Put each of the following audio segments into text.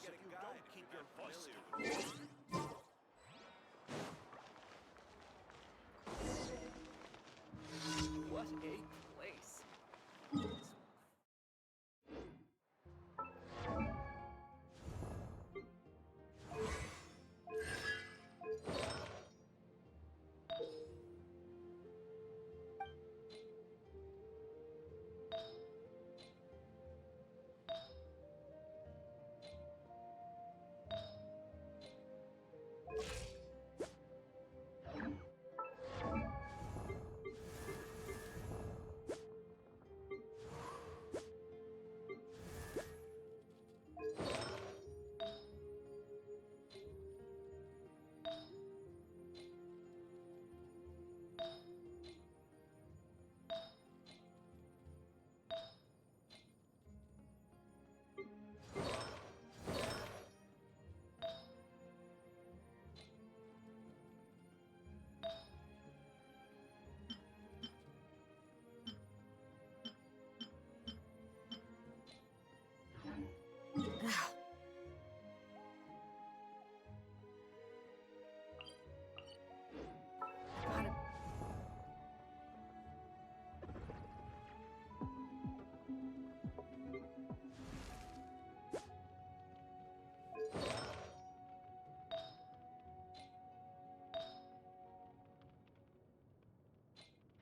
if you don't keep your voice down. What a place.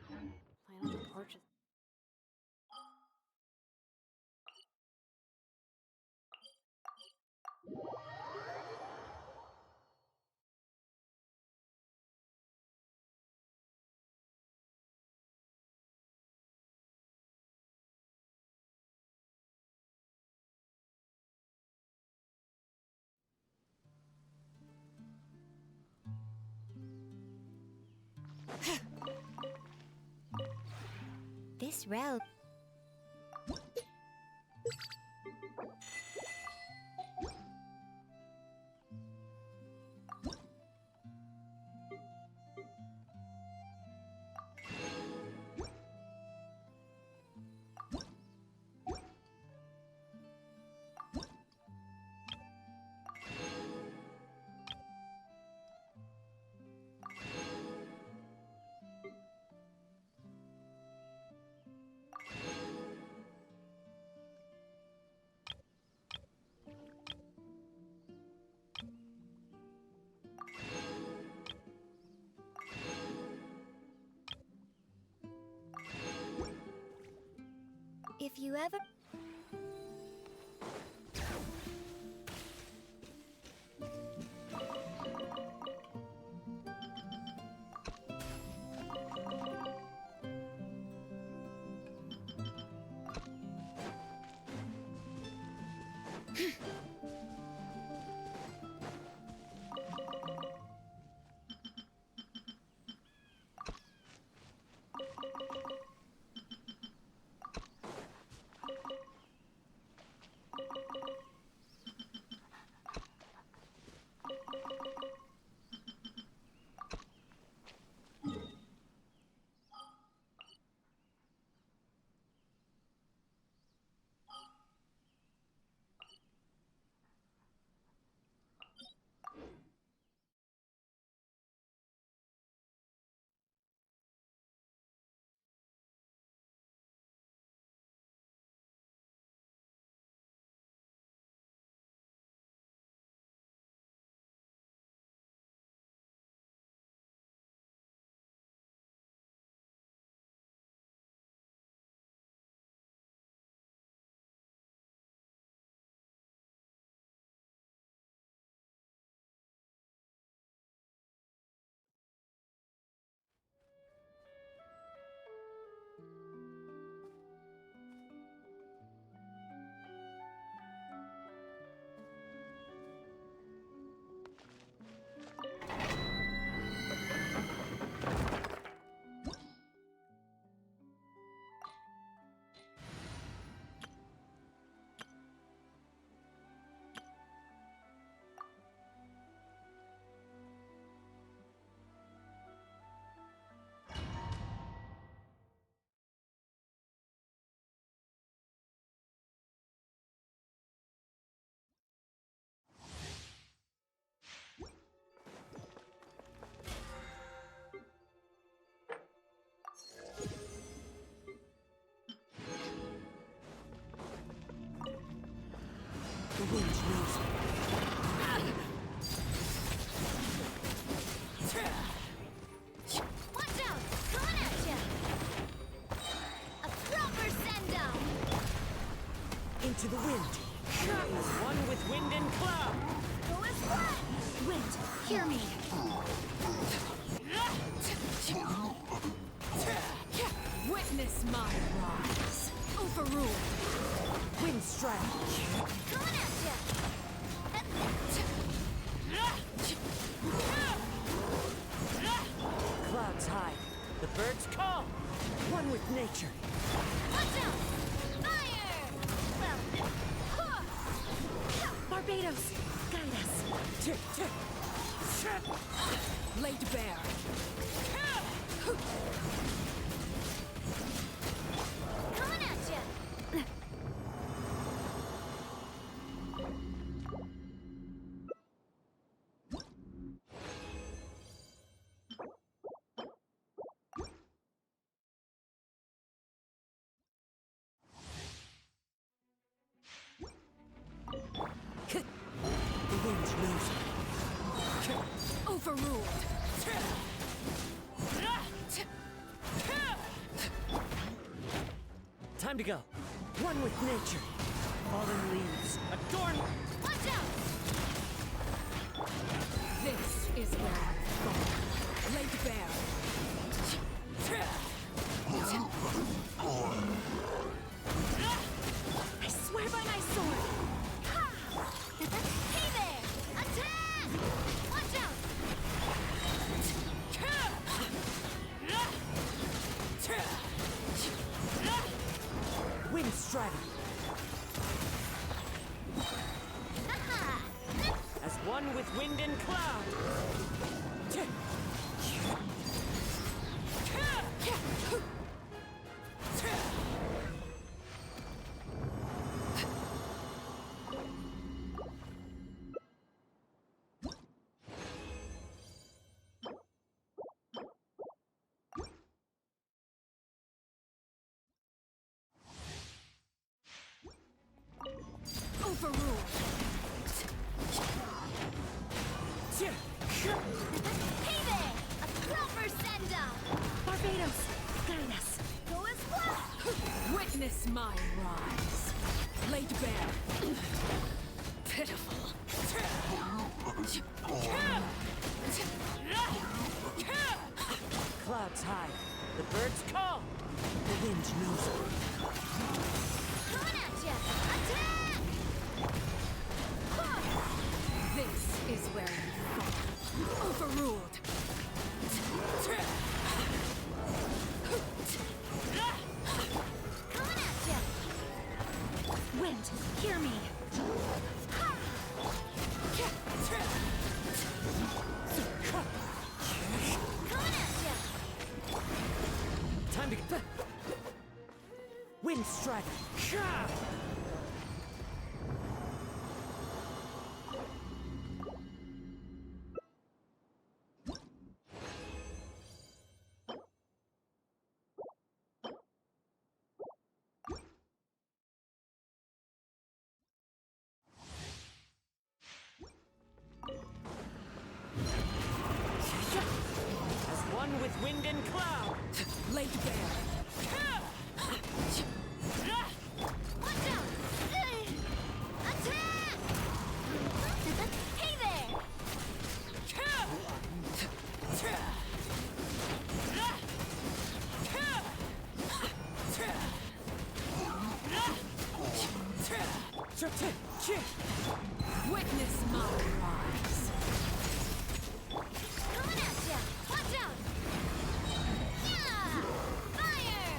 Plant on the porches. This road. If you ever... into the wind. As one with wind and cloud. Go as one! Wind, hear me. Witness my rise. Overruled. Wind strike. Coming at ya! Clouds high. The birds call. One with nature. Watch out! Fire! Well, Barbados, guide us. Laid bare. Coming at ya! The wind knows it. Overruled. Time to go. One with nature. Fallen leaves. Adorn. Watch out! This is where I fall. Laid bare. I swear by my sword. Ha! Hey there! Attack! Watch out! Wind striving. Aha! As one with wind and cloud. Overruled. Hey there! A proper send-off! Barbados, guide us. Go as well! Witness my rise. Laid bare. Pitiful. Clouds high. The birds call. The wind knows it. Coming at ya! Attack! This is where you fall. Overruled. Coming at ya! Wind, hear me. Coming at ya! Time to get. Wind strike. As one with wind and cloud. Laid bare. Watch out! Attack! Hey there! Witness my rise. Coming at ya! Watch out! Yeah! Fire!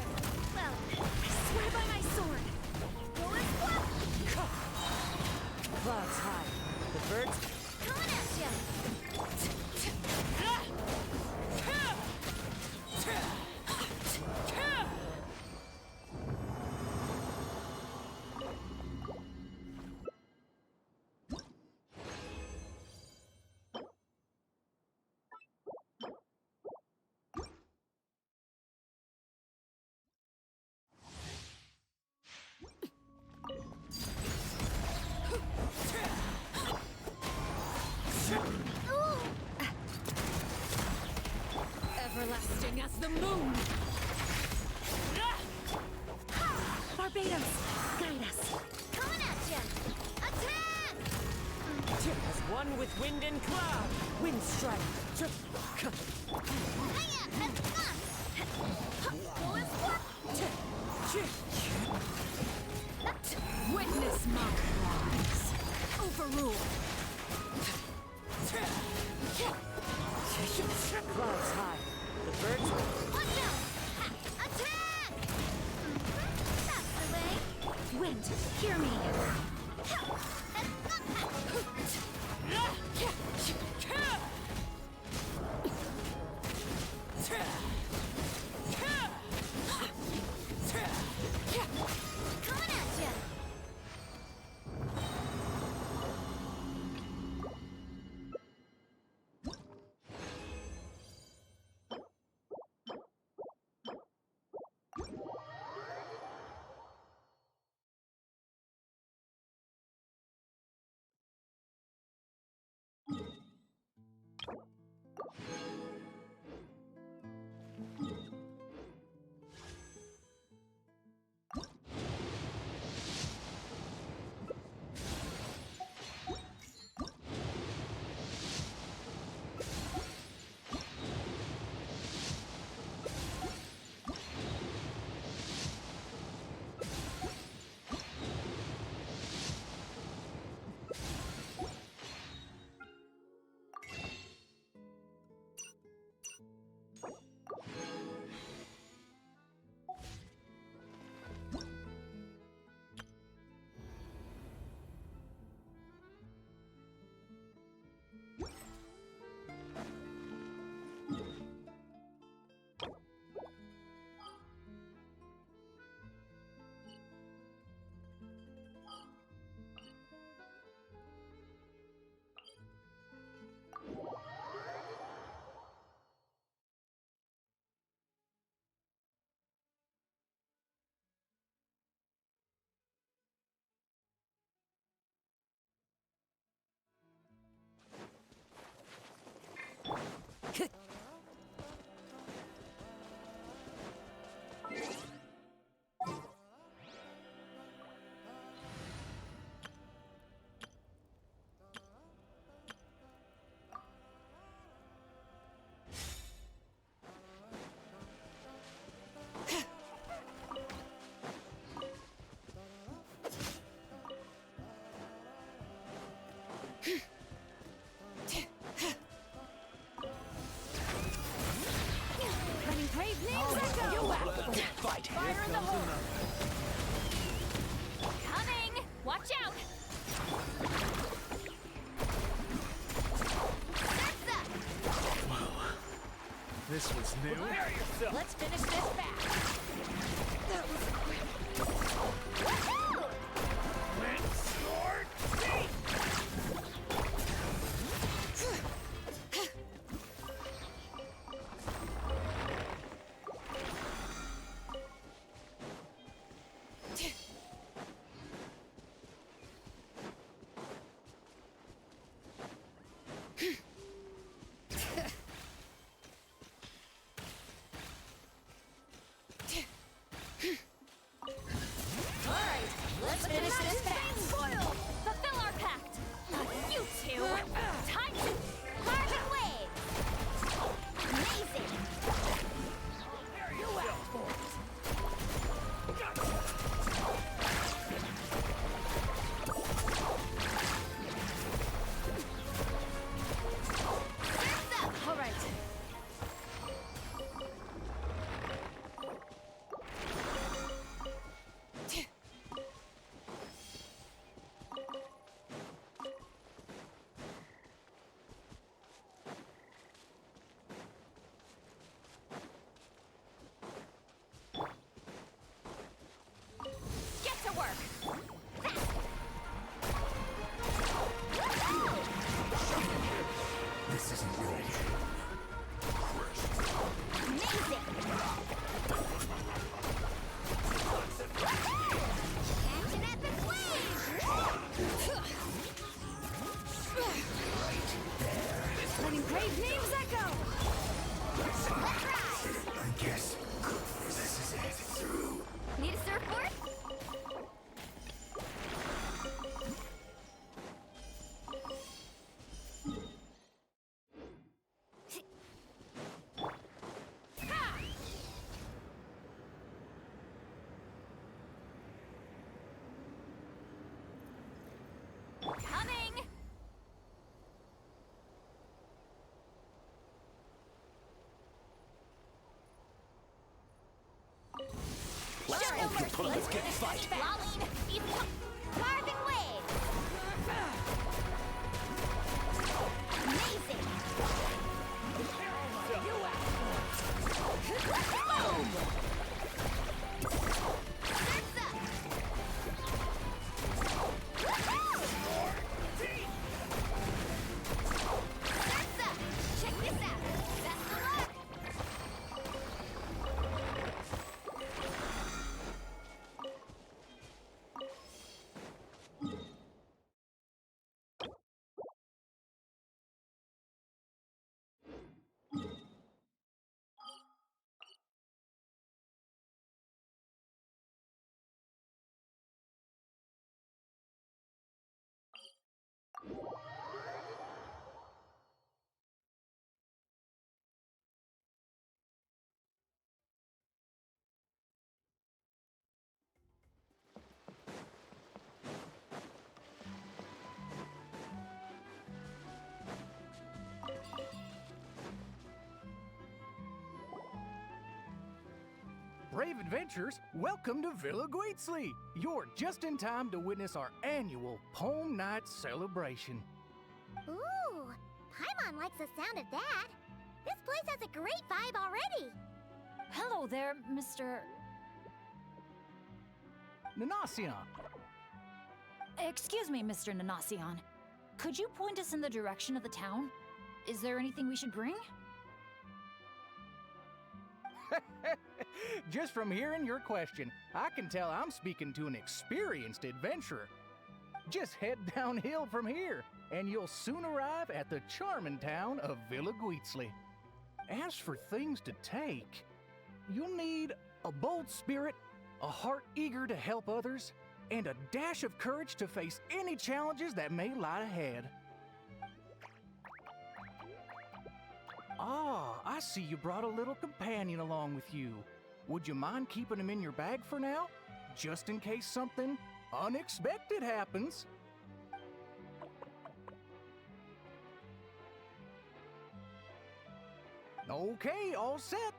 One with wind and cloud. Wind strike. Witness my rise. Overrule. Clouds high. The birds Watch out! Attack! That's the way. Wind, hear me. Coming at ya! Running brave names, Fight. Fire in the hole! Coming! Watch out! This was new. Prepare yourself. Let's finish this fast! That was quick! Woohoo! Let's start. Show no mercy. Let's get fighting. Lolling. Carving wave. Amazing. Boom. Surf's up. Surf's up. Check this out. Best of luck. Brave adventurers, welcome to Villa Guitzli. You're just in time to witness our annual Poem Night celebration. Ooh, Paimon likes the sound of that. This place has a great vibe already. Hello there, Mr. Nanasion, Excuse me, Mr. Nanasion. Could you point us in the direction of the town? Is there anything we should bring? just from hearing your question, I can tell I'm speaking to an experienced adventurer. Just head downhill from here, and you'll soon arrive at the charming town of Villa Guitzli. As for things to take, you'll need a bold spirit, a heart eager to help others, and a dash of courage to face any challenges that may lie ahead. Ah, I see you brought a little companion along with you. Would you mind keeping him in your bag for now? Just in case something unexpected happens. Okay, all set.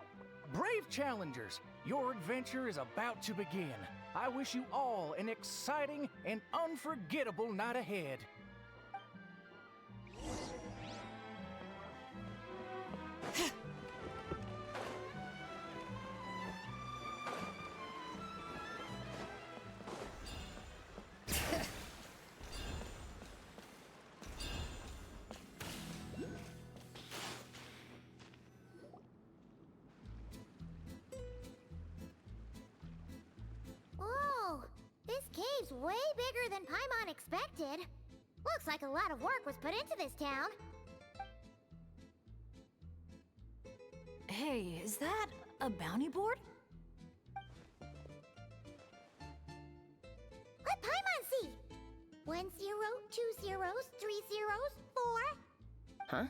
Brave challengers, your adventure is about to begin. I wish you all an exciting and unforgettable night ahead. Whoa, this cave's way bigger than Paimon expected. Looks like a lot of work was put into this town. Hey, is that a bounty board? Let Paimon see. 1 0, 2 zeros, 3 zeros, 4. Huh? 5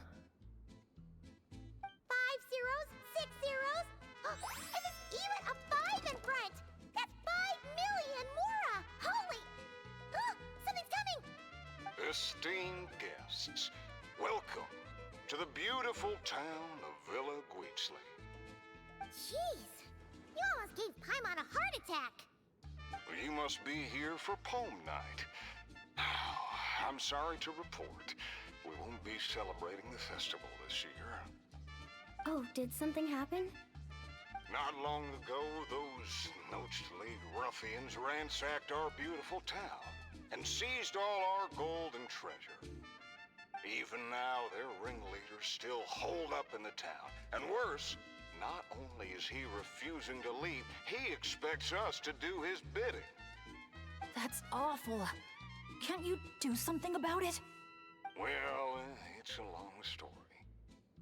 zeros, 6 zeros. And there's even a 5 in front. That's 5 million Mora. Holy! Something's coming. Esteemed guests, welcome to the beautiful town of Villa Guitzli. Jeez, you almost gave Paimon a heart attack. You must be here for Poem Night. I'm sorry to report, we won't be celebrating the festival this year. Oh, did something happen? Not long ago, those Noche League ruffians ransacked our beautiful town and seized all our gold and treasure. Even now, their ringleader's still holed up in the town. And worse, not only is he refusing to leave, he expects us to do his bidding. That's awful. Can't you do something about it? Well, it's a long story.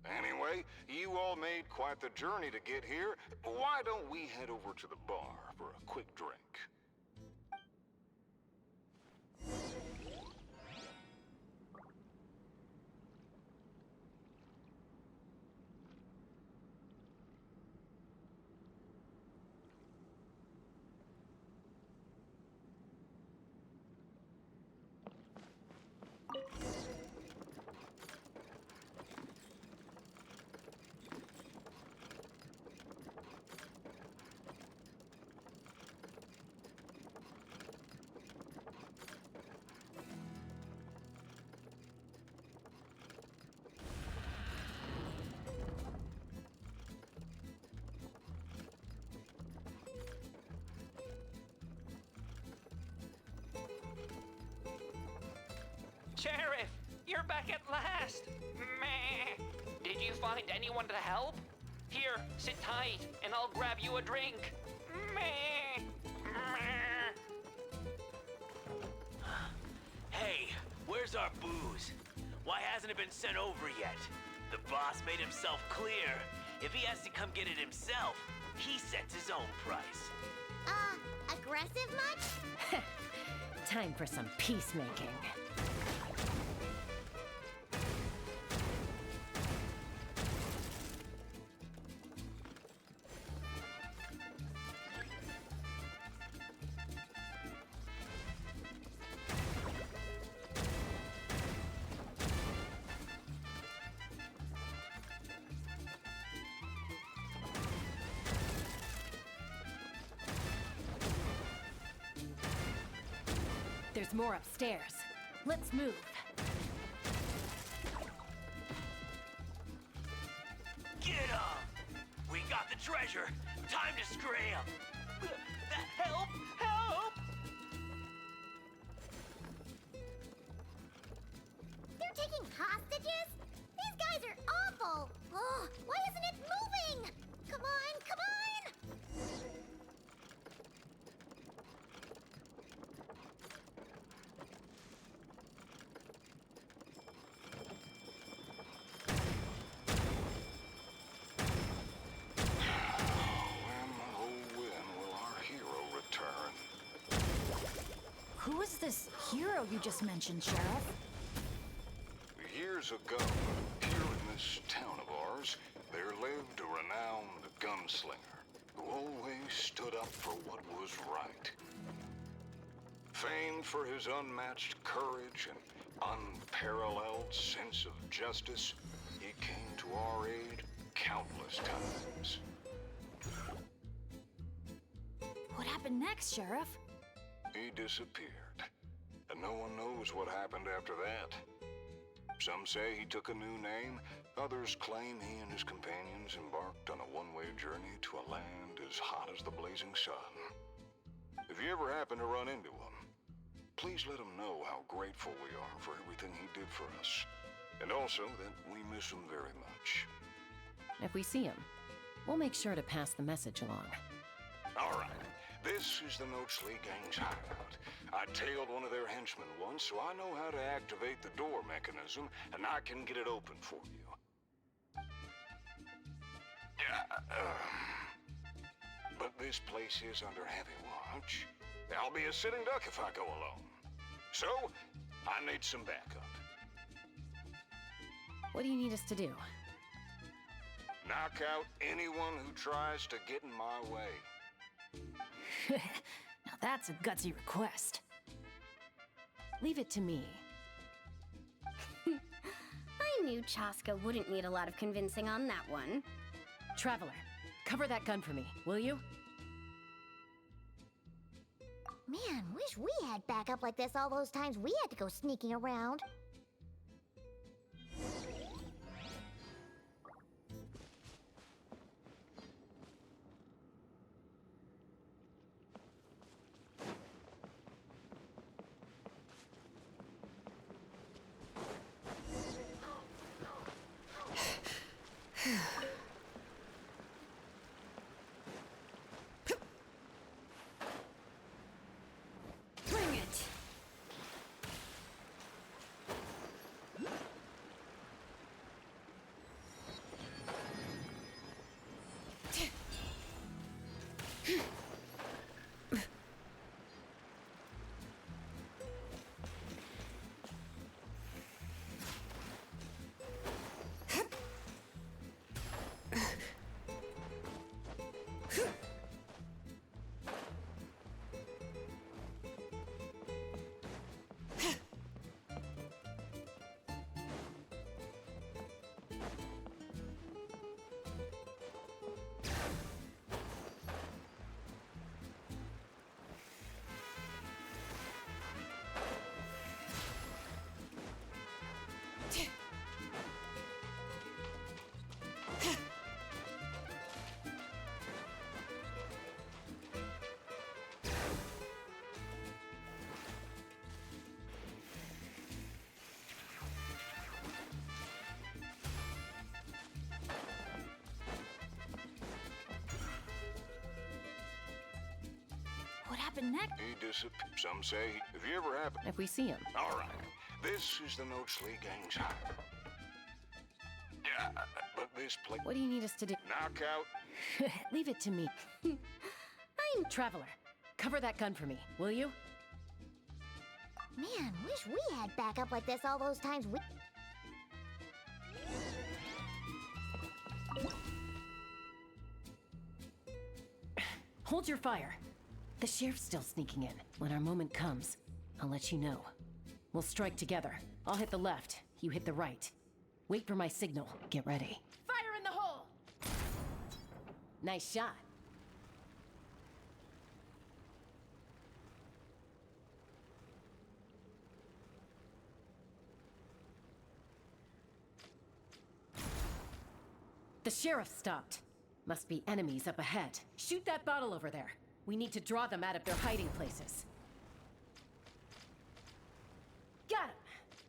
Anyway, you all made quite the journey to get here. Why don't we head over to the bar for a quick drink? Sheriff, you're back at last. Meh. Did you find anyone to help? Here, sit tight, and I'll grab you a drink. Meh. Meh. Hey, where's our booze? Why hasn't it been sent over yet? The boss made himself clear. If he has to come get it himself, he sets his own price. Aggressive much? Time for some peacemaking. There's more upstairs. Let's move. Get 'em! We got the treasure. Time to scram. Help! Help! They're taking hostages? These guys are awful! Oh, why isn't it moving? Come on, come on! Who is this hero you just mentioned, Sheriff? Years ago, here in this town of ours, there lived a renowned gunslinger who always stood up for what was right. Famed for his unmatched courage and unparalleled sense of justice, he came to our aid countless times. What happened next, Sheriff? He disappeared, and no one knows what happened after that. Some say he took a new name, others claim he and his companions embarked on a one-way journey to a land as hot as the blazing sun. If you ever happen to run into him, please let him know how grateful we are for everything he did for us, and also that we miss him very much. If we see him, we'll make sure to pass the message along. All right. This is the Noachly Gang's hideout. I tailed one of their henchmen once, so I know how to activate the door mechanism, and I can get it open for you. But this place is under heavy watch. I'll be a sitting duck if I go alone. So, I need some backup. What do you need us to do? Knock out anyone who tries to get in my way. Now that's a gutsy request. Leave it to me. I knew Chaska wouldn't need a lot of convincing on that one. Traveler, cover that gun for me, will you? Man, wish we had backup like this all those times we had to go sneaking around. Bring it! happen next? He disappeared. Some say, have you ever happened? If we see him. All right. This is the Notes League gang's hide. Yeah, but this place... What do you need us to do? Knockout. Leave it to me. I'm Traveler. Cover that gun for me, will you? Man, wish we had backup like this all those times we... Hold your fire. The sheriff's still sneaking in. When our moment comes, I'll let you know. We'll strike together. I'll hit the left, you hit the right. Wait for my signal. Get ready. Fire in the hole! Nice shot. The sheriff stopped. Must be enemies up ahead. Shoot that bottle over there. We need to draw them out of their hiding places. Got him!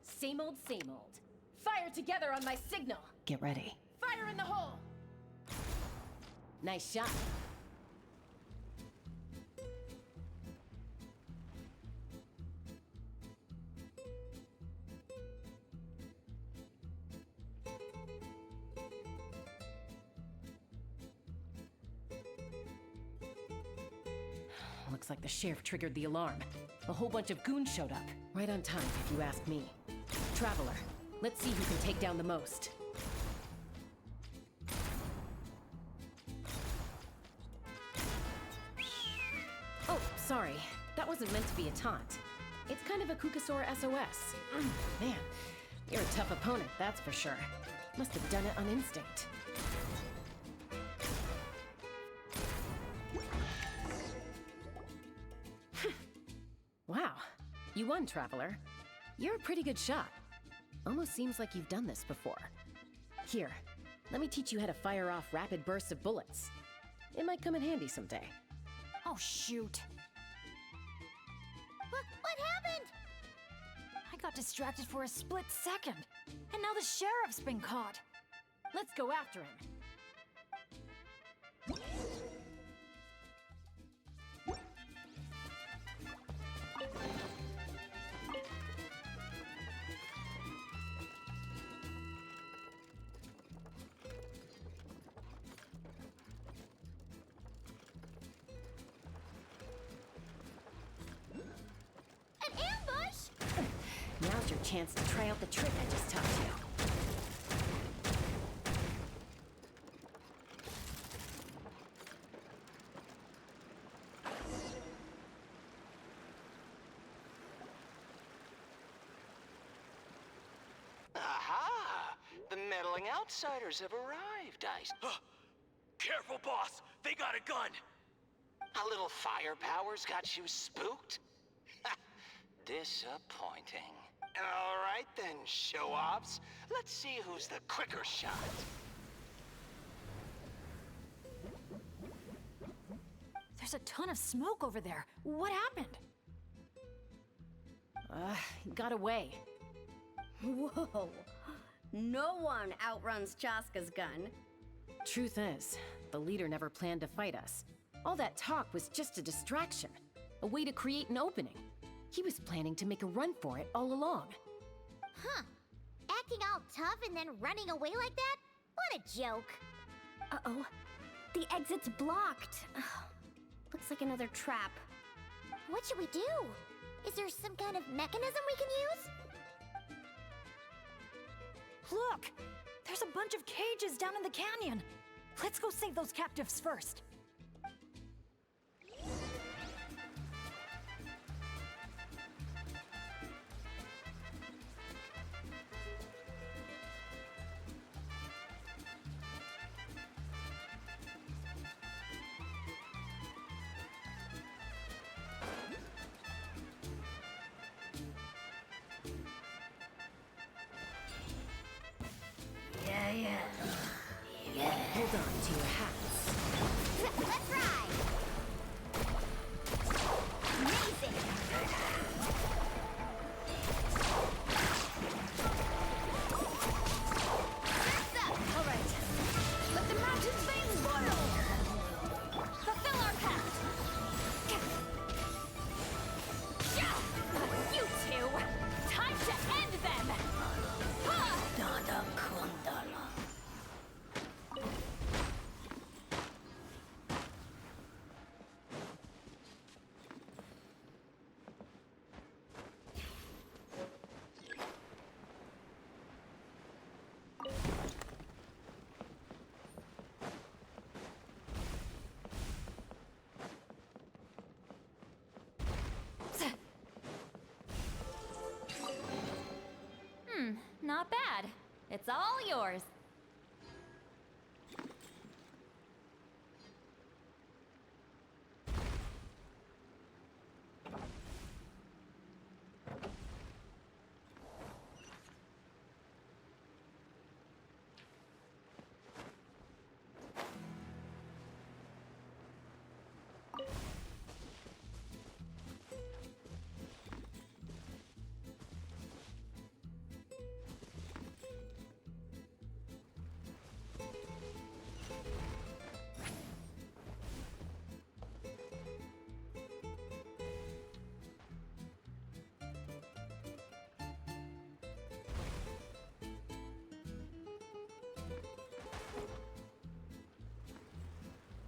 Same old, same old. Fire together on my signal! Get ready. Fire in the hole! Nice shot. Looks like the sheriff triggered the alarm. A whole bunch of goons showed up. Right on time, if you ask me. Traveler, let's see who can take down the most. Oh, sorry. That wasn't meant to be a taunt. It's kind of a Kukasaur SOS. Man, you're a tough opponent, that's for sure. Must have done it on instinct. Wow, you won, Traveler. You're a pretty good shot. Almost seems like you've done this before. Here, let me teach you how to fire off rapid bursts of bullets. It might come in handy someday. Oh, shoot. What happened? I got distracted for a split second. And now the sheriff's been caught. Let's go after him. An ambush? Now's your chance to try out the trick I just taught you. Aha! The meddling outsiders have arrived, Careful, boss! They got a gun! A little firepower's got you spooked? Disappointing. All right then, show-offs. Let's see who's the quicker shot. There's a ton of smoke over there. What happened? He got away. Whoa. No one outruns Chaska's gun. Truth is, the leader never planned to fight us. All that talk was just a distraction, a way to create an opening. He was planning to make a run for it all along. Huh. Acting all tough and then running away like that? What a joke. Uh-oh. The exit's blocked. Looks like another trap. What should we do? Is there some kind of mechanism we can use? Look! There's a bunch of cages down in the canyon. Let's go save those captives first. Hold on to your hats. Let's ride! Amazing! Surf's up! All right. Let the mountain flames boil! Fulfill our pact! It's all yours.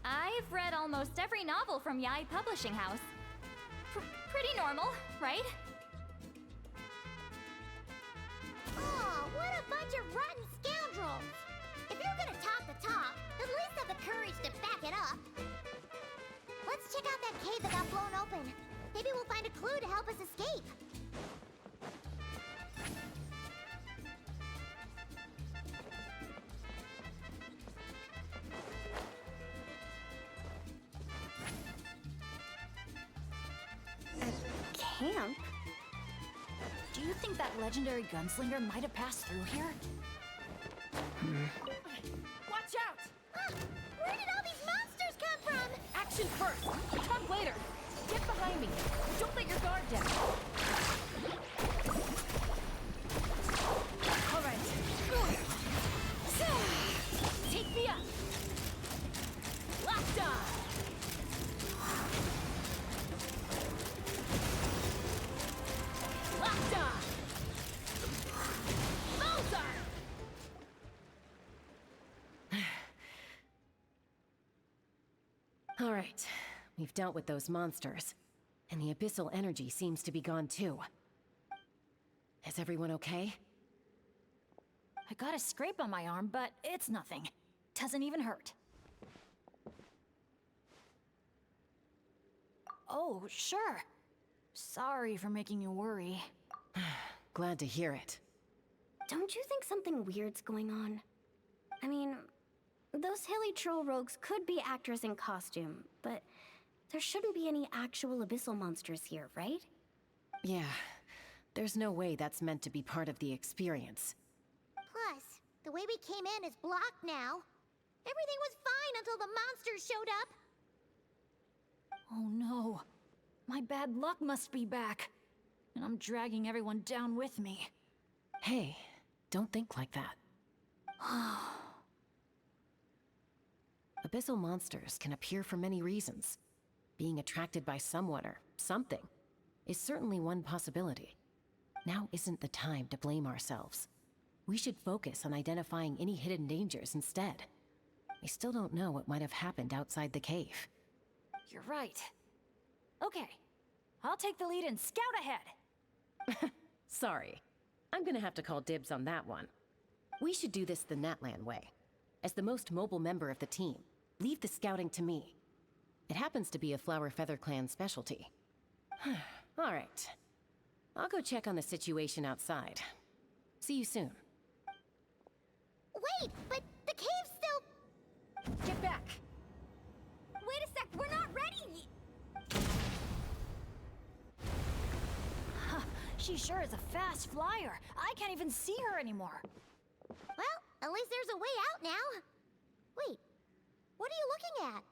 I've read almost every novel from Yai Publishing House. Pretty normal, right? Oh, what a bunch of rotten scoundrels! If you're gonna top the top, at least have the courage to back it up. Let's check out that cave that got blown open. Maybe we'll find a clue to help us escape. Camp? Do you think that legendary gunslinger might have passed through here? Watch out! Ah, where did all these monsters come from? Action first! Talk later! Get behind me! Don't let your guard down! Alright. Take me up! Locked on! Locked on! Bullseye! All right, we've dealt with those monsters, and the abyssal energy seems to be gone too. Is everyone okay? I got a scrape on my arm, but it's nothing. Doesn't even hurt. Oh, sure. Sorry for making you worry. Glad to hear it. Don't you think something weird's going on? I mean, those hilly troll rogues could be actors in costume, but there shouldn't be any actual abyssal monsters here, right? Yeah, there's no way that's meant to be part of the experience. Plus, the way we came in is blocked now. Everything was fine until the monsters showed up. Oh no. My bad luck must be back. And I'm dragging everyone down with me. Hey, don't think like that. Abyssal monsters can appear for many reasons. Being attracted by someone or something is certainly one possibility. Now isn't the time to blame ourselves. We should focus on identifying any hidden dangers instead. We still don't know what might have happened outside the cave. You're right. Okay. I'll take the lead and scout ahead. Sorry. I'm gonna have to call dibs on that one. We should do this the Natlan way. As the most mobile member of the team, leave the scouting to me. It happens to be a Flower Feather Clan specialty. All right. I'll go check on the situation outside. See you soon. Wait, but the cave's still... Get back! Wait a sec, we're not ready! She sure is a fast flyer. I can't even see her anymore. Well, at least there's a way out now. Wait, what are you looking at?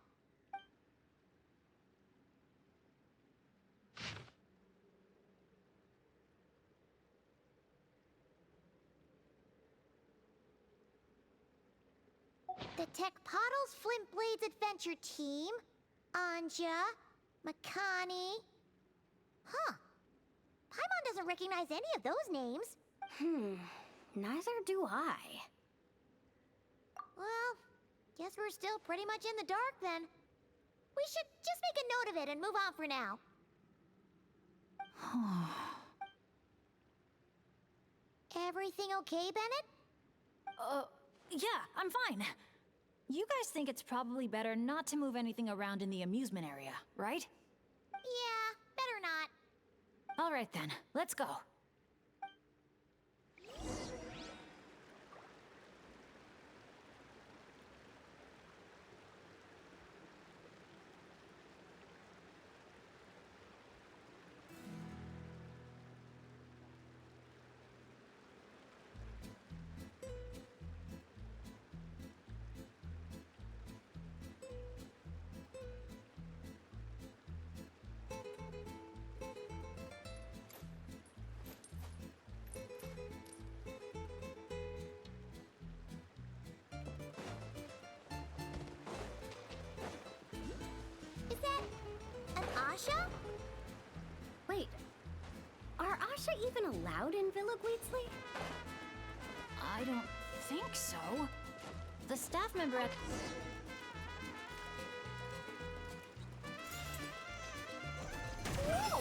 The Tech Pottles Flint Blades Adventure Team. Anja. Makani. Huh. Paimon doesn't recognize any of those names. Neither do I. Well, guess we're still pretty much in the dark then. We should just make a note of it and move on for now. Everything okay, Bennett? Yeah, I'm fine. You guys think it's probably better not to move anything around in the amusement area, right? Yeah, better not. All right then, let's go. Asha? Wait, are Asha even allowed in Villa Guitzley? I don't think so. The staff member at... Whoa!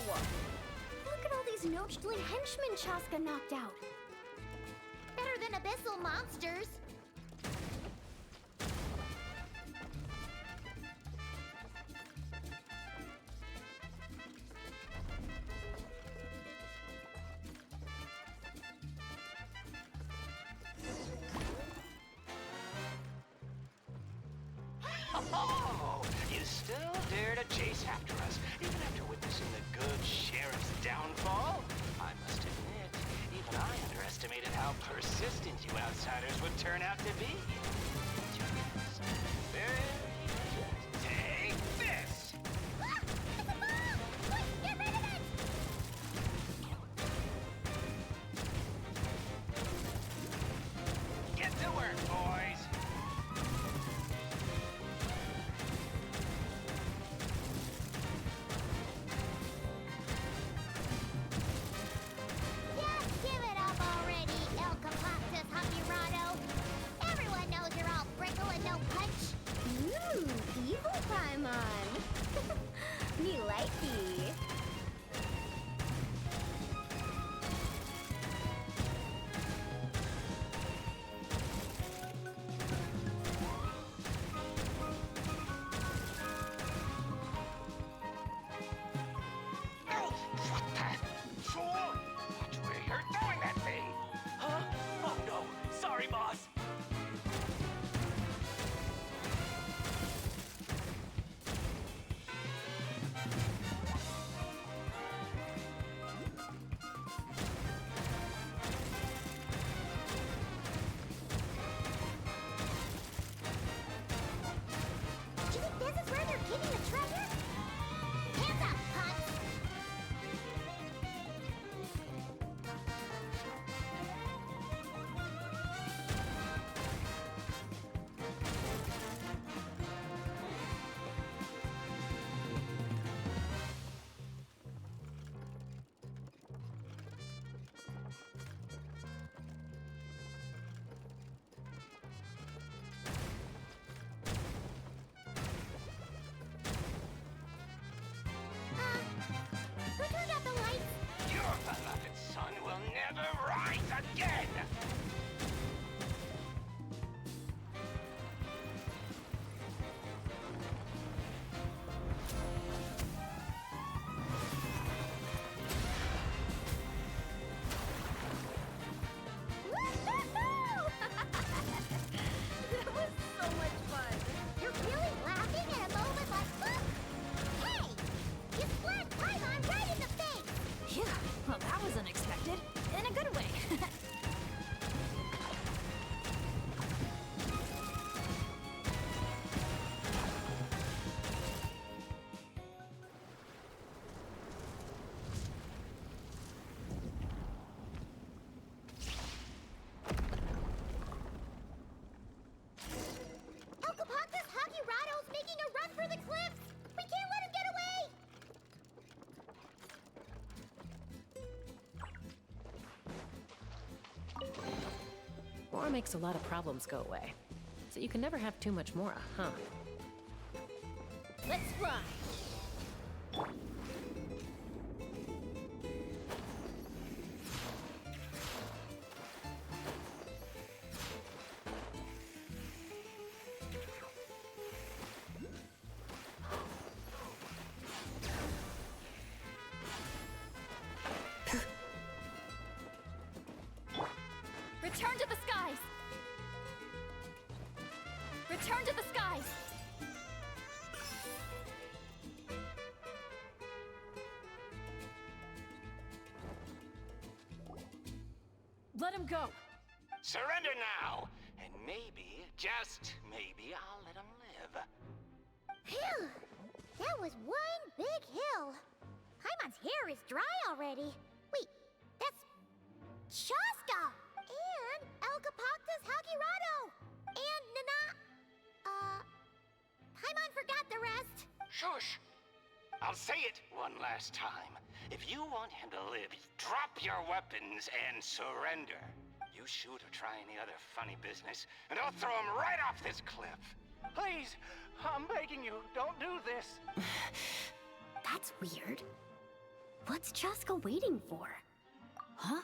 Look at all these Nochtling henchmen Chaska knocked out. Better than abyssal monsters. Oh, you still dare to chase after us, even after witnessing the good sheriff's downfall? I must admit, even I underestimated how persistent you outsiders would turn out to be. Just very just take this! Ah! It's a bomb! Quick, get rid of it! Get to work, boys! Just give it up already, El Capactus Hakirado. Everyone knows you're all prickle and no punch. Evil Paimon. Me likey. What the fool? Watch where you're throwing that thing! Huh? Oh no! Sorry, boss! Do you think this is where they're keeping the treasure? Hands up, punks! Who turned out the lights? Your beloved son will never rise again! Woo-hoo-hoo! That was so much fun. You're really laughing at a moment like this? Hey! You splashed Paimon right in the face! Yeah, well, that was unexpected. In a good way. El Capactus Hakirado's making a run for the cliffs! We can't let him get away! Mora makes a lot of problems go away. So you can never have too much Mora, huh? Let's fly! Return to the skies! Return to the skies! Let him go! Surrender now! And maybe, just maybe, I'll let him live. Phew! That was one big hill. Paimon's hair is dry already. Wait, that's Shaska! And El Capactus Hakirado! And Paimon forgot the rest. Shush! I'll say it one last time. If you want him to live, drop your weapons and surrender. You shoot or try any other funny business, and I'll throw him right off this cliff. Please, I'm begging you, don't do this. That's weird. What's Chaska waiting for? Huh?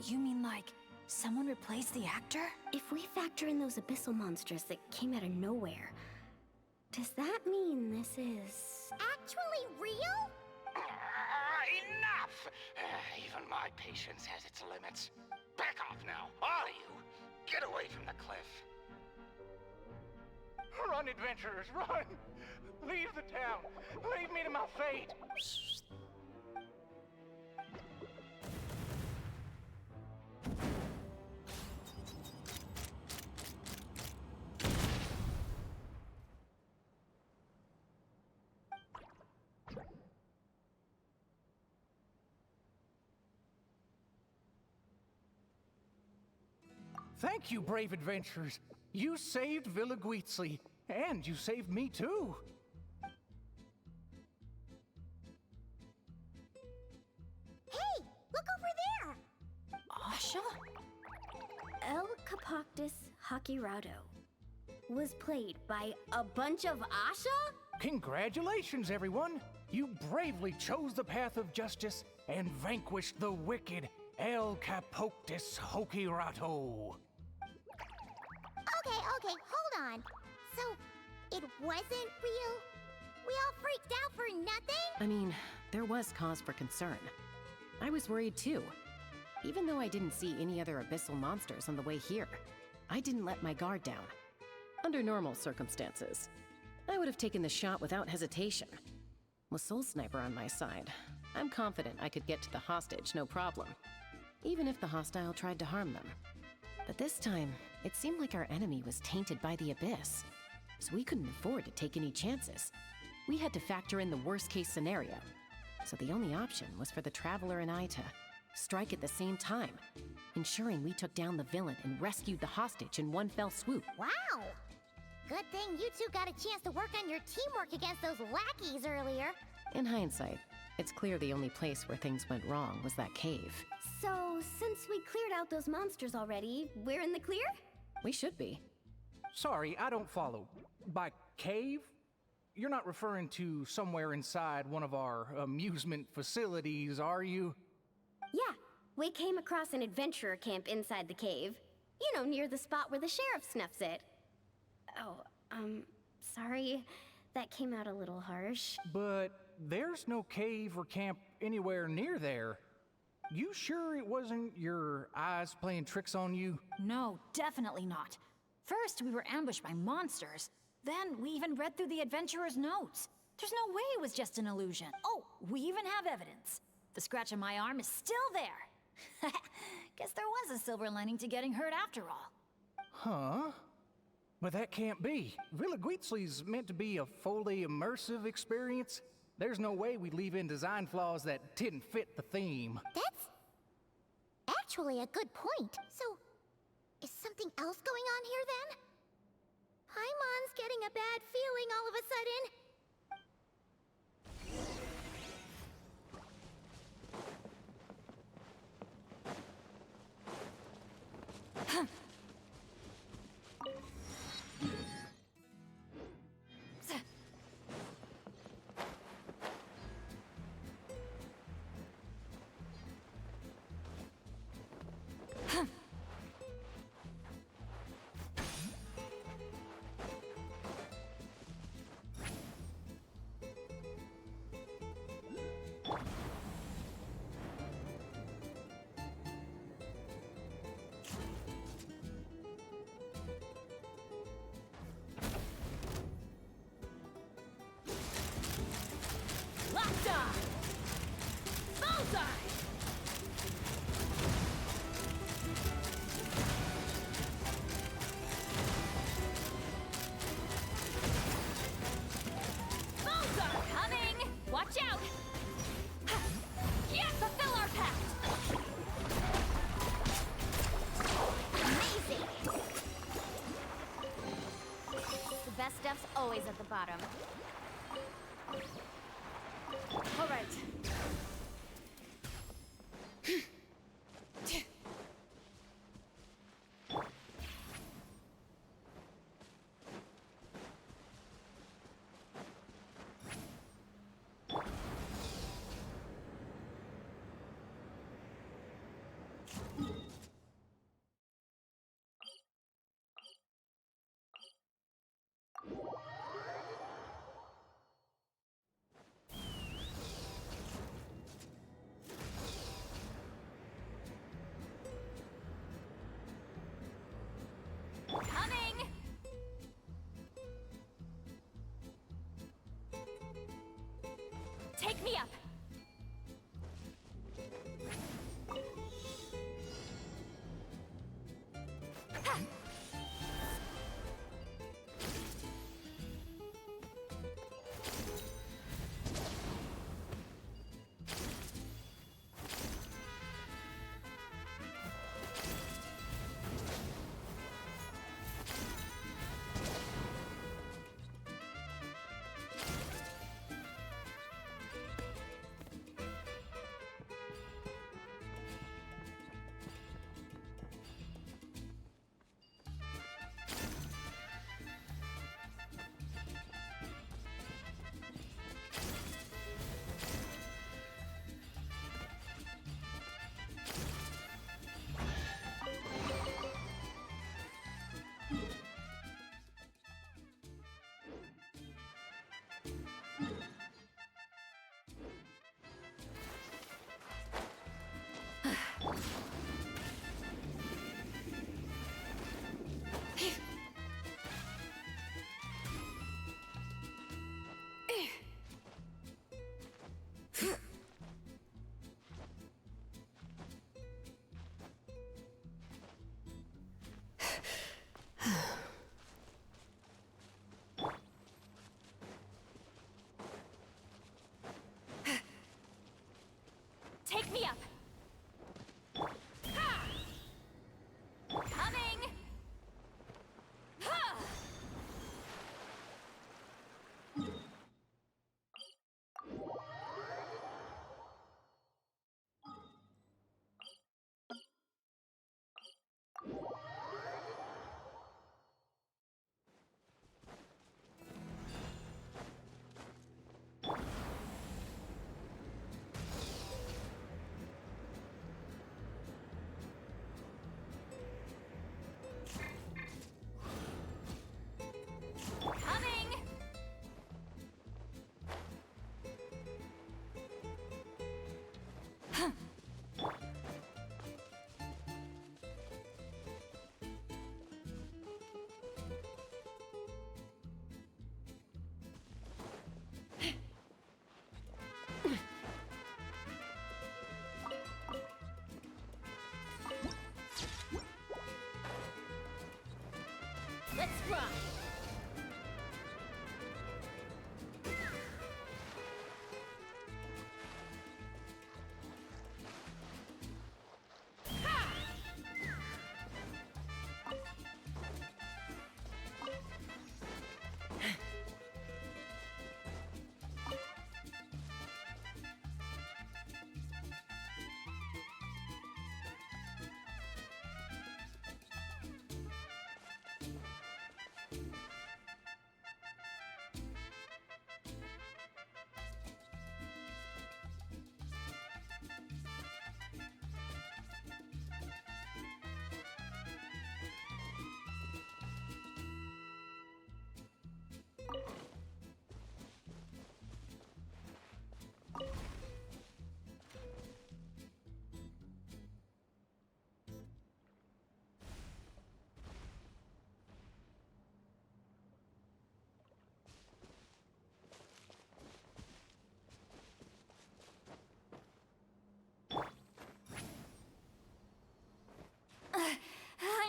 You mean like someone replaced the actor? If we factor in those abyssal monsters that came out of nowhere, does that mean this is... Actually real? Enough! Even my patience has its limits. Back off now, all of you. Get away from the cliff. Run, adventurers, run! Leave the town! Leave me to my fate! Thank you, brave adventurers. You saved Villa Guizli, and you saved me too. Hey, look over there! Asha? El Capoctus Hakirado was played by a bunch of Asha? Congratulations, everyone! You bravely chose the path of justice and vanquished the wicked El Capoctus Hakirado. Okay, hold on. So, it wasn't real? We all freaked out for nothing? I mean, there was cause for concern. I was worried too. Even though I didn't see any other abyssal monsters on the way here, I didn't let my guard down. Under normal circumstances, I would have taken the shot without hesitation. With Soul Sniper on my side, I'm confident I could get to the hostage no problem, even if the hostile tried to harm them. But this time, it seemed like our enemy was tainted by the Abyss, so we couldn't afford to take any chances. We had to factor in the worst-case scenario, so the only option was for the Traveler and I to strike at the same time, ensuring we took down the villain and rescued the hostage in one fell swoop. Wow! Good thing you two got a chance to work on your teamwork against those lackeys earlier. In hindsight, it's clear the only place where things went wrong was that cave. So, since we cleared out those monsters already, we're in the clear? We should be. Sorry, I don't follow. By cave? You're not referring to somewhere inside one of our amusement facilities, are you? Yeah, we came across an adventurer camp inside the cave. You know, near the spot where the sheriff snuffs it. Oh, sorry. That came out a little harsh. But there's no cave or camp anywhere near there. You sure it wasn't your eyes playing tricks on you? No, definitely not. First, we were ambushed by monsters. Then, we even read through the adventurer's notes. There's no way it was just an illusion. Oh, we even have evidence. The scratch on my arm is still there. Guess there was a silver lining to getting hurt after all. Huh? But that can't be. Villa Guizli's meant to be a fully immersive experience. There's no way we'd leave in design flaws that didn't fit the theme. That's actually a good point. So, is something else going on here then? Paimon's getting a bad feeling all of a sudden.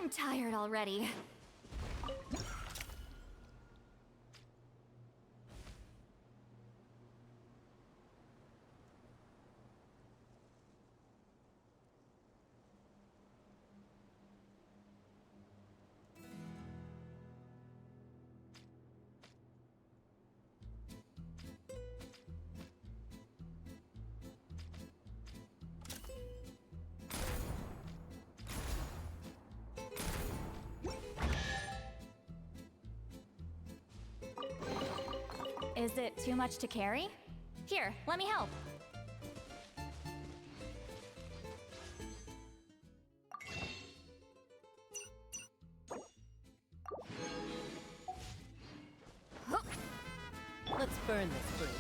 I'm tired already. Is it too much to carry? Here, let me help. Let's burn this breeze.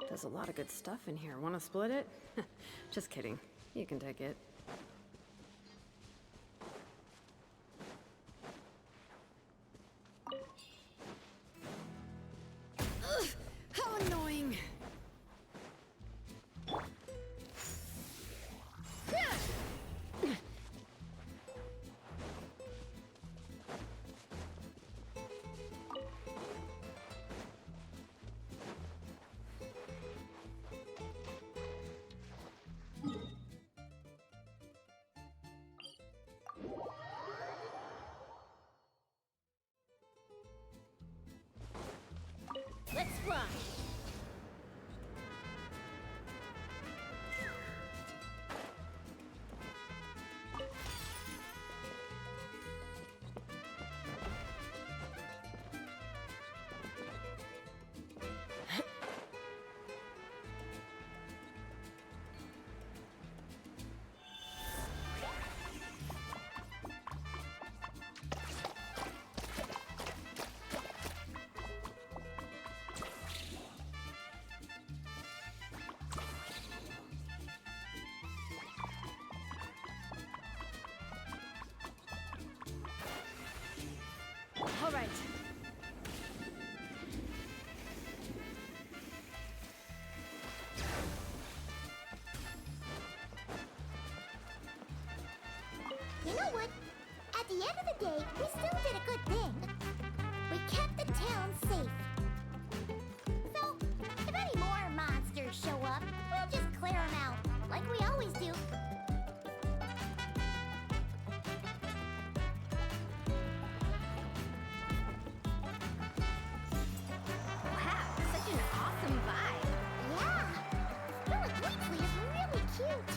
There's a lot of good stuff in here. Want to split it? Just kidding. You can take it. Ugh, how annoying! Let's fly! All right. You know what? At the end of the day, we still did a good thing. We kept the town safe. So, if any more monsters show up, we'll just clear them out, like we always do. Wow, such an awesome vibe. Yeah! Philip Weasley is really cute.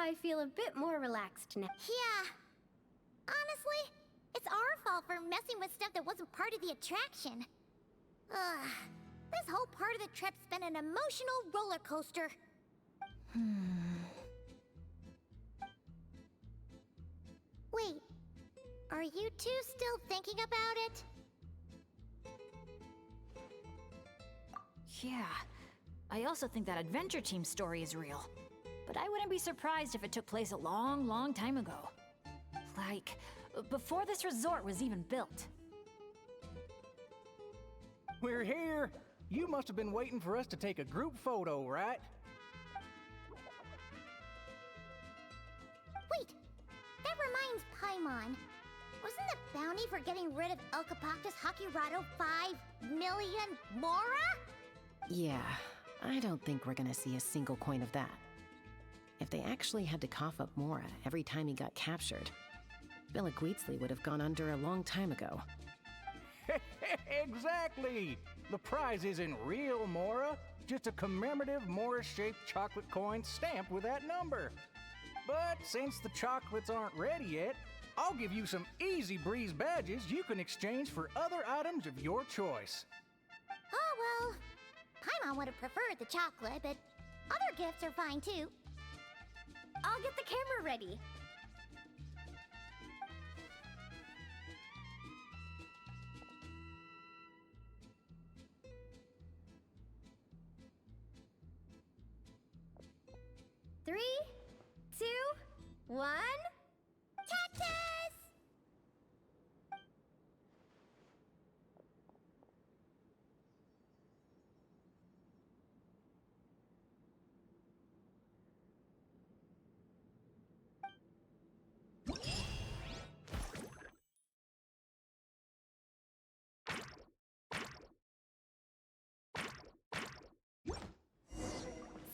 I feel a bit more relaxed now. Yeah. Honestly, it's our fault for messing with stuff that wasn't part of the attraction. Ugh. This whole part of the trip's been an emotional roller coaster. Wait, are you two still thinking about it? Yeah. I also think that adventure team story is real. But I wouldn't be surprised if it took place a long, long time ago. Like, before this resort was even built. We're here! You must have been waiting for us to take a group photo, right? Wait, that reminds Paimon. Wasn't the bounty for getting rid of El Capactus Hakirado 5 million Mora? Yeah, I don't think we're gonna see a single coin of that. If they actually had to cough up Mora every time he got captured, Villa Guitzli would have gone under a long time ago. Exactly! The prize isn't real Mora, just a commemorative Mora-shaped chocolate coin stamped with that number. But since the chocolates aren't ready yet, I'll give you some easy breeze badges you can exchange for other items of your choice. Oh, well, Paimon would have preferred the chocolate, but other gifts are fine too. I'll get the camera ready. Three, two, one. Cactus!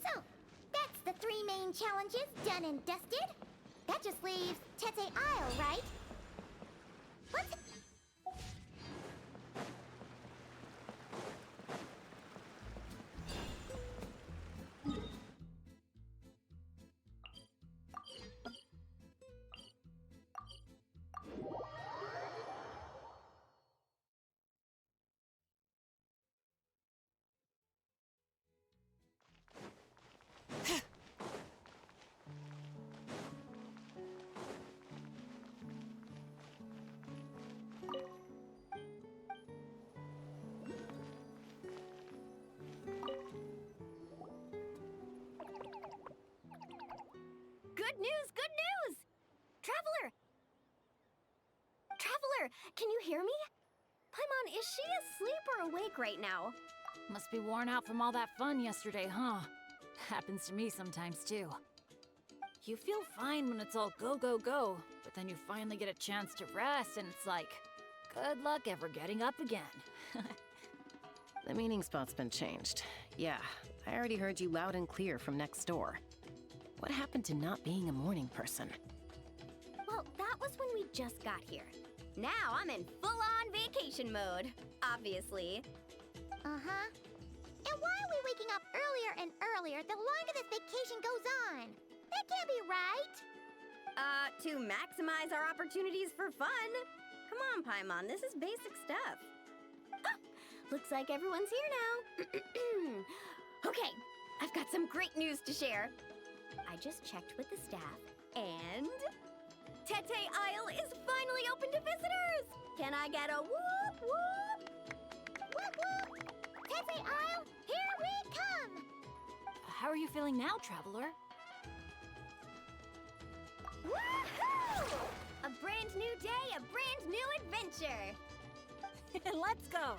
So, that's the 3 main challenges done and dusted. That just leaves Tete Isle, right? Let's... Good news, good news! Traveler! Traveler, can you hear me? Paimon, is she asleep or awake right now? Must be worn out from all that fun yesterday, huh? Happens to me sometimes, too. You feel fine when it's all go, go, go, but then you finally get a chance to rest, and it's like, good luck ever getting up again. The meeting spot's been changed. Yeah, I already heard you loud and clear from next door. What happened to not being a morning person? Well, that was when we just got here. Now I'm in full-on vacation mode, obviously. Uh-huh. And why are we waking up earlier and earlier the longer this vacation goes on? That can't be right. To maximize our opportunities for fun. Come on, Paimon, this is basic stuff. Ah, looks like everyone's here now. Okay, I've got some great news to share. I just checked with the staff, and Tete Isle is finally open to visitors! Can I get a whoop whoop? Whoop whoop! Tete Isle, here we come! How are you feeling now, Traveler? Woohoo! A brand new day, a brand new adventure! Let's go!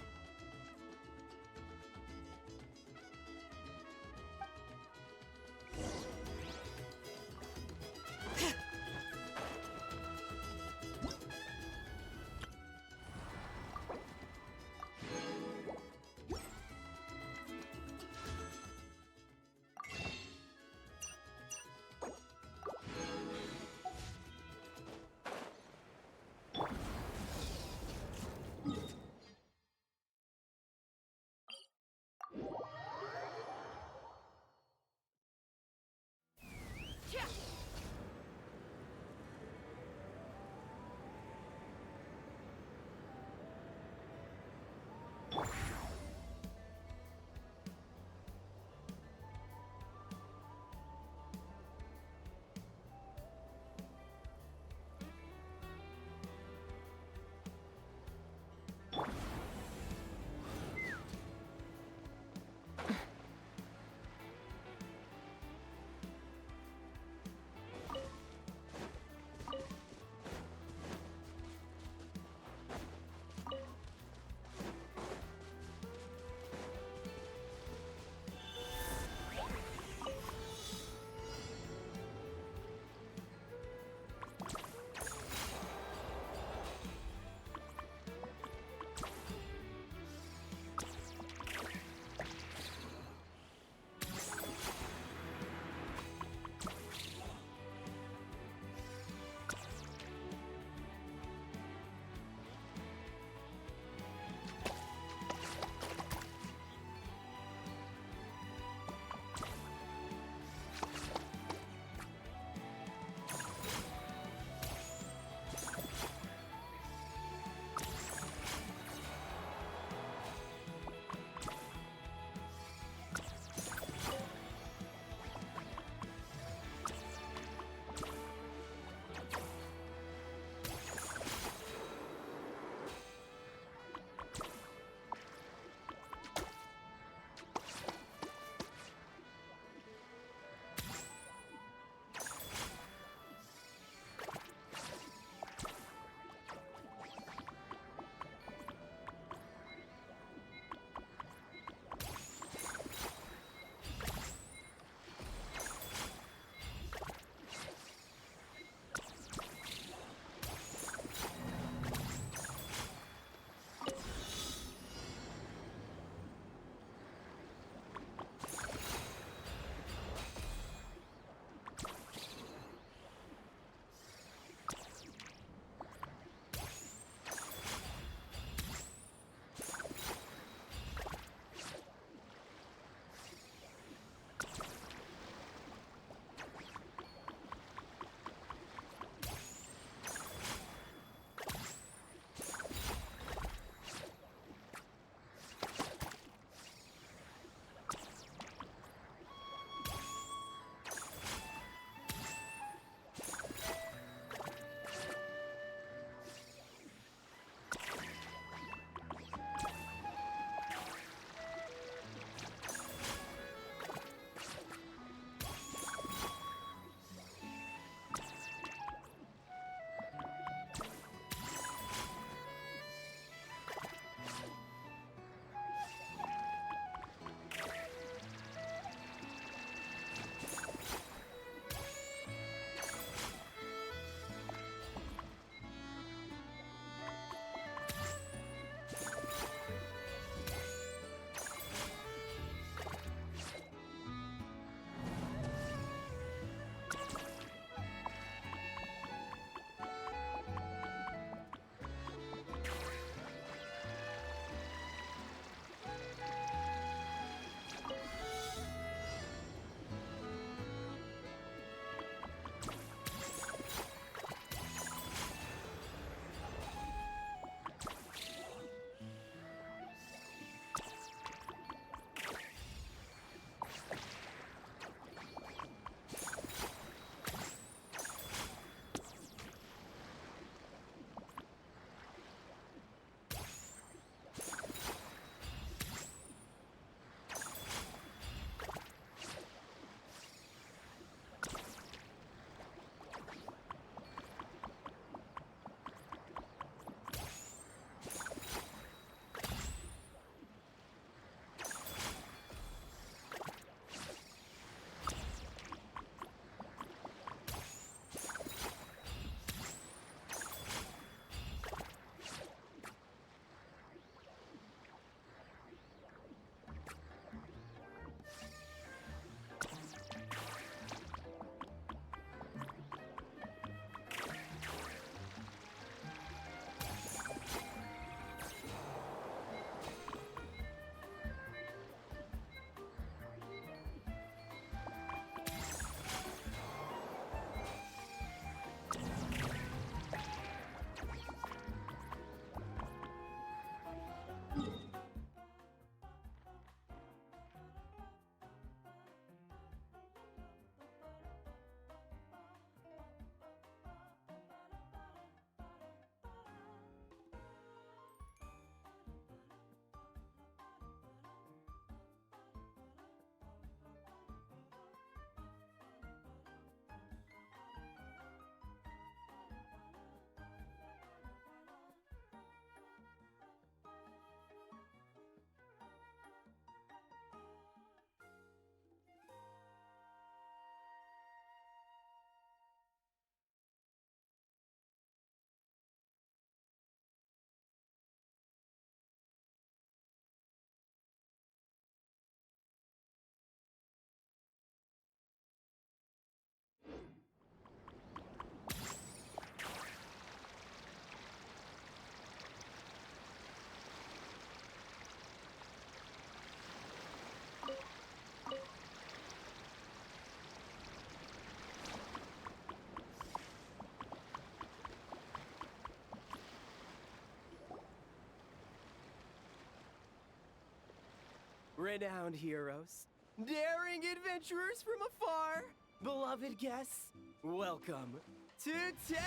Renowned heroes, daring adventurers from afar, beloved guests, welcome to Tete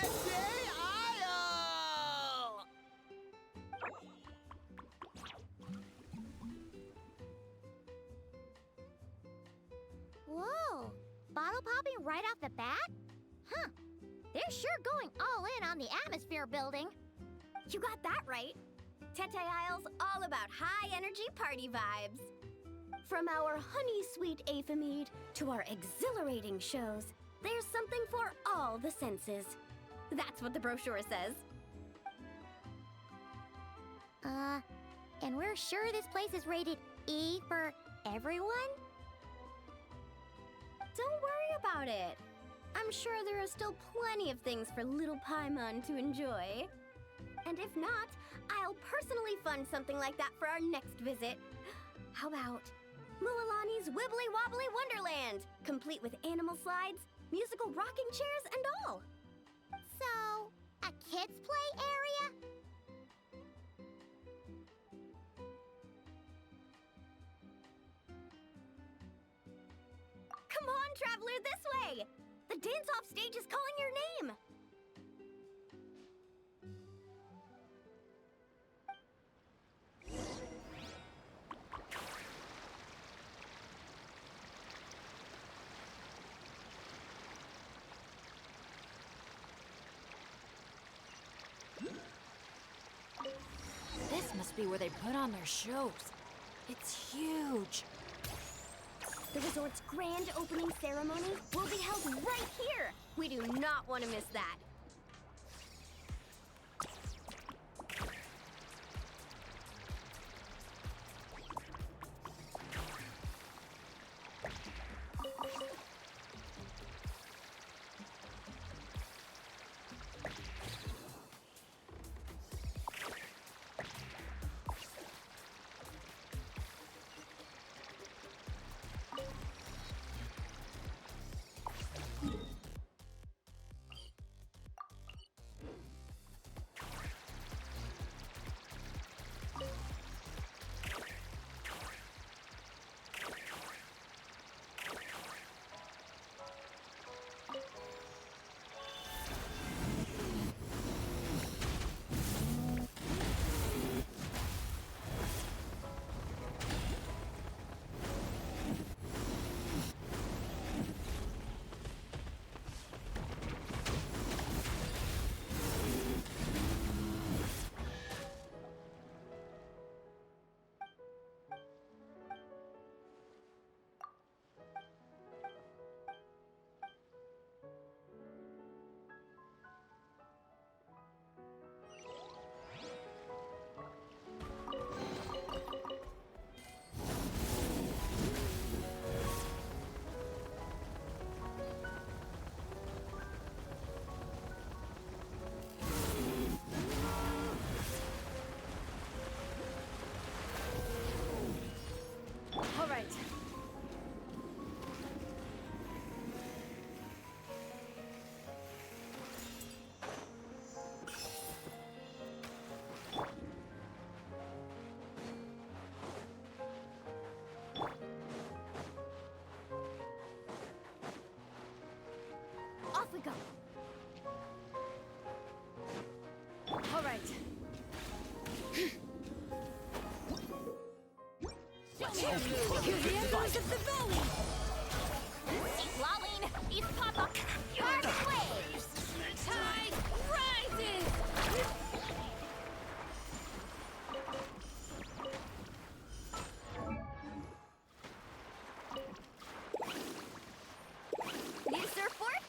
Isle! Whoa! Bottle popping right off the bat? Huh. They're sure going all in on the atmosphere building. You got that right. Tete Isle's all about high-energy party vibes. From our honey-sweet aphemide to our exhilarating shows, there's something for all the senses. That's what the brochure says. And we're sure this place is rated E for everyone? Don't worry about it. I'm sure there are still plenty of things for little Paimon to enjoy. And if not, I'll personally fund something like that for our next visit. How about Mualani's Wibbly Wobbly Wonderland, complete with animal slides, musical rocking chairs, and all. So, a kids' play area? Come on, traveler, this way! The dance-off stage is calling your name! This must be where they put on their shows. It's huge. The resort's grand opening ceremony will be held right here! We do not want to miss that. All right. Off we go. All right. Hear the echoes of the valley! Lolling, it's Papa. Hard waves. Tide rises. Need a surfboard?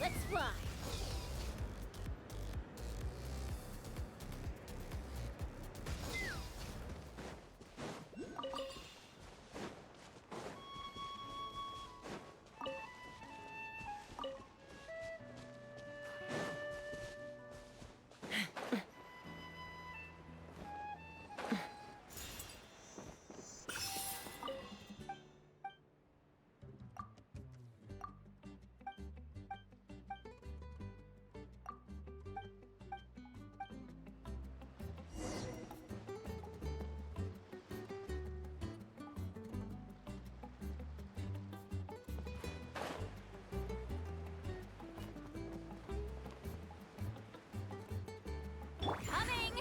Let's fly! Coming!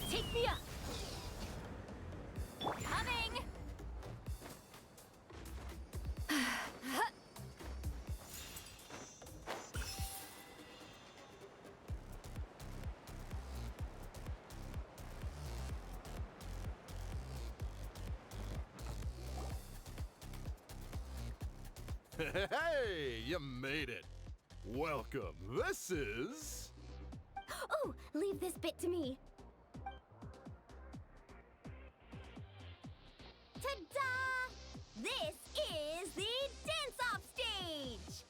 Take me up! Coming! Hey, you made it. Welcome. This is... Oh, leave this bit to me. Ta-da! This is the dance-off stage!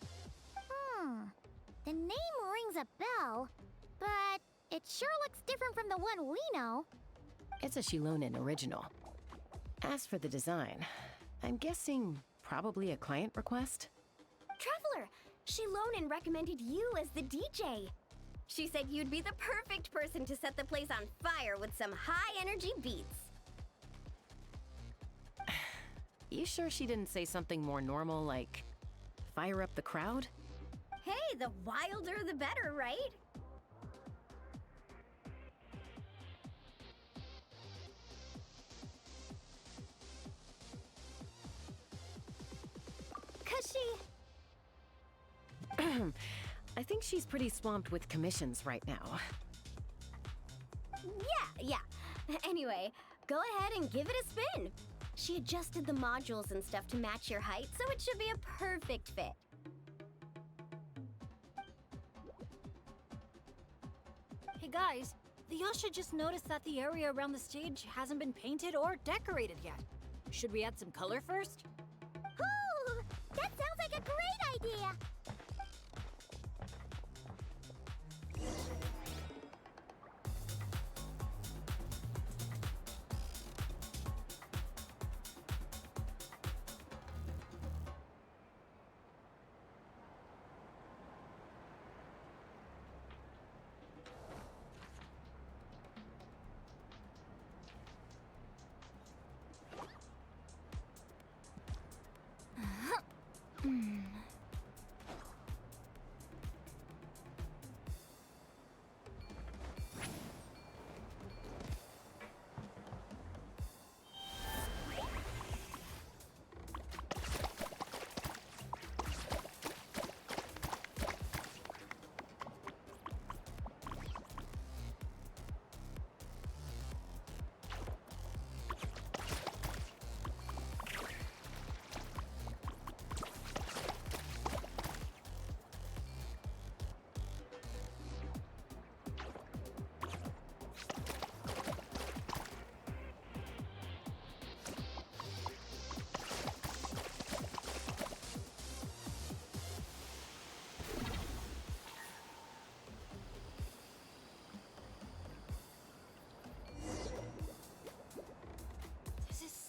The name rings a bell, but it sure looks different from the one we know. It's a Shilonen original. As for the design, I'm guessing probably a client request? Traveler, Shilonen recommended you as the DJ. She said you'd be the perfect person to set the place on fire with some high-energy beats. You sure she didn't say something more normal like fire up the crowd? Hey, the wilder the better, right? Cause she... I think she's pretty swamped with commissions right now. Yeah. Anyway, go ahead and give it a spin. She adjusted the modules and stuff to match your height, so it should be a perfect fit. Hey guys, the Yasha just noticed that the area around the stage hasn't been painted or decorated yet. Should we add some color first? Ooh, that sounds like a great idea!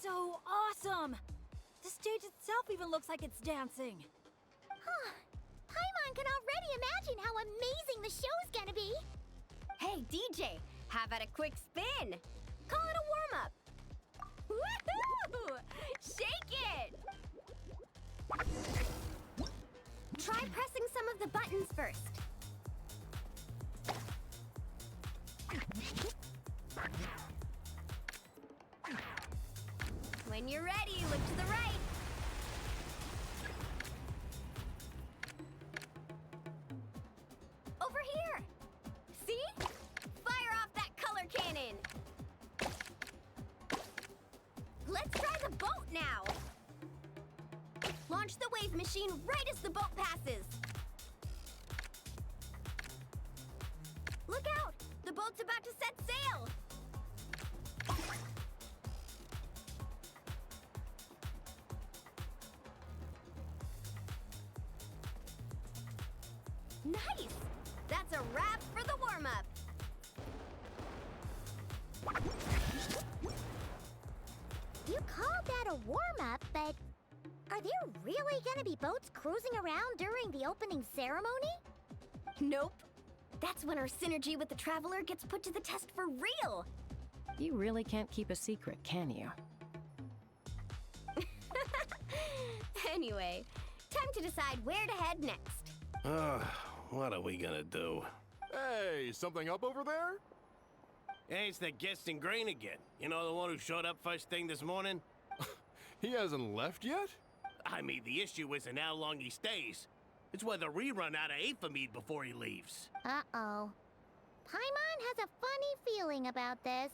So awesome! The stage itself even looks like it's dancing. Huh. Paimon can already imagine how amazing the show's gonna be. Hey, DJ, how about a quick spin? Call it a Woohoo! Shake it! Try pressing some of the buttons first. When you're ready, look to the right. Over here! See? Fire off that color cannon! Let's try the boat now! Launch the wave machine right as the boat passes! Look out! The boat's about to set sail! Nice! That's a wrap for the warm-up! You called that a warm-up, but are there really gonna be boats cruising around during the opening ceremony? Nope. That's when our synergy with the Traveler gets put to the test for real. You really can't keep a secret, can you? Anyway, time to decide where to head next. What are we gonna do? Hey, something up over there? Hey, it's the guest in green again. You know, the one who showed up first thing this morning? He hasn't left yet? I mean, the issue isn't how long he stays. It's whether we run out of Inaffa meat before he leaves. Uh-oh. Paimon has a funny feeling about this.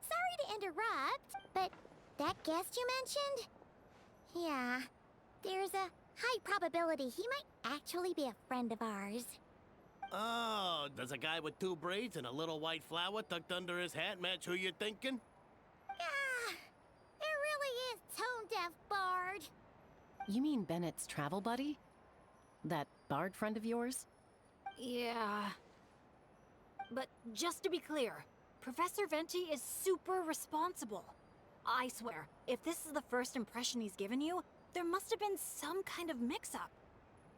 Sorry to interrupt, but that guest you mentioned? Yeah, there's a high probability he might actually be a friend of ours. Oh, does a guy with 2 braids and a little white flower tucked under his hat match who you're thinking? Ah, it really is tone-deaf, Bard. You mean Bennett's travel buddy? That bard friend of yours? Yeah. But just to be clear, Professor Venti is super responsible. I swear, if this is the first impression he's given you, there must have been some kind of mix-up.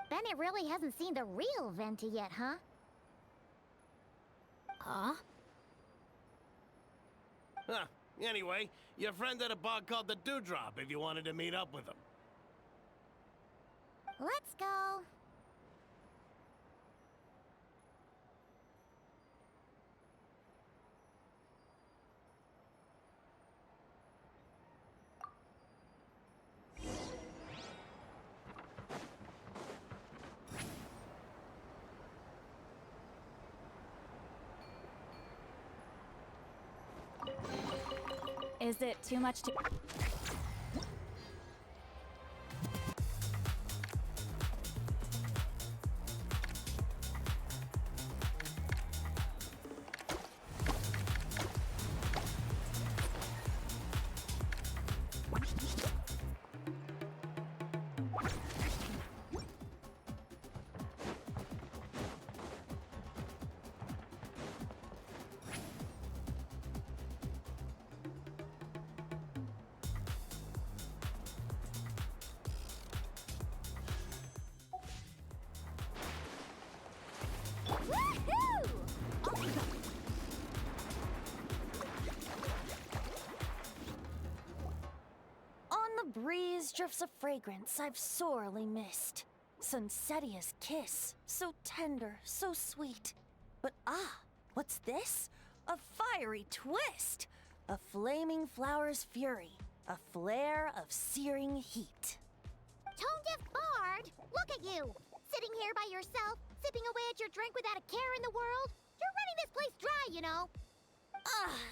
Bennett really hasn't seen the real Venti yet, huh? Huh? Huh. Anyway, your friend at a bar called the Dewdrop if you wanted to meet up with him. Let's go. Is it too much to... Breeze drifts a fragrance I've sorely missed. Sunsetia's kiss, so tender, so sweet. But what's this? A fiery twist! A flaming flower's fury, a flare of searing heat. Tone-deaf Bard, look at you! Sitting here by yourself, sipping away at your drink without a care in the world. You're running this place dry, you know.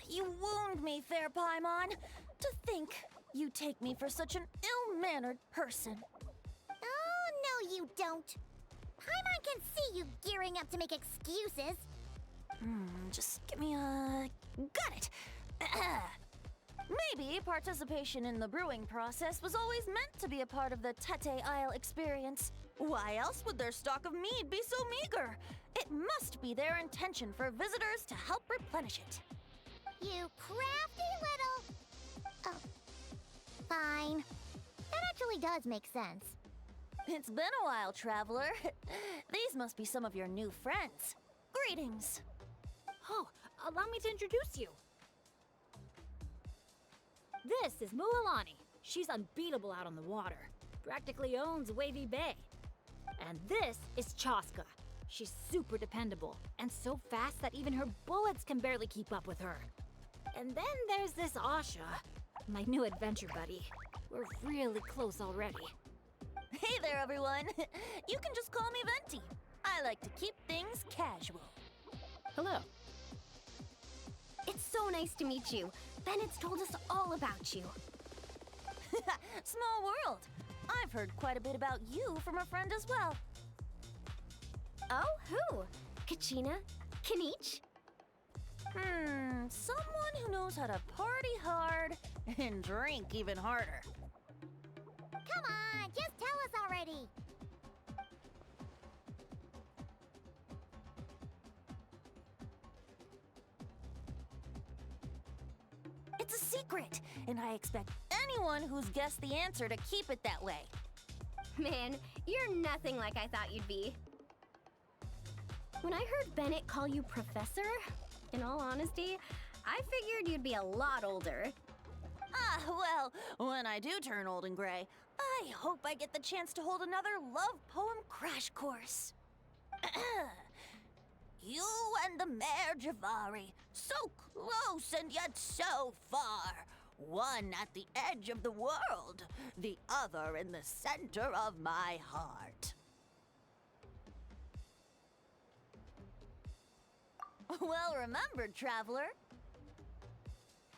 You wound me, fair Paimon. To think you take me for such an ill-mannered person. Oh, no you don't. Paimon can see you gearing up to make excuses. Just give me a... Got it! Maybe participation in the brewing process was always meant to be a part of the Tete Isle experience. Why else would their stock of mead be so meager? It must be their intention for visitors to help replenish it. You crafty little... Oh. Fine. That actually does make sense. It's been a while, traveler. These must be some of your new friends. Greetings. Oh, allow me to introduce you. This is Mualani. She's unbeatable out on the water. Practically owns Wavy Bay. And this is Chaska. She's super dependable, and so fast that even her bullets can barely keep up with her. And then there's this Asha, my new adventure buddy. We're really close already. Hey there, everyone. You can just call me Venti. I like to keep things casual. Hello. It's so nice to meet you. Bennett's told us all about you. Small world. I've heard quite a bit about you from a friend as well. Oh, who? Kachina? Kanich? Someone who knows how to party hard and drink even harder. Come on, just tell us already. It's a secret, and I expect anyone who's guessed the answer to keep it that way. Man, you're nothing like I thought you'd be. When I heard Bennett call you Professor, in all honesty, I figured you'd be a lot older. Well, when I do turn old and gray, I hope I get the chance to hold another love poem crash course. You and the Mare Javari, so close and yet so far. One at the edge of the world, the other in the center of my heart. Well remembered, traveler.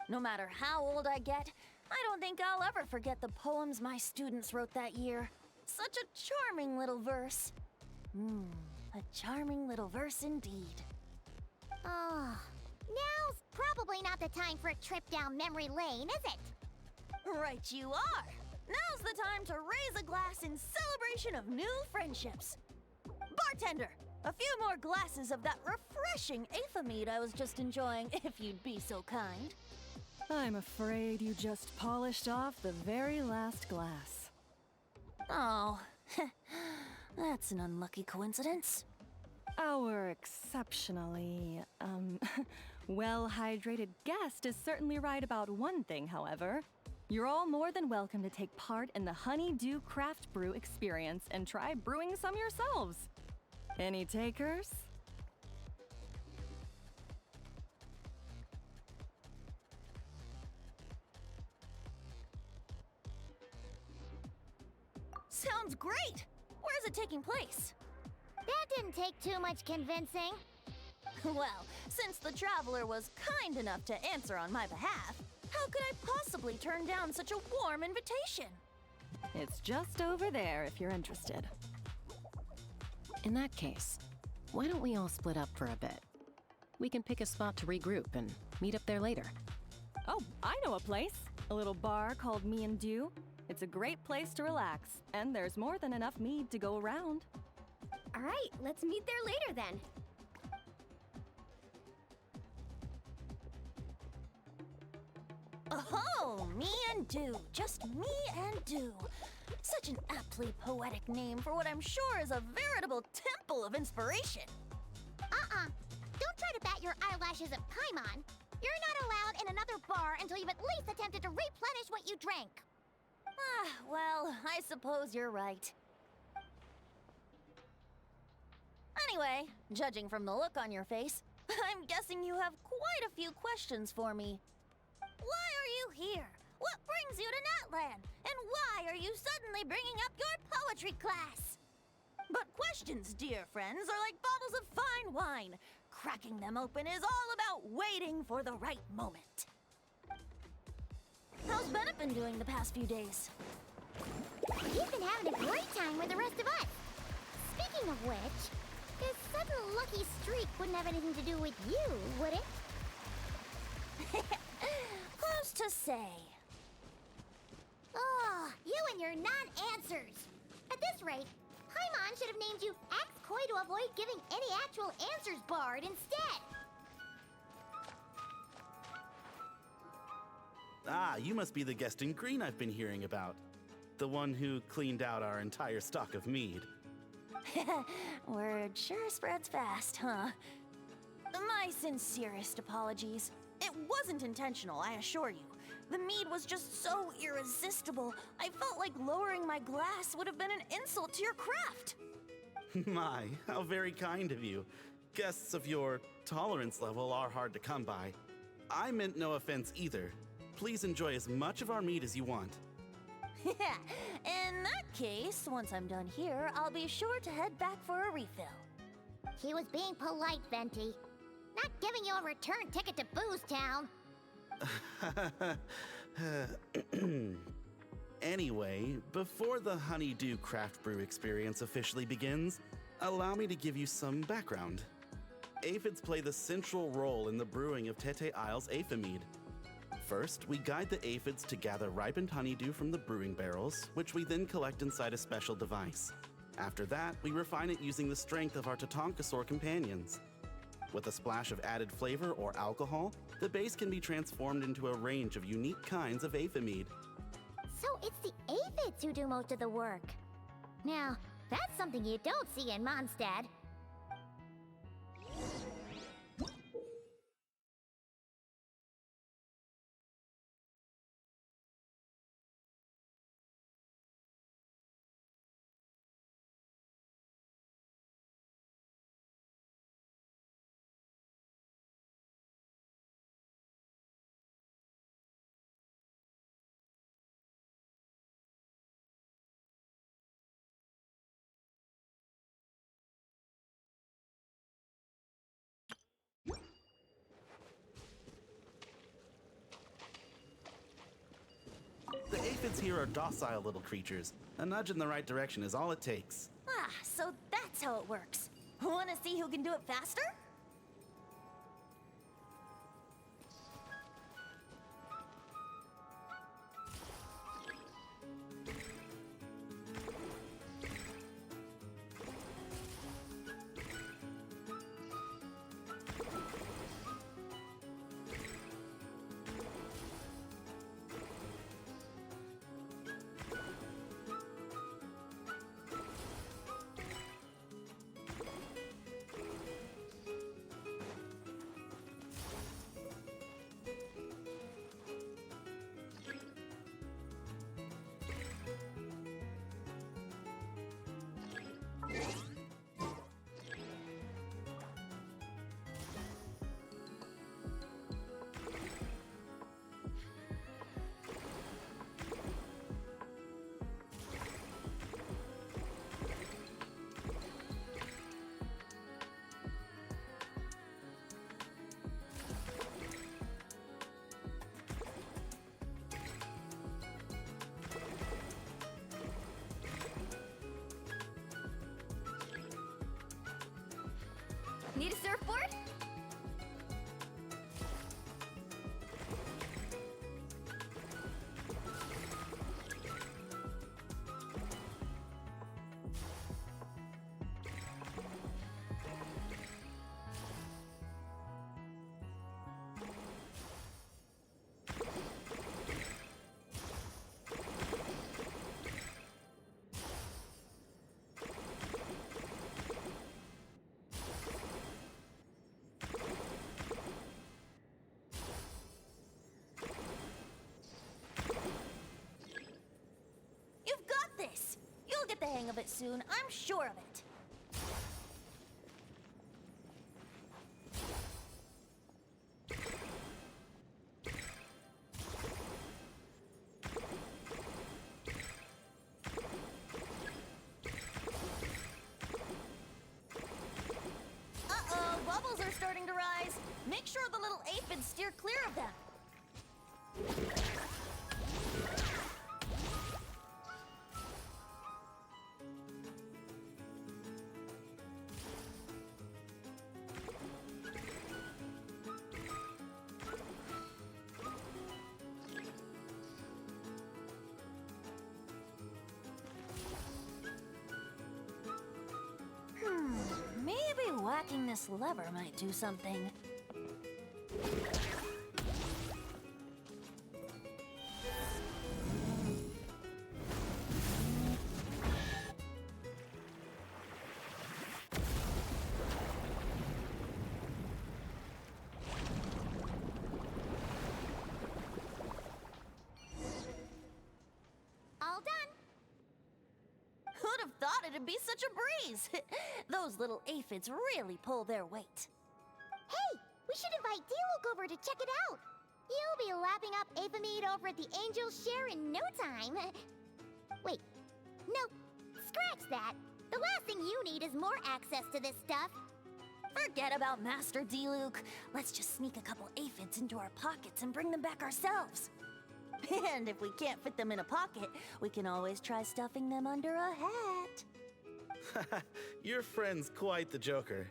No matter how old I get, I don't think I'll ever forget the poems my students wrote that year. Such a charming little verse. A charming little verse indeed. Oh, now's probably not the time for a trip down memory lane, is it? Right you are. Now's the time to raise a glass in celebration of new friendships. Bartender, a few more glasses of that refreshing Aethamide I was just enjoying, if you'd be so kind. I'm afraid you just polished off the very last glass. Oh, that's an unlucky coincidence. Our exceptionally, well-hydrated guest is certainly right about one thing, however. You're all more than welcome to take part in the Honeydew Craft Brew experience and try brewing some yourselves. Any takers? Sounds great! Where's it taking place? That didn't take too much convincing. Well, since the traveler was kind enough to answer on my behalf, how could I possibly turn down such a warm invitation? It's just over there if you're interested. In that case, why don't we all split up for a bit? We can pick a spot to regroup and meet up there later. Oh, I know a place. A little bar called Me and Dew. It's a great place to relax, and there's more than enough mead to go around. All right, let's meet there later then. Oh, Me and Dew. Just Me and Dew. Such an aptly poetic name for what I'm sure is a veritable temple of inspiration. Don't try to bat your eyelashes at Paimon. You're not allowed in another bar until you've at least attempted to replenish what you drank. Well, I suppose you're right. Anyway, judging from the look on your face, I'm guessing you have quite a few questions for me. Why are you here? What brings you to Natlan? And why are you suddenly bringing up your poetry class? But questions, dear friends, are like bottles of fine wine. Cracking them open is all about waiting for the right moment. How's Bennett been doing the past few days? He's been having a great time with the rest of us. Speaking of which, this sudden lucky streak wouldn't have anything to do with you, would it? Who's to say? Oh, you and your non-answers. At this rate, Paimon should have named you Axe Koi to avoid giving any actual answers barred instead. Ah, you must be the guest in green I've been hearing about. The one who cleaned out our entire stock of mead. Word sure spreads fast, huh? My sincerest apologies. It wasn't intentional, I assure you. The mead was just so irresistible. I felt like lowering my glass would have been an insult to your craft. My, how very kind of you. Guests of your tolerance level are hard to come by. I meant no offense either. Please enjoy as much of our mead as you want. In that case, once I'm done here, I'll be sure to head back for a refill. He was being polite, Venti. Not giving you a return ticket to Booze Town. Anyway, before the Honeydew Craft Brew experience officially begins, allow me to give you some background. Aphids play the central role in the brewing of Tete Isle's Aphid. First, we guide the aphids to gather ripened honeydew from the brewing barrels, which we then collect inside a special device. After that, we refine it using the strength of our Tatankasaur companions. With a splash of added flavor or alcohol, the base can be transformed into a range of unique kinds of aphid. So it's the aphids who do most of the work. Now, that's something you don't see in Mondstadt. The aphids here are docile little creatures. A nudge in the right direction is all it takes. Ah, so that's how it works. Wanna see who can do it faster? Need a surfboard? You'll get the hang of it soon, I'm sure of it. Uh-oh, bubbles are starting to rise. Make sure the little aphids steer clear of them. Maybe whacking this lever might do something. thought it'd be such a breeze. Those little aphids really pull their weight. Hey, we should invite Diluc over to check it out. You'll be lapping up aphid over at the Angel's Share in no time. Wait, no, scratch that. The last thing you need is more access to this stuff. Forget about Master Diluc. Let's just sneak a couple aphids into our pockets and bring them back ourselves. And if we can't fit them in a pocket, we can always try stuffing them under a hat. Your friend's quite the joker.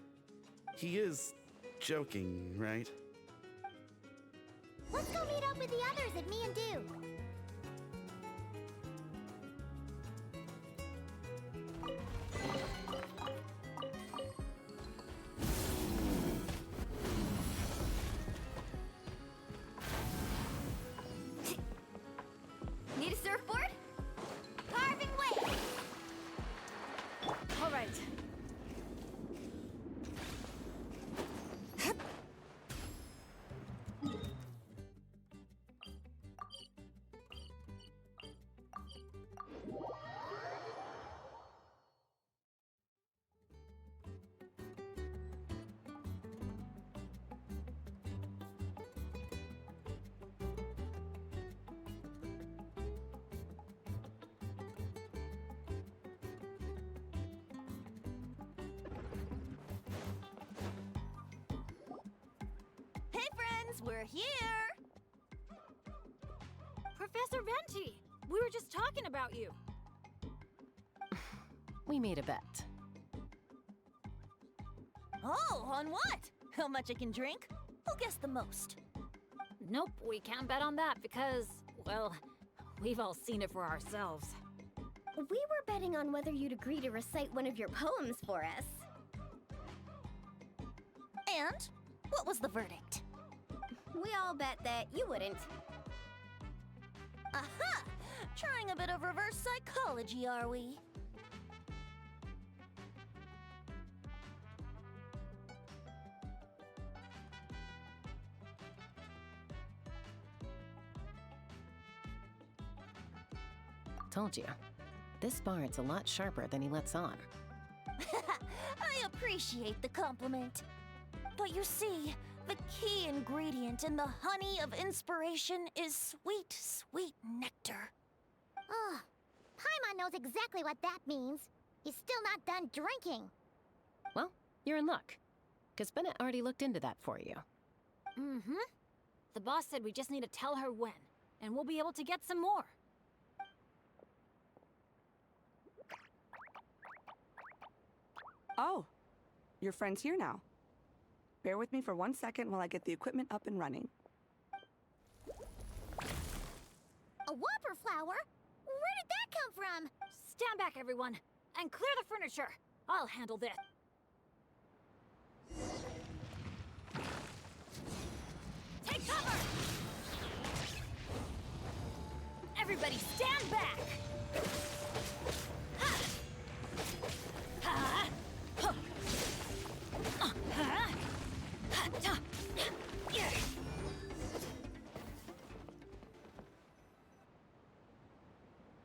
He is joking, right? Let's go meet up with the others at Me and Do. Need a surfboard? Carving way! All right. Hey friends, we're here! Professor Venti! We were just talking about you. We made a bet. Oh, on what? How much I can drink? Who guessed the most? Nope, we can't bet on that because, well, we've all seen it for ourselves. We were betting on whether you'd agree to recite one of your poems for us. And what was the verdict? We all bet that you wouldn't. Aha! Trying a bit of reverse psychology, are we? Told you. This bard's a lot sharper than he lets on. I appreciate the compliment. But you see, the key ingredient in the honey of inspiration is sweet, sweet nectar. Oh, Paimon knows exactly what that means. He's still not done drinking. Well, you're in luck. Because Bennett already looked into that for you. Mm-hmm. The boss said we just need to tell her when, and we'll be able to get some more. Oh, your friend's here now. Bear with me for 1 second while I get the equipment up and running. A whopper flower? Where did that come from? Stand back, everyone, and clear the furniture. I'll handle this. Take cover! Everybody stand back! Ha! Ha! Huh! Ha! Ha! Ta! Yeah!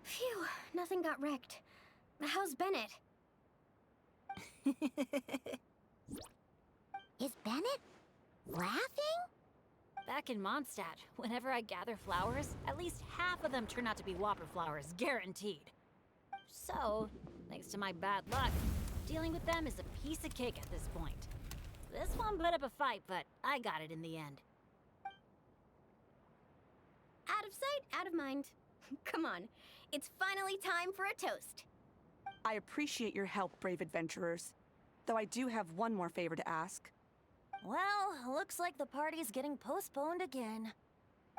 Phew, nothing got wrecked. How's Bennett? Is Bennett laughing? Back in Mondstadt, whenever I gather flowers, at least half of them turn out to be whopper flowers, guaranteed. So, thanks to my bad luck, dealing with them is a piece of cake at this point. This one put up a fight, but I got it in the end. Out of sight, out of mind. Come on, it's finally time for a toast. I appreciate your help, brave adventurers. Though I do have one more favor to ask. Well, looks like the party's getting postponed again.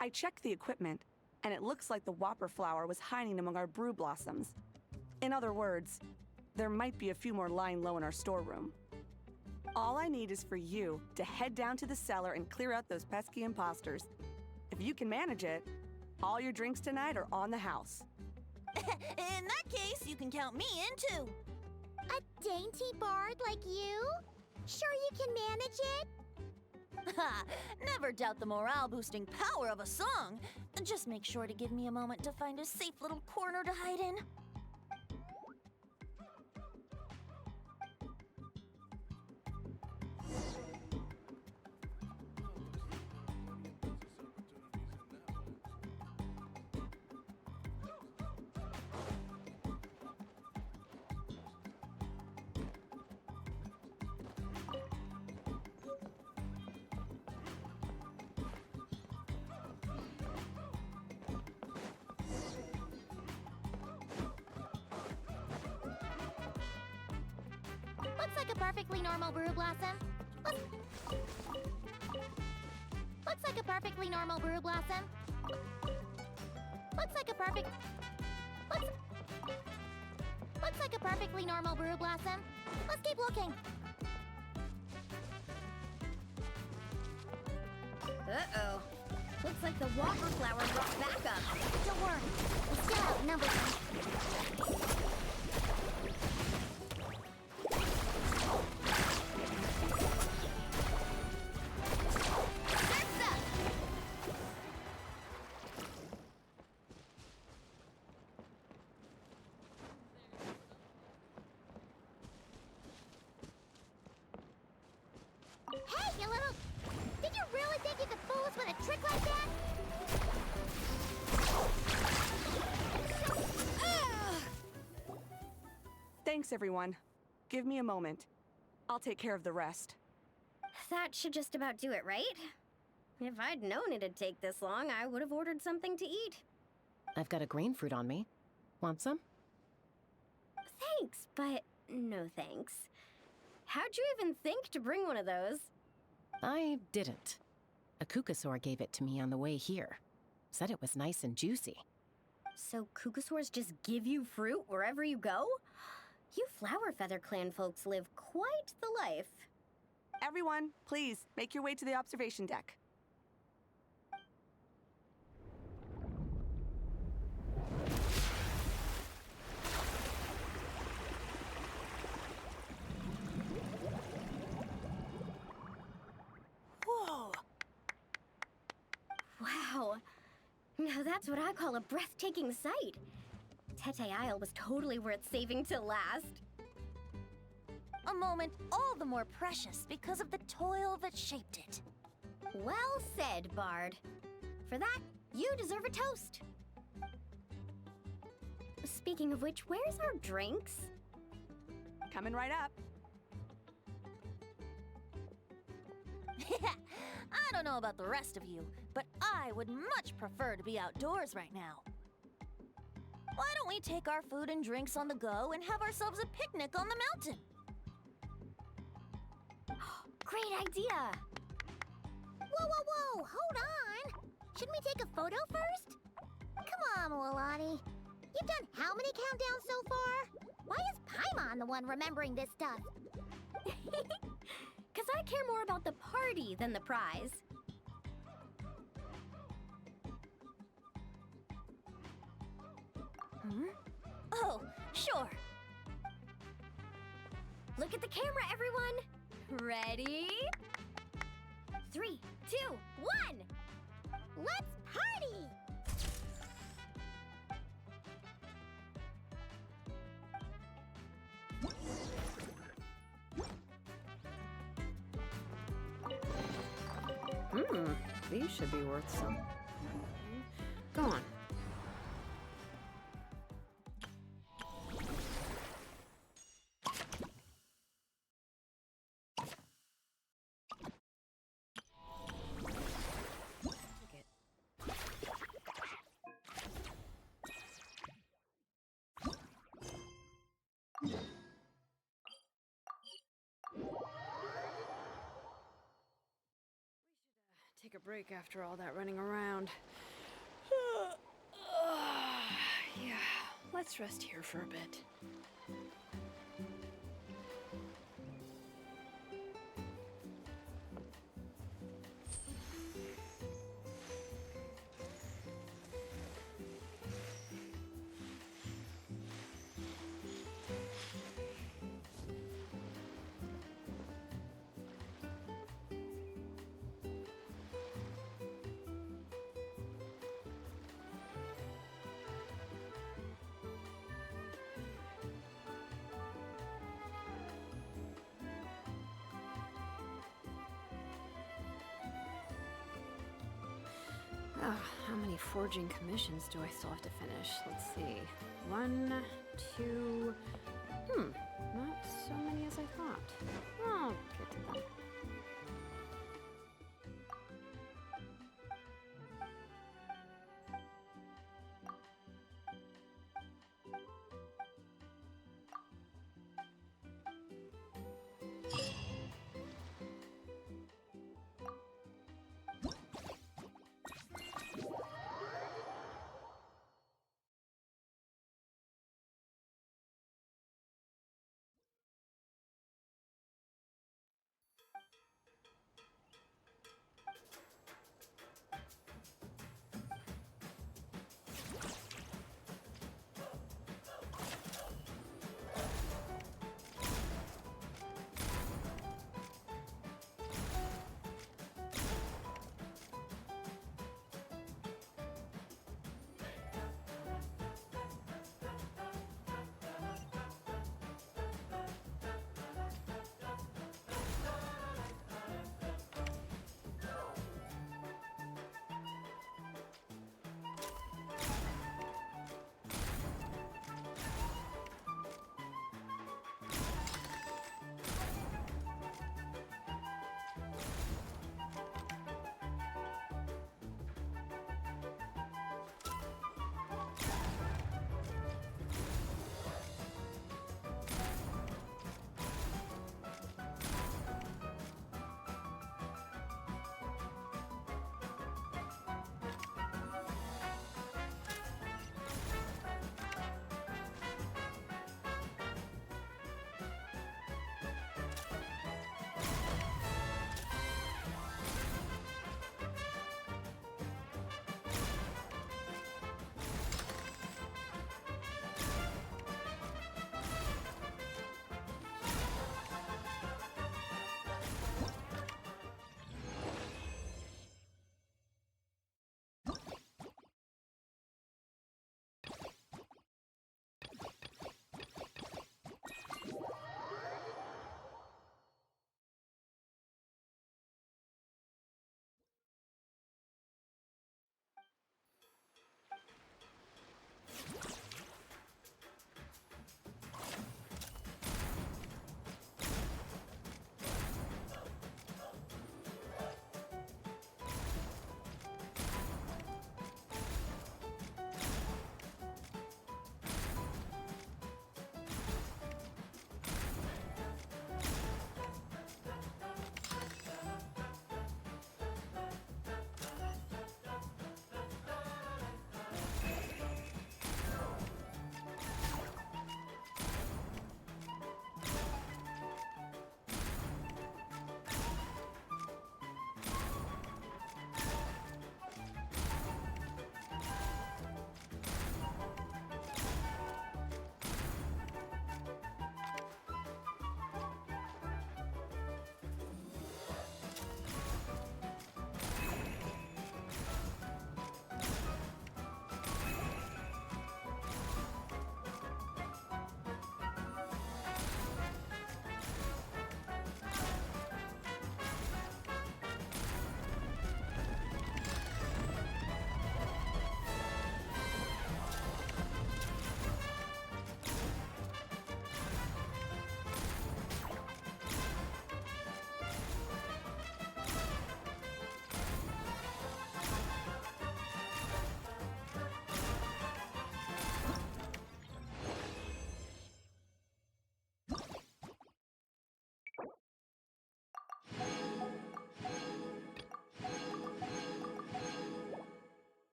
I checked the equipment, and it looks like the whopper flower was hiding among our brew blossoms. In other words, there might be a few more lying low in our storeroom. All I need is for you to head down to the cellar and clear out those pesky imposters. If you can manage it, all your drinks tonight are on the house. In that case, you can count me in too. A dainty bard like you? Sure you can manage it? Ha! Never doubt the morale-boosting power of a song. Just make sure to give me a moment to find a safe little corner to hide in. perfectly normal brew blossom. Looks like a perfectly normal brew blossom. Looks like a perfect... Looks like a perfectly normal brew blossom. Let's keep looking. Uh-oh. Looks like the whopper flower brought back up. Don't worry, we still outnumber them. Hey, you little... Did you really think you could fool us with a trick like that? Thanks, everyone. Give me a moment. I'll take care of the rest. That should just about do it, right? If I'd known it'd take this long, I would have ordered something to eat. I've got a grain fruit on me. Want some? Thanks, but no thanks. How'd you even think to bring one of those? I didn't. A kukasaur gave it to me on the way here. Said it was nice and juicy. So kukasaurs just give you fruit wherever you go? You Flower Feather Clan folks live quite the life. Everyone, please, make your way to the observation deck. Whoa! Wow. Now that's what I call a breathtaking sight. Tete Isle was totally worth saving till last. A moment all the more precious because of the toil that shaped it. Well said, Bard. For that, you deserve a toast. Speaking of which, where's our drinks? Coming right up. I don't know about the rest of you, but I would much prefer to be outdoors right now. Why don't we take our food and drinks on the go and have ourselves a picnic on the mountain? Great idea! Whoa, whoa, whoa! Hold on! Shouldn't we take a photo first? Come on, Wolati. You've done how many countdowns so far? Why is Paimon the one remembering this stuff? Because I care more about the party than the prize. Oh, sure. Look at the camera, everyone! Ready? 3, 2, 1! Let's party! These should be worth some. Go on. Take a break after all that running around. Yeah, let's rest here for a bit. Oh, how many forging commissions do I still have to finish? Let's see. 1, 2... not so many as I thought. I'll get to them.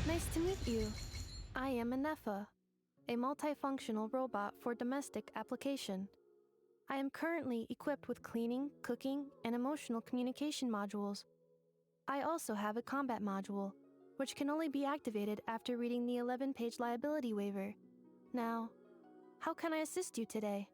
Nice to meet you. I am Inaffa, a multifunctional robot for domestic application. I am currently equipped with cleaning, cooking, and emotional communication modules. I also have a combat module, which can only be activated after reading the 11-page liability waiver. Now, how can I assist you today?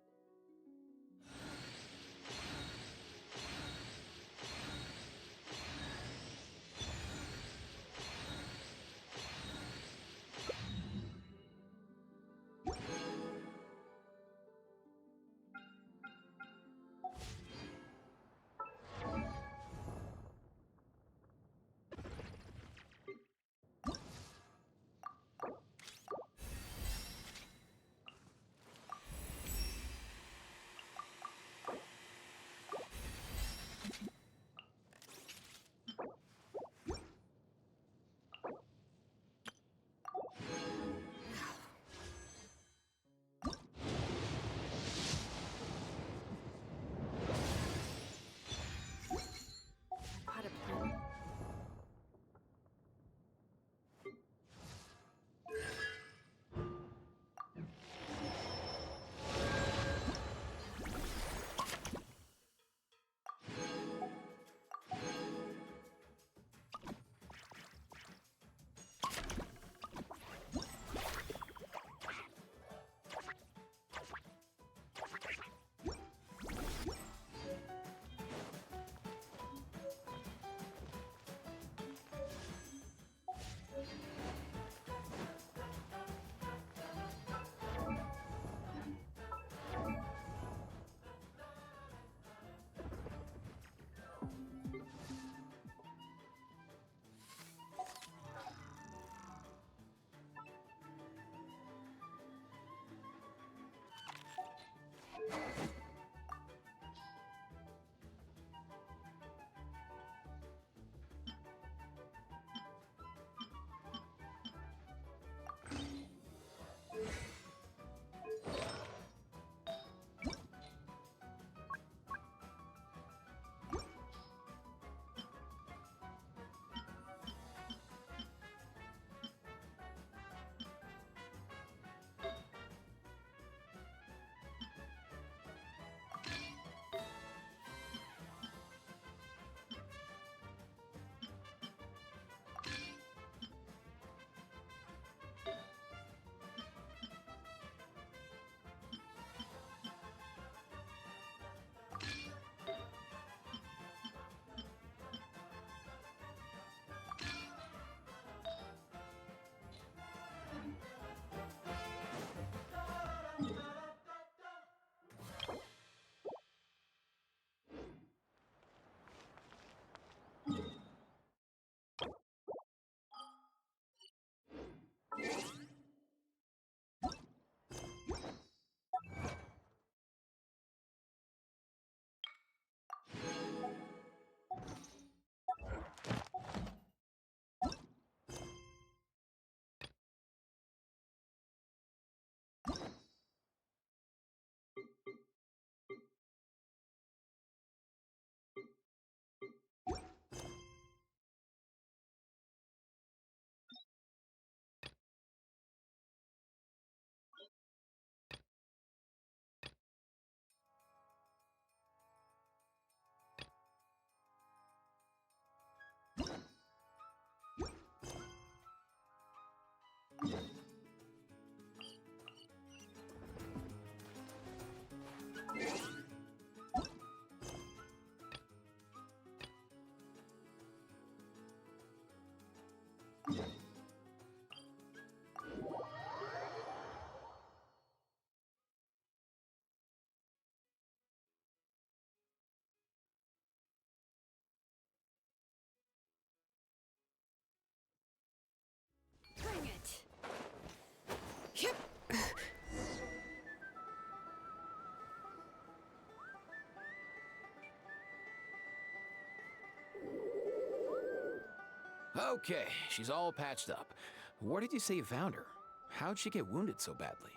Okay, she's all patched up. Where did you say you found her? How'd she get wounded so badly?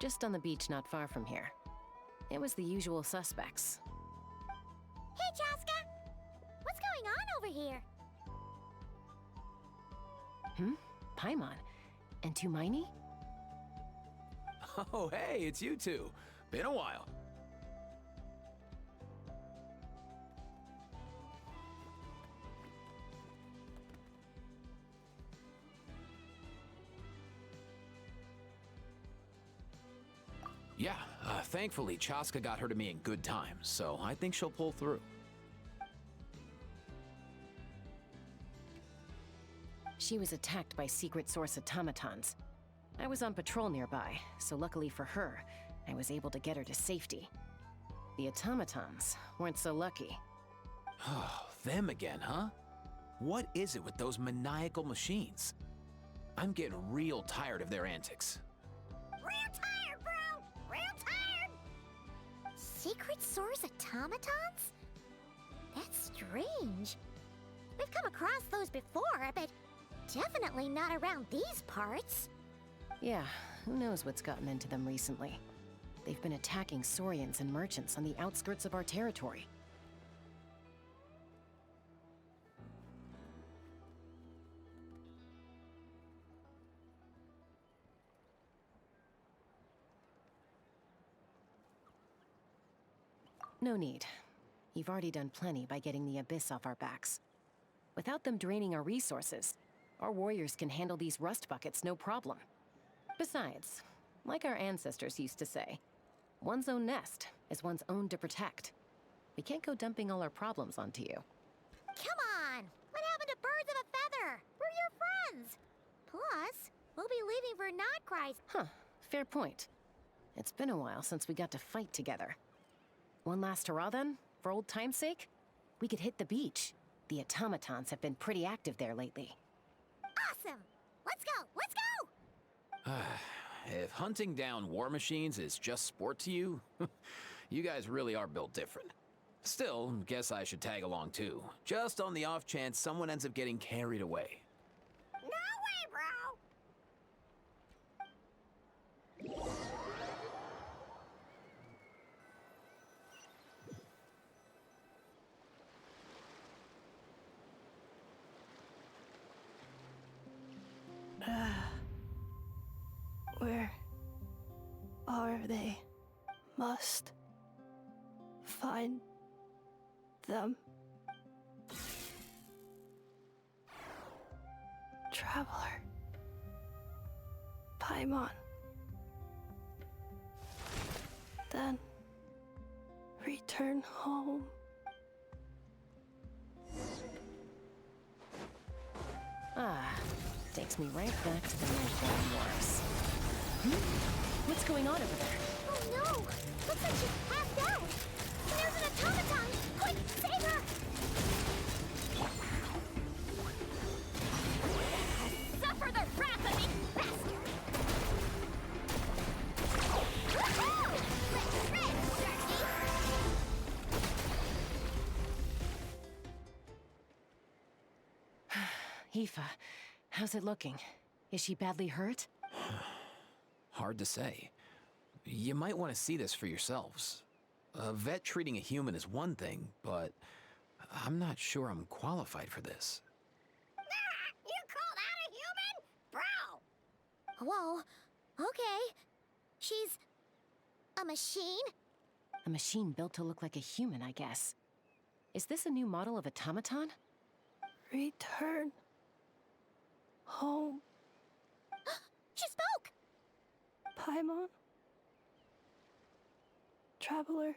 Just on the beach not far from here. It was the usual suspects. Hey, Chaska! What's going on over here? Paimon. And Tumaini? Oh, hey, it's you two. Been a while. Yeah, thankfully Chaska got her to me in good time, so I think she'll pull through. She was attacked by secret source automatons. I was on patrol nearby, so luckily for her, I was able to get her to safety. The automatons weren't so lucky. Oh, them again, huh? What is it with those maniacal machines? I'm getting real tired of their antics. Real tired, bro! Real tired! Secret source automatons? That's strange. We've come across those before, but definitely not around these parts. Yeah, who knows what's gotten into them recently. They've been attacking Saurians and merchants on the outskirts of our territory. No need. You've already done plenty by getting the Abyss off our backs. Without them draining our resources, our warriors can handle these rust buckets no problem. Besides, like our ancestors used to say, one's own nest is one's own to protect. We can't go dumping all our problems onto you. Come on! What happened to birds of a feather? We're your friends! Plus, we'll be leaving for Notcry's. Huh, fair point. It's been a while since we got to fight together. One last hurrah then, for old time's sake? We could hit the beach. The automatons have been pretty active there lately. Awesome! Let's go! Let's go! If hunting down war machines is just sport to you, you guys really are built different. Still, guess I should tag along too, just on the off chance someone ends up getting carried away. No way, bro! Where are they? Must find them. Traveler. Paimon. Then return home. Takes me right back to the Nightborn Wars. What's going on over there? Oh no! Looks like she's passed out! There's an automaton! Quick, save her! Suffer the wrath of me, bastard! Woohoo! Let's rip, Darky! Aoife, how's it looking? Is she badly hurt? Hard to say. You might want to see this for yourselves. A vet treating a human is one thing, but I'm not sure I'm qualified for this. You call that a human? Bro! Whoa, okay. She's a machine? A machine built to look like a human, I guess. Is this a new model of automaton? Return home. She spoke! Paimon. Traveler.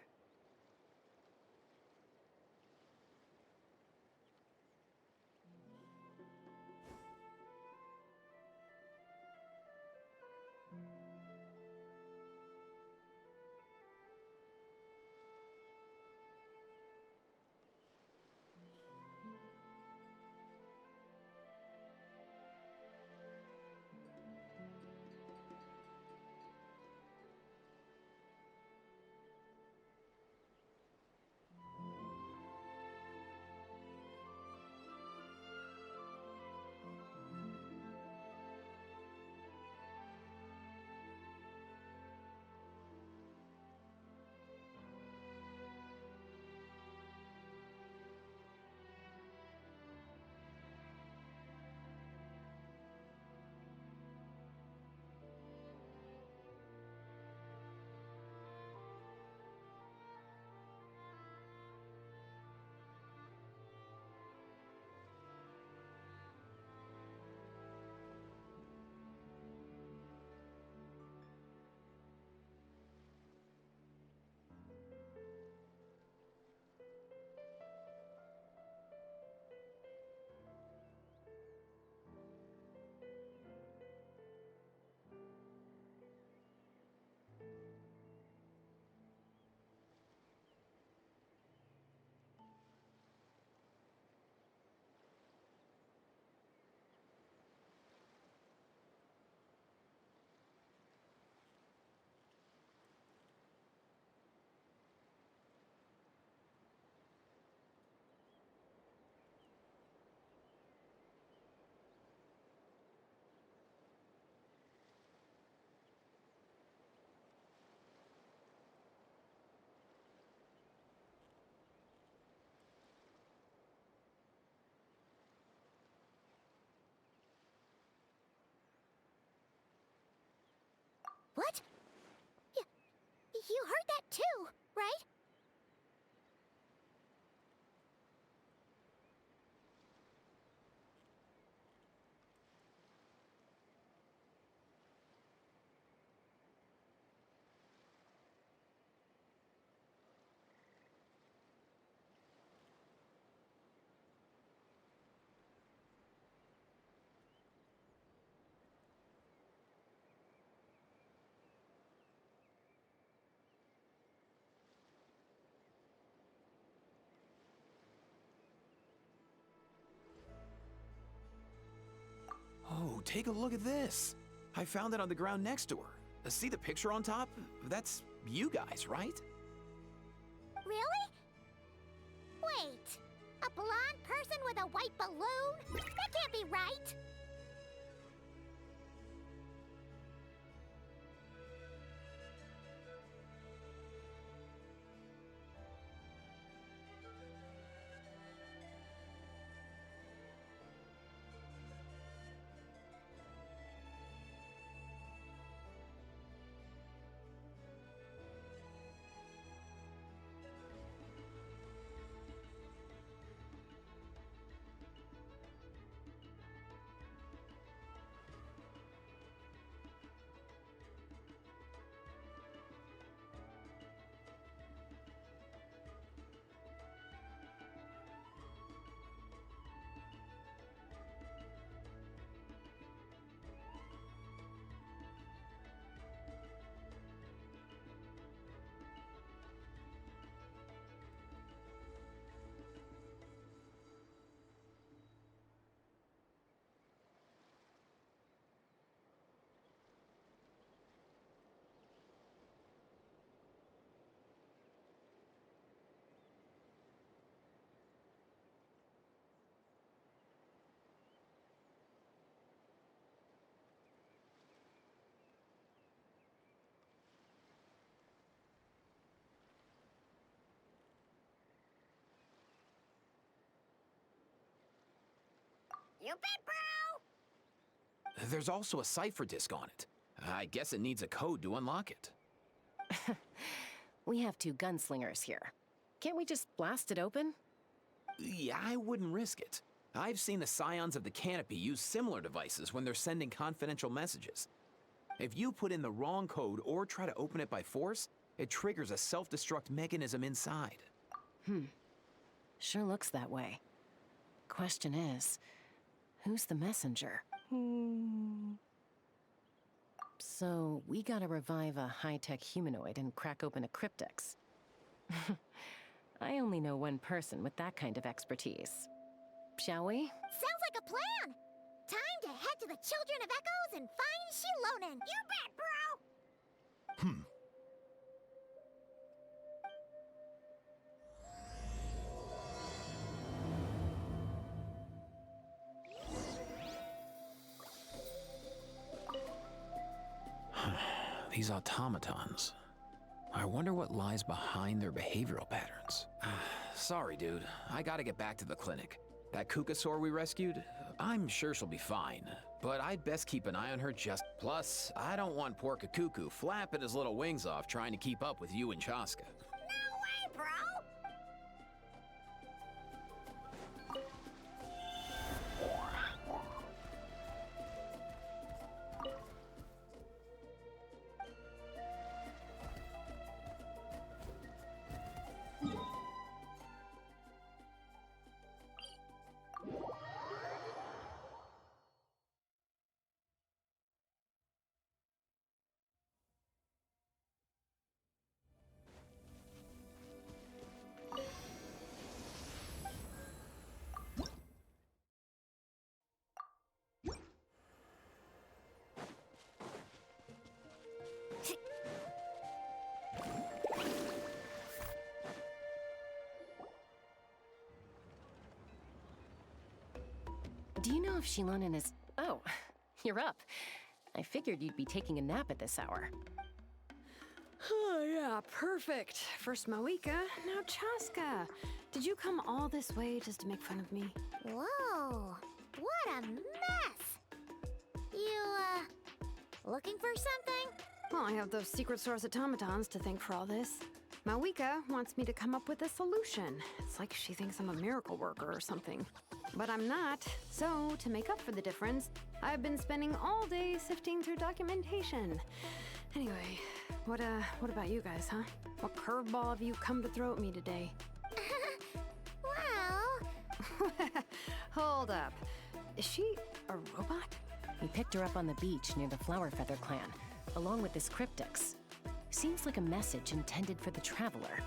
What? You heard that too, right? Oh, take a look at this. I found it on the ground next door. See the picture on top? That's you guys, right? Really? Wait, a blonde person with a white balloon? That can't be right. You bet, bro! There's also a cipher disk on it. I guess it needs a code to unlock it. We have two gunslingers here. Can't we just blast it open? Yeah, I wouldn't risk it. I've seen the scions of the canopy use similar devices when they're sending confidential messages. If you put in the wrong code or try to open it by force, it triggers a self-destruct mechanism inside. Sure looks that way. Question is, who's the messenger? So, we gotta revive a high-tech humanoid and crack open a cryptex. I only know one person with that kind of expertise. Shall we? Sounds like a plan! Time to head to the Children of Echoes and find Shilonen! You bet, bro! These automatons. I wonder what lies behind their behavioral patterns. Sorry, dude. I gotta get back to the clinic. That Kukasaur we rescued, I'm sure she'll be fine. But I'd best keep an eye on her just... Plus, I don't want poor Kakuku flapping his little wings off trying to keep up with you and Chaska. No way, bro! Do you know if Shilonen is... Oh, you're up. I figured you'd be taking a nap at this hour. Oh, yeah, perfect. First Moika, now Chaska. Did you come all this way just to make fun of me? Whoa, what a mess! You, looking for something? Well, I have those secret source automatons to thank for all this. Mawika wants me to come up with a solution. It's like she thinks I'm a miracle worker or something. But I'm not. So, to make up for the difference, I've been spending all day sifting through documentation. Anyway, what about you guys, huh? What curveball have you come to throw at me today? Well... Hold up. Is she a robot? We picked her up on the beach near the Flower Feather clan, along with this cryptex. Seems like a message intended for the Traveler.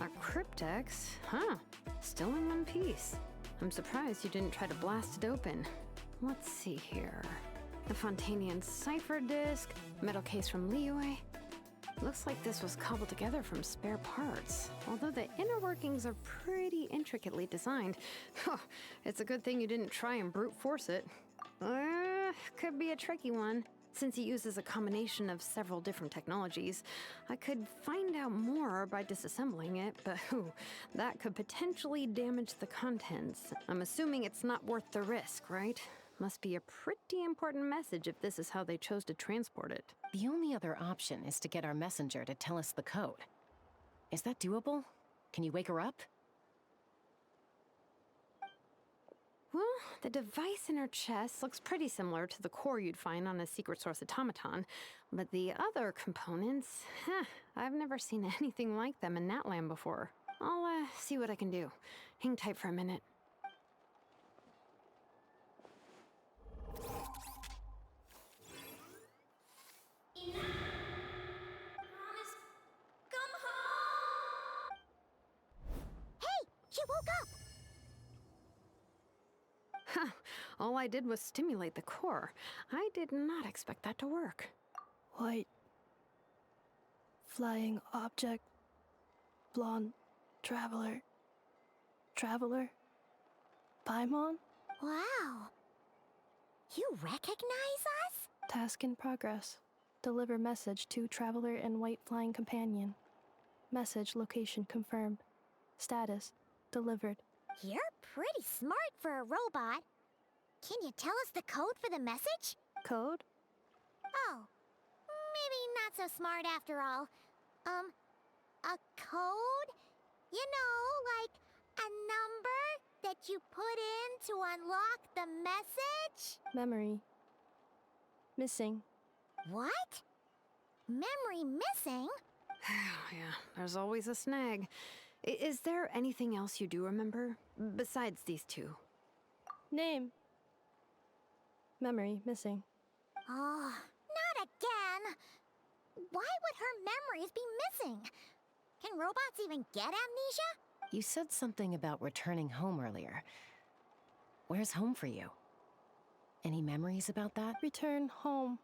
A cryptex? Huh. Still in one piece. I'm surprised you didn't try to blast it open. Let's see here. A Fontanian cipher disk, metal case from Liyue. Looks like this was cobbled together from spare parts. Although the inner workings are pretty intricately designed. It's a good thing you didn't try and brute force it. Could be a tricky one. Since it uses a combination of several different technologies, I could find out more by disassembling it, but that could potentially damage the contents. I'm assuming it's not worth the risk, right? Must be a pretty important message if this is how they chose to transport it. The only other option is to get our messenger to tell us the code. Is that doable? Can you wake her up? Well, the device in her chest looks pretty similar to the core you'd find on a secret source automaton, but the other components, I've never seen anything like them in Natlan before. I'll see what I can do. Hang tight for a minute. She woke up! All I did was stimulate the core. I did not expect that to work. White. Flying object. Blonde. Traveler. Traveler? Paimon? Wow. You recognize us? Task in progress. Deliver message to Traveler and White Flying Companion. Message location confirmed. Status delivered. You're pretty smart for a robot. Can you tell us the code for the message? Code? Oh, maybe not so smart after all. A code? You know, like a number that you put in to unlock the message? Memory. Missing. What? Memory missing? Yeah, there's always a snag. Is there anything else you do remember? Besides these two? Name. Memory missing. Oh, not again! Why would her memories be missing? Can robots even get amnesia? You said something about returning home earlier. Where's home for you? Any memories about that? Return home.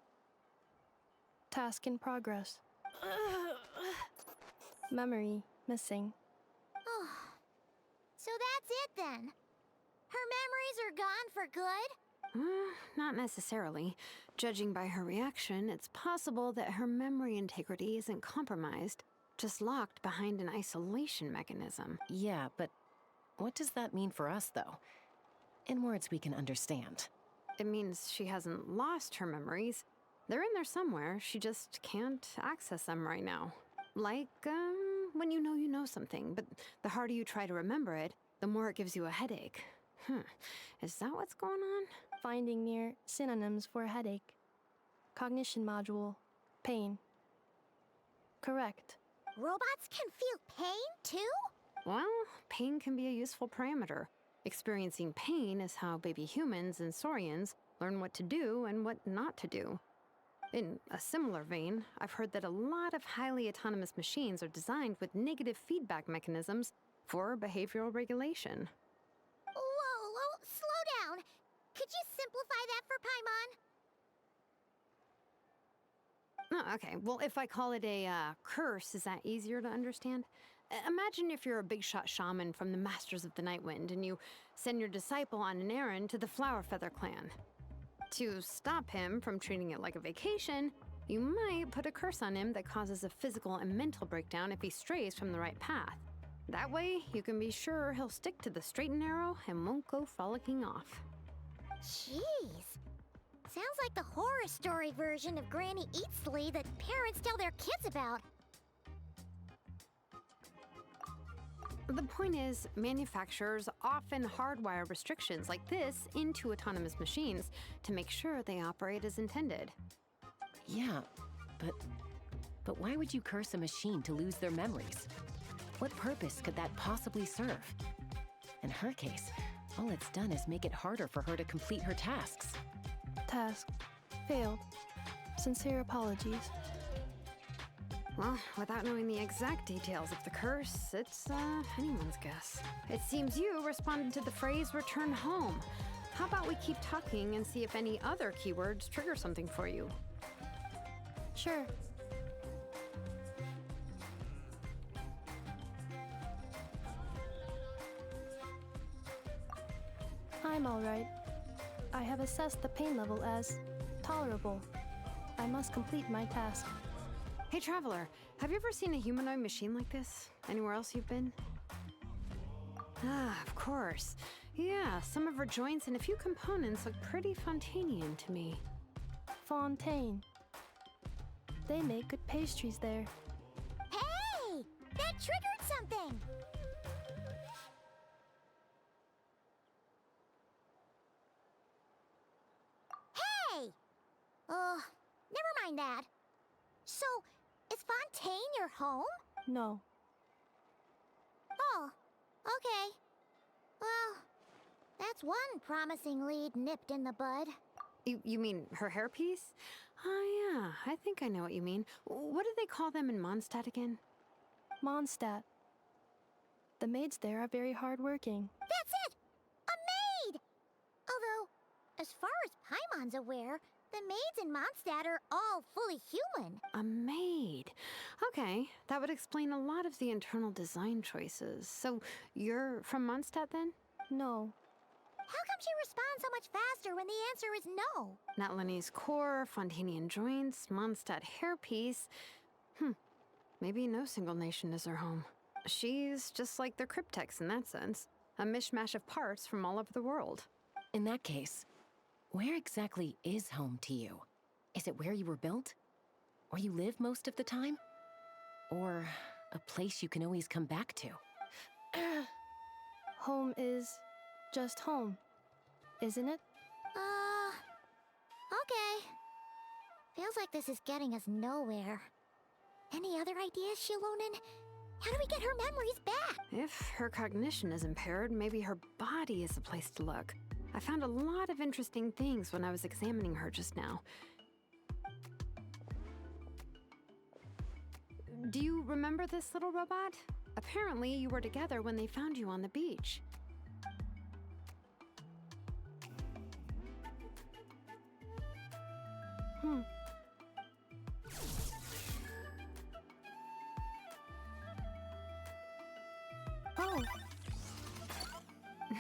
Task in progress. Memory missing. Oh, so that's it then. Her memories are gone for good? Not necessarily. Judging by her reaction, it's possible that her memory integrity isn't compromised, just locked behind an isolation mechanism. Yeah, but what does that mean for us, though? In words we can understand. It means she hasn't lost her memories. They're in there somewhere, she just can't access them right now. Like, when you know something, but the harder you try to remember it, the more it gives you a headache. Is that what's going on? Finding near synonyms for headache. Cognition module. Pain. Correct. Robots can feel pain, too? Well, pain can be a useful parameter. Experiencing pain is how baby humans and saurians learn what to do and what not to do. In a similar vein, I've heard that a lot of highly autonomous machines are designed with negative feedback mechanisms for behavioral regulation. Whoa, slow down. Could you simplify that for Paimon? Oh, okay, well, if I call it a curse, is that easier to understand? Imagine if you're a big shot shaman from the Masters of the Nightwind and you send your disciple on an errand to the Flower Feather clan. To stop him from treating it like a vacation, you might put a curse on him that causes a physical and mental breakdown if he strays from the right path. That way, you can be sure he'll stick to the straight and narrow and won't go frolicking off. Jeez. Sounds like the horror story version of Granny Eatsley that parents tell their kids about. The point is, manufacturers often hardwire restrictions like this into autonomous machines to make sure they operate as intended. Yeah, but why would you curse a machine to lose their memories? What purpose could that possibly serve? In her case, all it's done is make it harder for her to complete her tasks. Task failed. Sincere apologies. Well, without knowing the exact details of the curse, it's anyone's guess. It seems you responded to the phrase return home. How about we keep talking and see if any other keywords trigger something for you? Sure. I'm all right. I have assessed the pain level as tolerable. I must complete my task. Hey, Traveler, have you ever seen a humanoid machine like this? Anywhere else you've been? Ah, of course. Yeah, some of her joints and a few components look pretty Fontanian to me. Fontaine. They make good pastries there. Hey! That triggered something! Hey! Never mind that. So, is Fontaine your home? No. Oh, okay. Well, that's one promising lead nipped in the bud. You mean her hairpiece? Oh, yeah, I think I know what you mean. What do they call them in Mondstadt again? Mondstadt. The maids there are very hardworking. That's it! A maid! Although, as far as Paimon's aware, the maids in Mondstadt are all fully human. A maid. Okay, that would explain a lot of the internal design choices. So, you're from Mondstadt then? No. How come she responds so much faster when the answer is no? Natlanese core, Fontanian joints, Mondstadt hairpiece. Maybe no single nation is her home. She's just like the Cryptex in that sense. A mishmash of parts from all over the world. In that case, where exactly is home to you? Is it where you were built? Where you live most of the time? Or a place you can always come back to? Home is just home, isn't it? Okay. Feels like this is getting us nowhere. Any other ideas, Shilonen? How do we get her memories back? If her cognition is impaired, maybe her body is the place to look. I found a lot of interesting things when I was examining her just now. Do you remember this little robot? Apparently, you were together when they found you on the beach. Oh.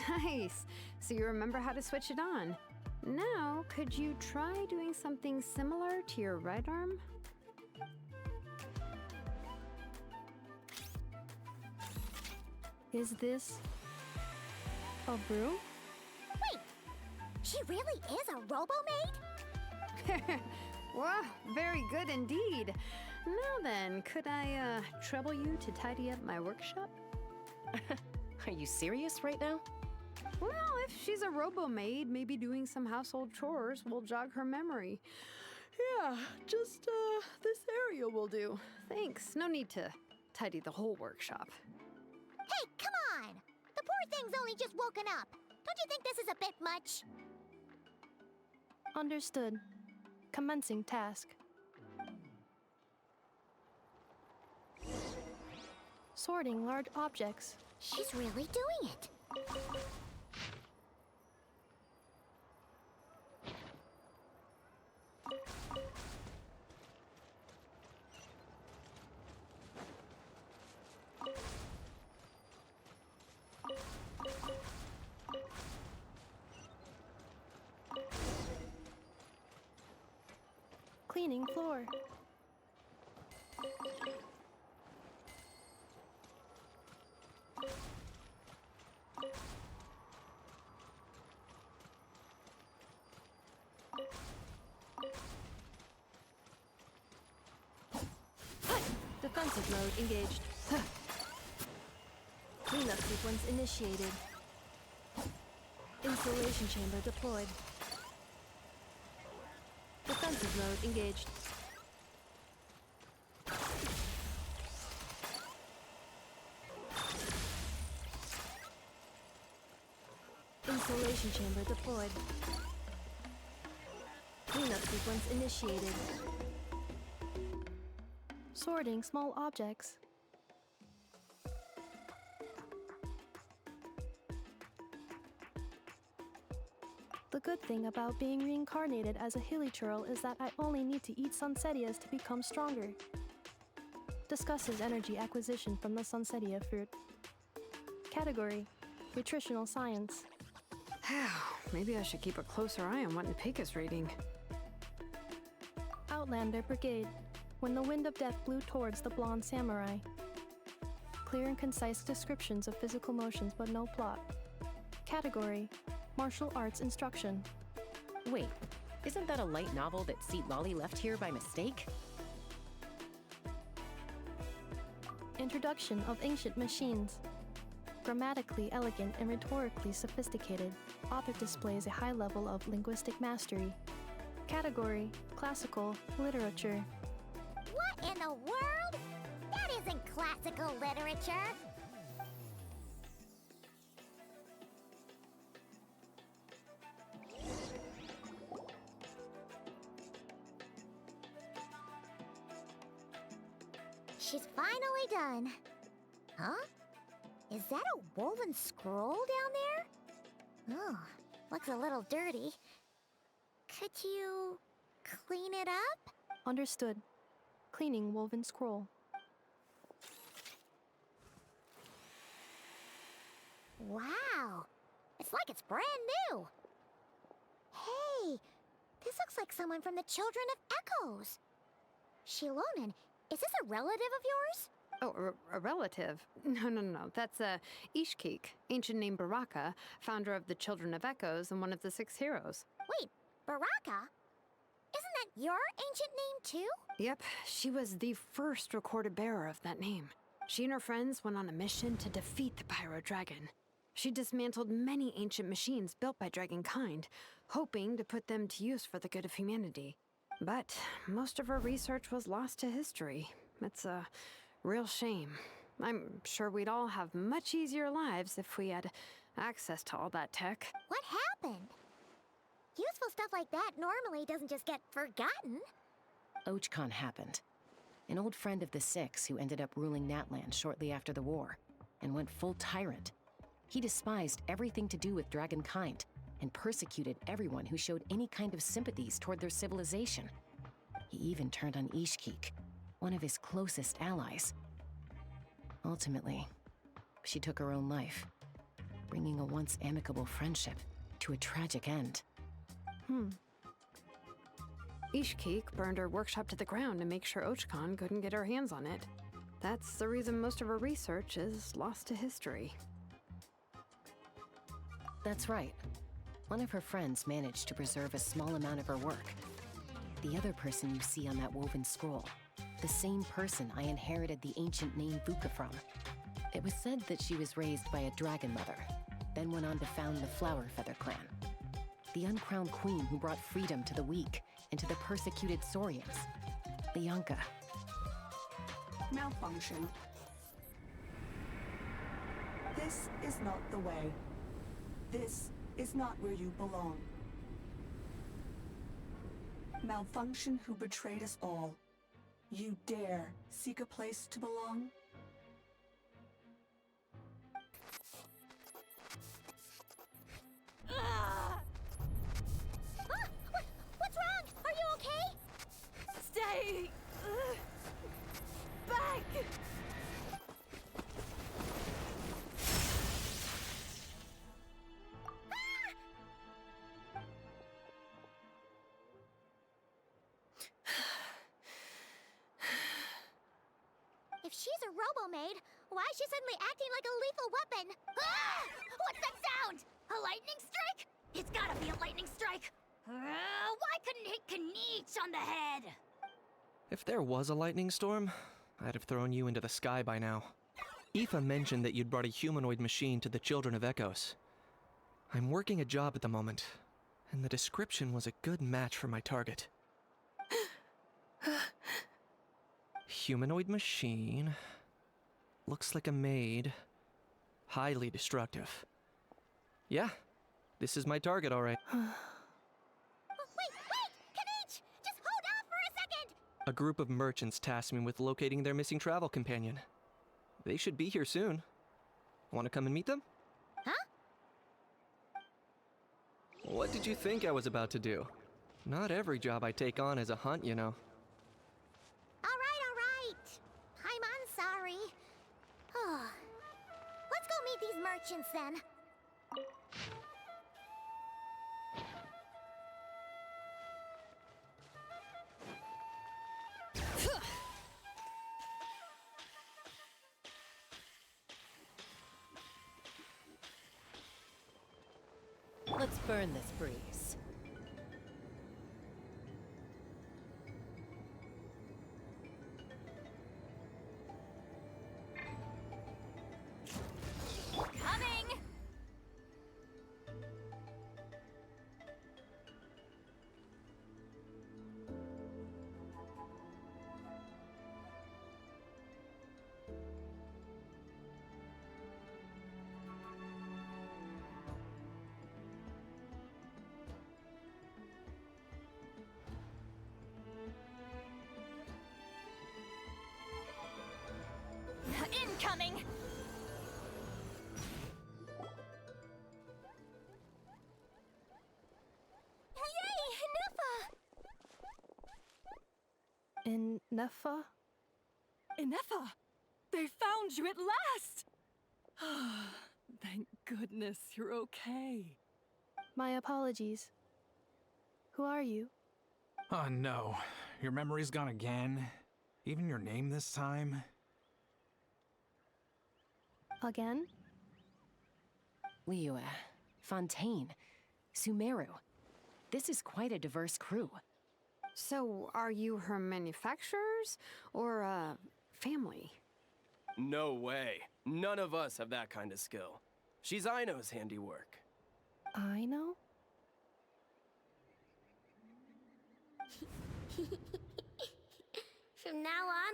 Nice. So you remember how to switch it on. Now, could you try doing something similar to your right arm? Is this a broom? Wait! She really is a robo-maid? Wow, very good indeed. Now then, could I trouble you to tidy up my workshop? Are you serious right now? Well, if she's a robo-maid, maybe doing some household chores will jog her memory. Yeah, just this area will do. Thanks. No need to tidy the whole workshop. Hey, come on! The poor thing's only just woken up. Don't you think this is a bit much? Understood. Commencing task. Sorting large objects. She's really doing it. Cleaning floor. Defensive mode engaged. Cleanup sequence initiated. Installation chamber deployed. Defensive mode engaged. Installation chamber deployed. Cleanup sequence initiated. Sorting small objects. The good thing about being reincarnated as a hilichurl is that I only need to eat Sunsetias to become stronger. Discusses energy acquisition from the Sunsetia fruit. Category: Nutritional Science. Maybe I should keep a closer eye on what Nipika's reading. Outlander Brigade. When the wind of death blew towards the blonde samurai. Clear and concise descriptions of physical motions but no plot. Category: Martial Arts Instruction. Wait, isn't that a light novel that Seat Lolly left here by mistake? Introduction of Ancient Machines. Grammatically elegant and rhetorically sophisticated, author displays a high level of linguistic mastery. Category: Classical Literature. What in the world? That isn't classical literature. She's finally done. Huh? Is that a woven scroll down there? Oh, looks a little dirty. Could you clean it up? Understood. Cleaning woven scroll. Wow, it's like it's brand new. Hey, this looks like someone from the Children of Echoes. Shilonen, is this a relative of yours? Oh, a relative? No. That's Ishkik, ancient name Baraka, founder of the Children of Echoes and one of the 6 heroes. Wait, Baraka? Isn't that your ancient name too? Yep, she was the first recorded bearer of that name. She and her friends went on a mission to defeat the Pyro Dragon. She dismantled many ancient machines built by Dragonkind, hoping to put them to use for the good of humanity. But most of her research was lost to history. It's a real shame. I'm sure we'd all have much easier lives if we had access to all that tech. What happened? Useful stuff like that normally doesn't just get forgotten. Ochcon happened. An old friend of the 6 who ended up ruling Natlan shortly after the war, and went full tyrant. He despised everything to do with Dragonkind, and persecuted everyone who showed any kind of sympathies toward their civilization. He even turned on Ishkik, one of his closest allies. Ultimately, she took her own life, bringing a once amicable friendship to a tragic end. Ishkik burned her workshop to the ground to make sure Ochcon couldn't get her hands on it. That's the reason most of her research is lost to history. That's right. One of her friends managed to preserve a small amount of her work. The other person you see on that woven scroll, the same person I inherited the ancient name Vuka from. It was said that she was raised by a dragon mother, then went on to found the Flower Feather clan. The uncrowned queen who brought freedom to the weak and to the persecuted Saurians. Lianka. Malfunction. This is not the way. This is not where you belong. Malfunction who betrayed us all. You dare seek a place to belong? What's wrong? Are you okay? Stay back! If she's a robo-maid, why is she suddenly acting like a lethal weapon? Ah! What's that sound? A lightning strike? It's gotta be a lightning strike! Why couldn't it hit Kniech on the head? If there was a lightning storm, I'd have thrown you into the sky by now. Aoife mentioned that you'd brought a humanoid machine to the Children of Echoes. I'm working a job at the moment, and the description was a good match for my target. Humanoid machine. Looks like a maid. Highly destructive. Yeah, this is my target, alright. Wait! Kanich! Just hold on for a second! A group of merchants tasked me with locating their missing travel companion. They should be here soon. Want to come and meet them? Huh? What did you think I was about to do? Not every job I take on is a hunt, you know. Alright. I'm sorry. Let's go meet these merchants then. Let's burn this breeze. Coming! Incoming! Yay! Inaffa! Inaffa? Ineffa! They found you at last! Thank goodness you're okay. My apologies. Who are you? Oh no, your memory's gone again? Even your name this time? Again? Liua, Fontaine, Sumeru. This is quite a diverse crew. So, are you her manufacturers or family? No way. None of us have that kind of skill. She's Aino's handiwork. Aino? From now on,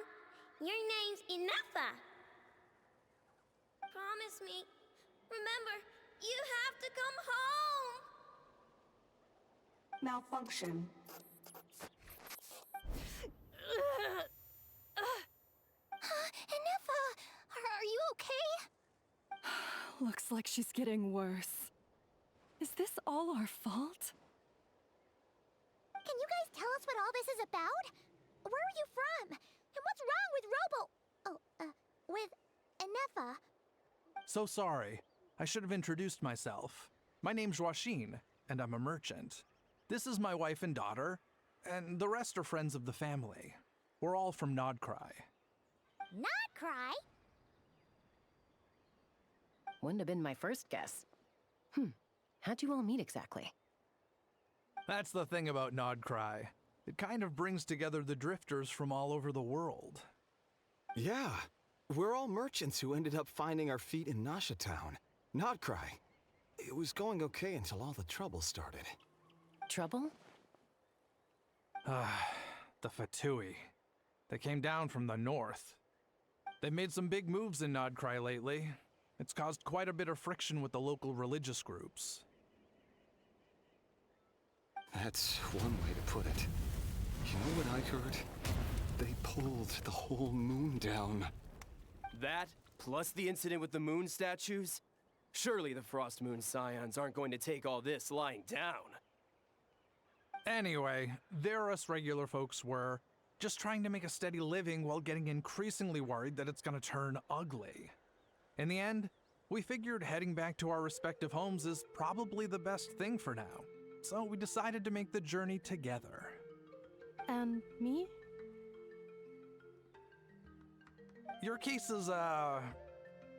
your name's Inaffa. Promise me. Remember, you have to come home. Malfunction. Inaffa, are you okay? Looks like she's getting worse. Is this all our fault? Can you guys tell us what all this is about? Where are you from? And what's wrong with with Inaffa? So sorry. I should have introduced myself. My name's Joachine, and I'm a merchant. This is my wife and daughter, and the rest are friends of the family. We're all from Nodcry. Not cry? Wouldn't have been my first guess. How'd you all meet exactly? That's the thing about Nodcry. It kind of brings together the drifters from all over the world. Yeah, we're all merchants who ended up finding our feet in Nasha Town. Nodcry. It was going okay until all the trouble started. Trouble? The Fatui. They came down from the north. They've made some big moves in Nodcry lately. It's caused quite a bit of friction with the local religious groups. That's one way to put it. You know what I heard? They pulled the whole moon down. That, plus the incident with the moon statues? Surely the Frost Moon Scions aren't going to take all this lying down. Anyway, there us regular folks were just trying to make a steady living while getting increasingly worried that it's gonna turn ugly. In the end, we figured heading back to our respective homes is probably the best thing for now. So we decided to make the journey together. And me? Your case is, a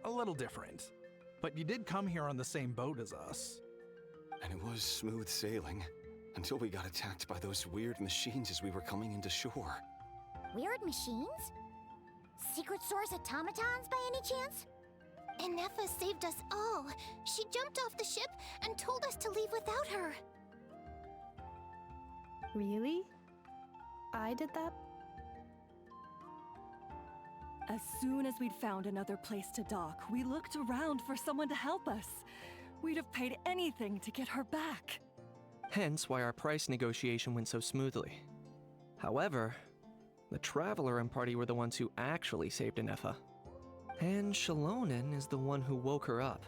little different. But you did come here on the same boat as us. And it was smooth sailing, until we got attacked by those weird machines as we were coming into shore. Weird machines? Secret source automatons by any chance? Inaffa saved us all. She jumped off the ship and told us to leave without her. Really? I did that? As soon as we'd found another place to dock, we looked around for someone to help us. We'd have paid anything to get her back. Hence why our price negotiation went so smoothly. However, the Traveler and party were the ones who actually saved Inaffa. And Shalonen is the one who woke her up.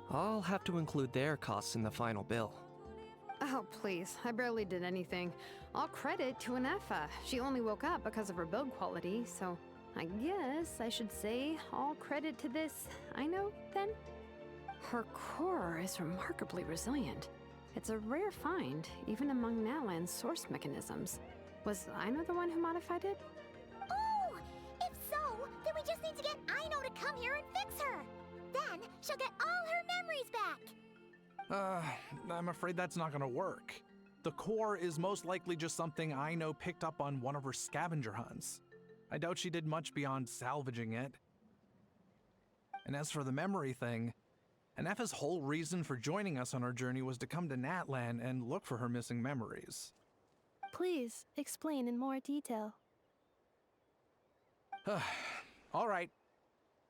I'll have to include their costs in the final bill. Oh, please. I barely did anything. All credit to Inaffa. She only woke up because of her build quality, so I guess I should say all credit to this Aino, then? Her core is remarkably resilient. It's a rare find, even among Natlan's source mechanisms. Was Aino the one who modified it? Oh! If so, then we just need to get Aino to come here and fix her. Then she'll get all her memories back. I'm afraid that's not gonna work. The core is most likely just something Aino picked up on one of her scavenger hunts. I doubt she did much beyond salvaging it. And as for the memory thing, Inaffa's whole reason for joining us on our journey was to come to Natlan and look for her missing memories. Please, explain in more detail. All right.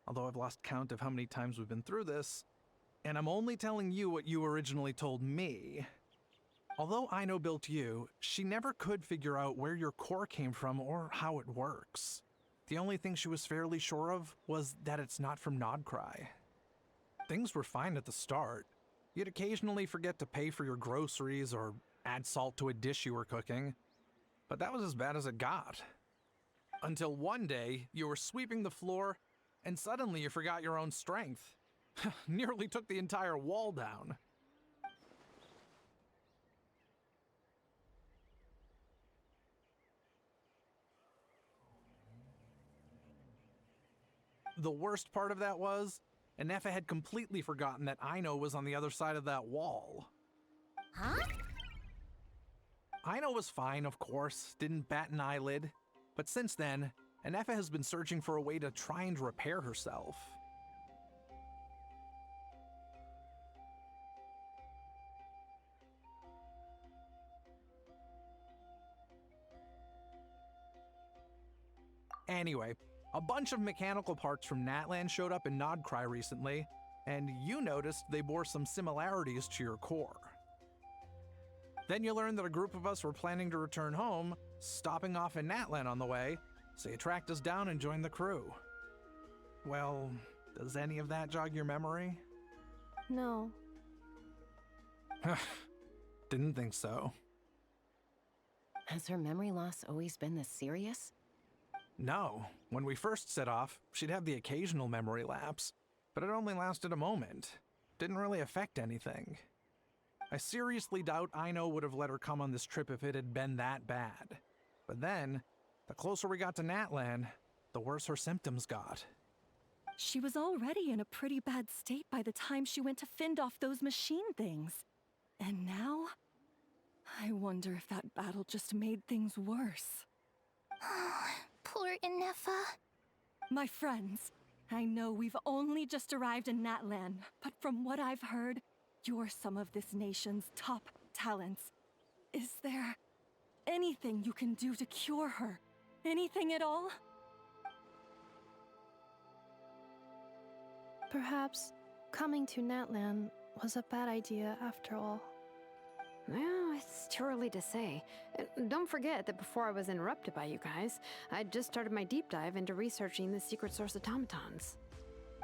Although I've lost count of how many times we've been through this, and I'm only telling you what you originally told me. Although Aino built you, she never could figure out where your core came from or how it works. The only thing she was fairly sure of was that it's not from Nodcry. Things were fine at the start. You'd occasionally forget to pay for your groceries or add salt to a dish you were cooking, but that was as bad as it got. Until one day, you were sweeping the floor, and suddenly you forgot your own strength. Nearly took the entire wall down. The worst part of that was, Inaffa had completely forgotten that Aino was on the other side of that wall. Huh? Aino was fine, of course, didn't bat an eyelid. But since then, Inaffa has been searching for a way to try and repair herself. Anyway, a bunch of mechanical parts from Natlan showed up in Nodcry recently, and you noticed they bore some similarities to your core. Then you learned that a group of us were planning to return home, stopping off in Natlan on the way, so you tracked us down and joined the crew. Well, does any of that jog your memory? No. Didn't think so. Has her memory loss always been this serious? No. When we first set off, she'd have the occasional memory lapse, but it only lasted a moment. Didn't really affect anything. I seriously doubt Aino would have let her come on this trip if it had been that bad. But then, the closer we got to Natlan, the worse her symptoms got. She was already in a pretty bad state by the time she went to fend off those machine things. And now, I wonder if that battle just made things worse. Poor Inaffa. My friends, I know we've only just arrived in Natlan, but from what I've heard, you're some of this nation's top talents. Is there anything you can do to cure her? Anything at all? Perhaps coming to Natlan was a bad idea after all. Well, it's too early to say. Don't forget that before I was interrupted by you guys, I'd just started my deep dive into researching the secret source automatons.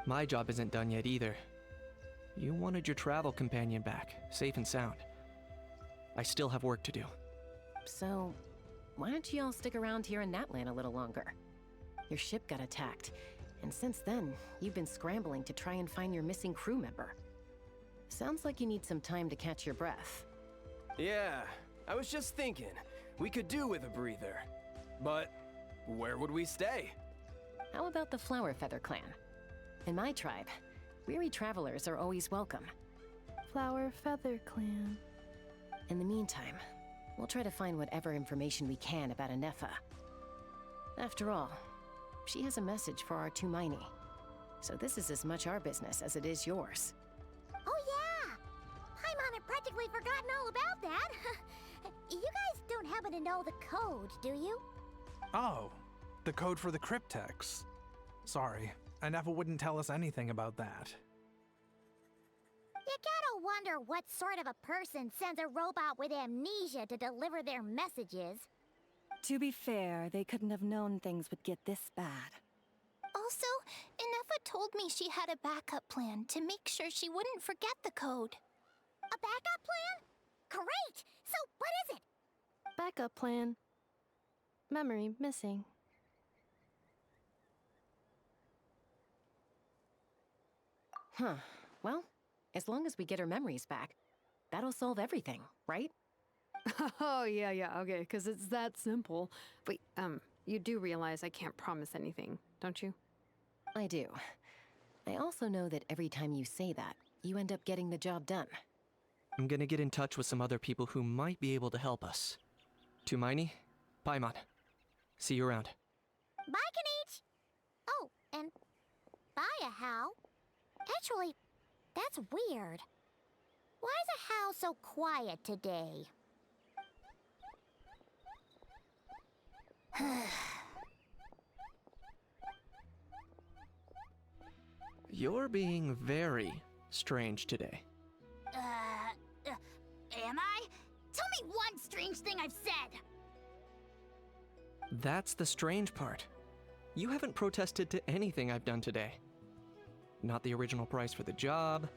My job isn't done yet either. You wanted your travel companion back, safe and sound. I still have work to do. So, why don't you all stick around here in Natlan a little longer? Your ship got attacked, and since then, you've been scrambling to try and find your missing crew member. Sounds like you need some time to catch your breath. Yeah, I was just thinking, we could do with a breather. But where would we stay? How about the Flower Feather Clan? In my tribe, weary travelers are always welcome. Flower Feather Clan. In the meantime, we'll try to find whatever information we can about Inaffa. After all, she has a message for our Tumaini. So this is as much our business as it is yours. Oh yeah! Paimon had practically forgotten all about that. You guys don't happen to know the code, do you? Oh, the code for the cryptex. Sorry, Inaffa wouldn't tell us anything about that. You gotta wonder what sort of a person sends a robot with amnesia to deliver their messages. To be fair, they couldn't have known things would get this bad. Also, Inaffa told me she had a backup plan to make sure she wouldn't forget the code. A backup plan? Great! So what is it? Backup plan. Memory missing. Huh. Well, as long as we get her memories back, that'll solve everything, right? Oh, yeah, okay, because it's that simple. Wait, you do realize I can't promise anything, don't you? I do. I also know that every time you say that, you end up getting the job done. I'm gonna get in touch with some other people who might be able to help us. Tumaini, Paimon. See you around. Bye, Kanich! Oh, and bye, How. Actually, that's weird. Why is a How so quiet today? You're being very strange today. Am I? Tell me one strange thing I've said! That's the strange part. You haven't protested to anything I've done today. Not the original price for the job,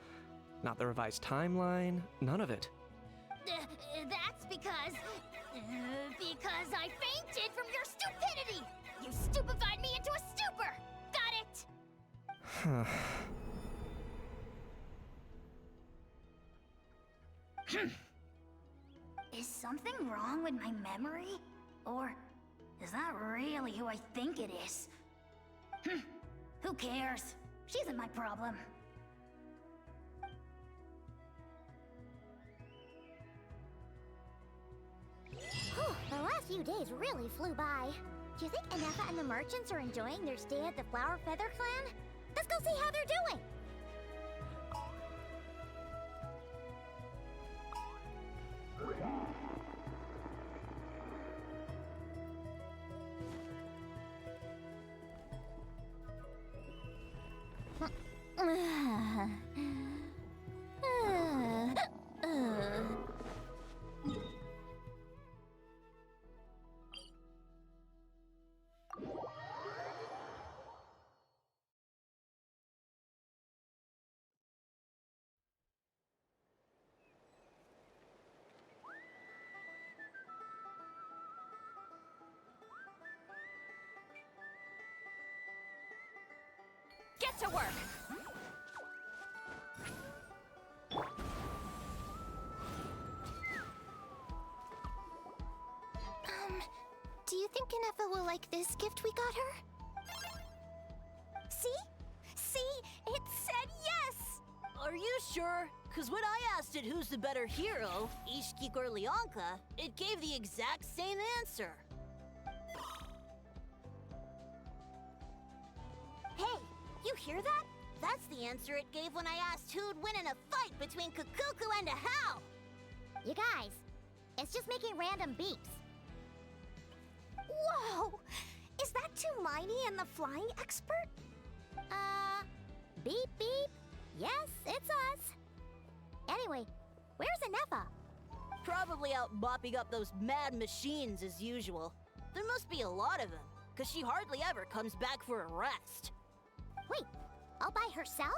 not the revised timeline, none of it. That's because I fainted from your stupidity! You stupefied me into a stupor! Got it? Is something wrong with my memory? Or is that really who I think it is? Who cares? She isn't my problem. Whew, the last few days really flew by. Do you think Inaffa and the merchants are enjoying their stay at the Flower Feather Clan? Let's go see how they're doing! Get to work! Do you think Inaffa will like this gift we got her? See? See? It said yes! Are you sure? Because when I asked it who's the better hero, Ishkik or Leonka, it gave the exact same answer. Hey, you hear that? That's the answer it gave when I asked who'd win in a fight between Kukuku and a How. You guys, it's just making random beeps. Whoa! Is that Tumaini and the flying expert? Beep beep. Yes, it's us. Anyway, where's Inaffa? Probably out mopping up those mad machines as usual. There must be a lot of them, because she hardly ever comes back for a rest. Wait, all by herself?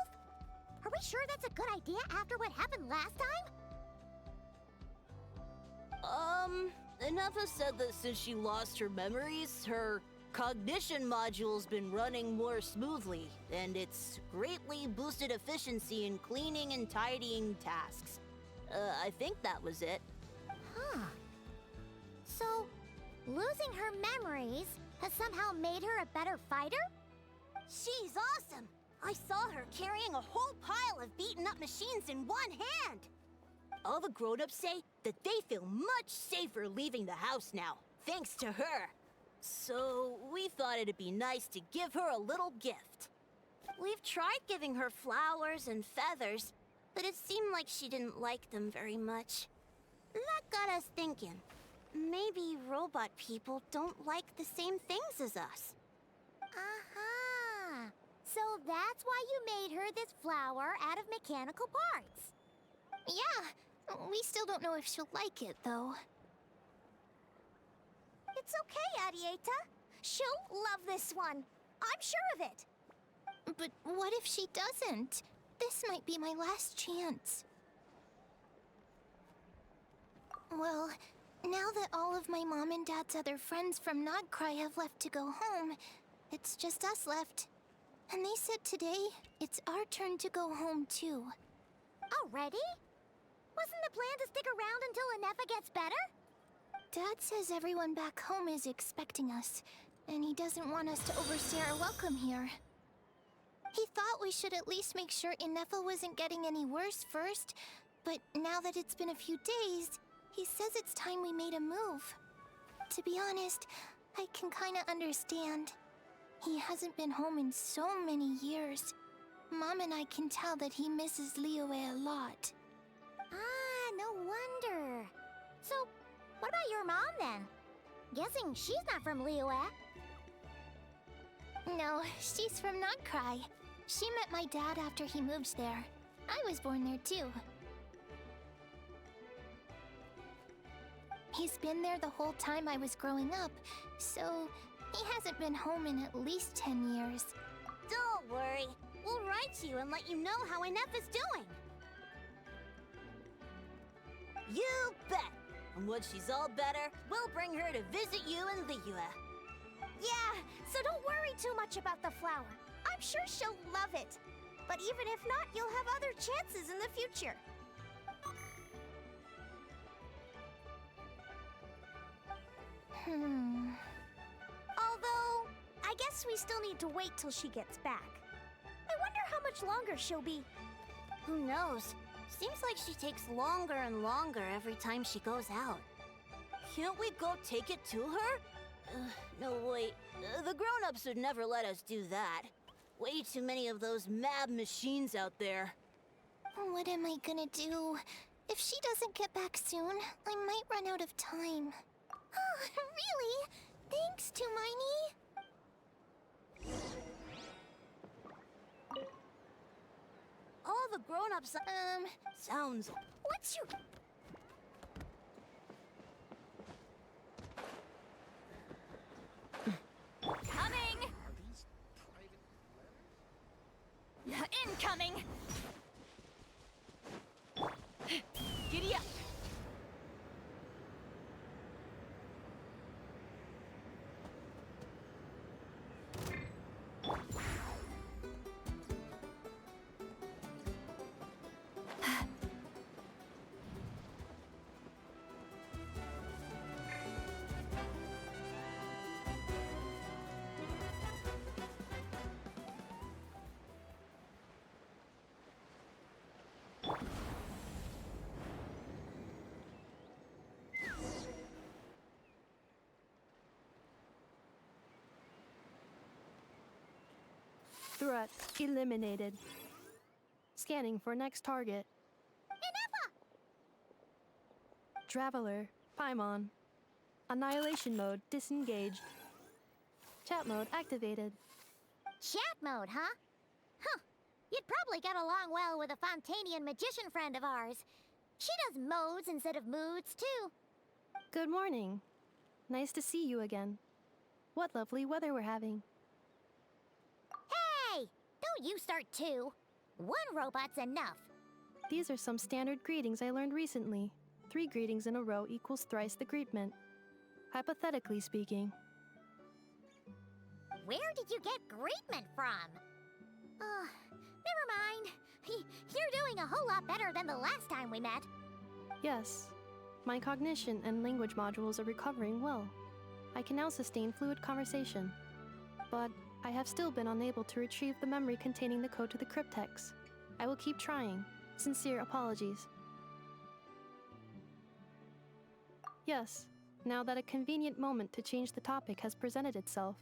Are we sure that's a good idea after what happened last time? Inaffa said that since she lost her memories, her cognition module's been running more smoothly, and it's greatly boosted efficiency in cleaning and tidying tasks. I think that was it. Huh. So, losing her memories has somehow made her a better fighter? She's awesome! I saw her carrying a whole pile of beaten-up machines in one hand! All the grown-ups say that they feel much safer leaving the house now, thanks to her. So we thought it'd be nice to give her a little gift. We've tried giving her flowers and feathers, but it seemed like she didn't like them very much. That got us thinking. Maybe robot people don't like the same things as us. Aha! So that's why you made her this flower out of mechanical parts. Yeah, we still don't know if she'll like it, though. It's okay, Arieta. She'll love this one. I'm sure of it. But what if she doesn't? This might be my last chance. Well, now that all of my mom and dad's other friends from Nodcry have left to go home, it's just us left. And they said today, it's our turn to go home too. Already? Wasn't the plan to stick around until Inaffa gets better? Dad says everyone back home is expecting us, and he doesn't want us to overstay our welcome here. He thought we should at least make sure Inaffa wasn't getting any worse first, but now that it's been a few days, he says it's time we made a move. To be honest, I can kinda understand. He hasn't been home in so many years. Mom and I can tell that he misses Liyue a lot. Ah, no wonder. So, what about your mom then? Guessing she's not from Liyue. No, she's from Nodcry. She met my dad after he moved there. I was born there too. He's been there the whole time I was growing up, so he hasn't been home in at least 10 years. Don't worry. We'll write to you and let you know how Inaffa's doing. You bet! And when she's all better, we'll bring her to visit you in Liyue. Yeah, so don't worry too much about the flower. I'm sure she'll love it. But even if not, you'll have other chances in the future. Although, I guess we still need to wait till she gets back. I wonder how much longer she'll be. Who knows? Seems like she takes longer and longer every time she goes out. Can't we go take it to her? No, wait. The grown-ups would never let us do that. Way too many of those mad machines out there. What am I gonna do? If she doesn't get back soon, I might run out of time. Oh, really? Thanks, Tumaini. All the grown-ups... Sounds... What's your... Coming! Incoming! Giddy up! Threat eliminated. Scanning for next target. Inaffa! Traveler, Paimon. Annihilation mode disengaged. Chat mode activated. Chat mode, huh? Huh. You'd probably get along well with a Fontanian magician friend of ours. She does modes instead of moods, too. Good morning. Nice to see you again. What lovely weather we're having. Hey! Don't you start too. One robot's enough. These are some standard greetings I learned recently. 3 greetings in a row equals thrice the greetment. Hypothetically speaking. Where did you get greetment from? Never mind. You're doing a whole lot better than the last time we met. Yes. My cognition and language modules are recovering well. I can now sustain fluid conversation. But I have still been unable to retrieve the memory containing the code to the cryptex. I will keep trying. Sincere apologies. Yes, now that a convenient moment to change the topic has presented itself.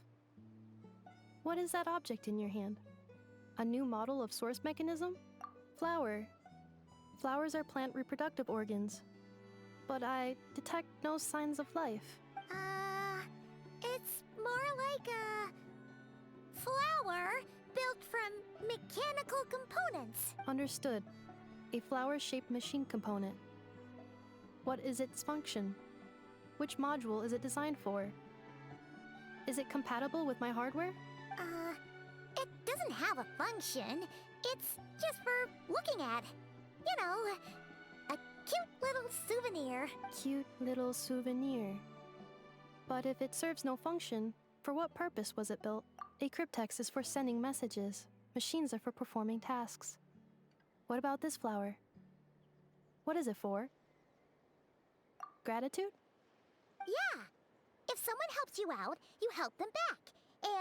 What is that object in your hand? A new model of source mechanism? Flower. Flowers are plant reproductive organs. But I detect no signs of life. It's more like a flower built from mechanical components. Understood. A flower-shaped machine component. What is its function? Which module is it designed for? Is it compatible with my hardware? It doesn't have a function. It's just for looking at. You know, a cute little souvenir. Cute little souvenir. But if it serves no function, for what purpose was it built? A cryptex is for sending messages. Machines are for performing tasks. What about this flower? What is it for? Gratitude? Yeah. If someone helps you out, you help them back.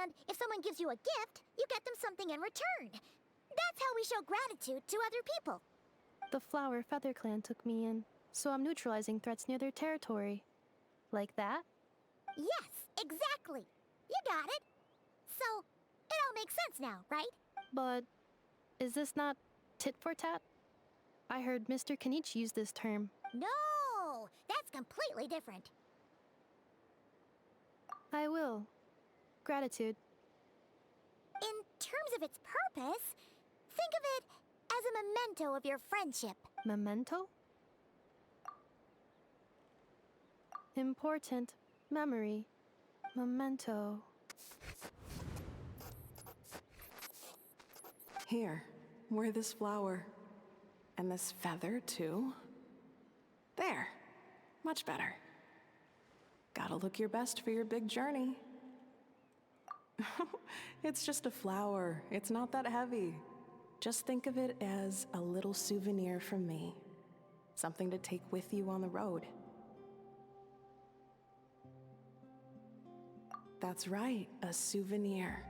And if someone gives you a gift, you get them something in return. That's how we show gratitude to other people. The Flower Feather Clan took me in, so I'm neutralizing threats near their territory. Like that? Yes, exactly. You got it. So, it all makes sense now, right? But is this not tit for tat? I heard Mr. Kenichi use this term. No, that's completely different. I will. Gratitude. In terms of its purpose, think of it as a memento of your friendship. Memento? Important memory. Memento. Here, wear this flower. And this feather, too. There. Much better. Gotta look your best for your big journey. It's just a flower. It's not that heavy. Just think of it as a little souvenir from me. Something to take with you on the road. That's right, a souvenir.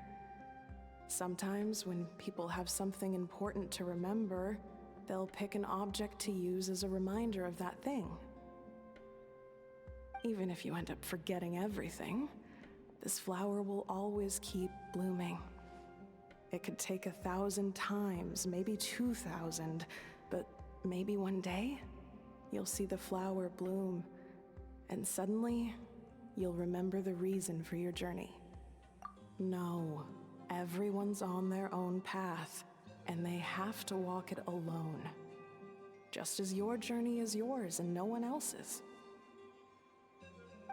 Sometimes when people have something important to remember, they'll pick an object to use as a reminder of that thing. Even if you end up forgetting everything, this flower will always keep blooming. It could take 1,000 times, maybe 2,000, but maybe one day, you'll see the flower bloom, and suddenly, you'll remember the reason for your journey. No, everyone's on their own path, and they have to walk it alone. Just as your journey is yours and no one else's.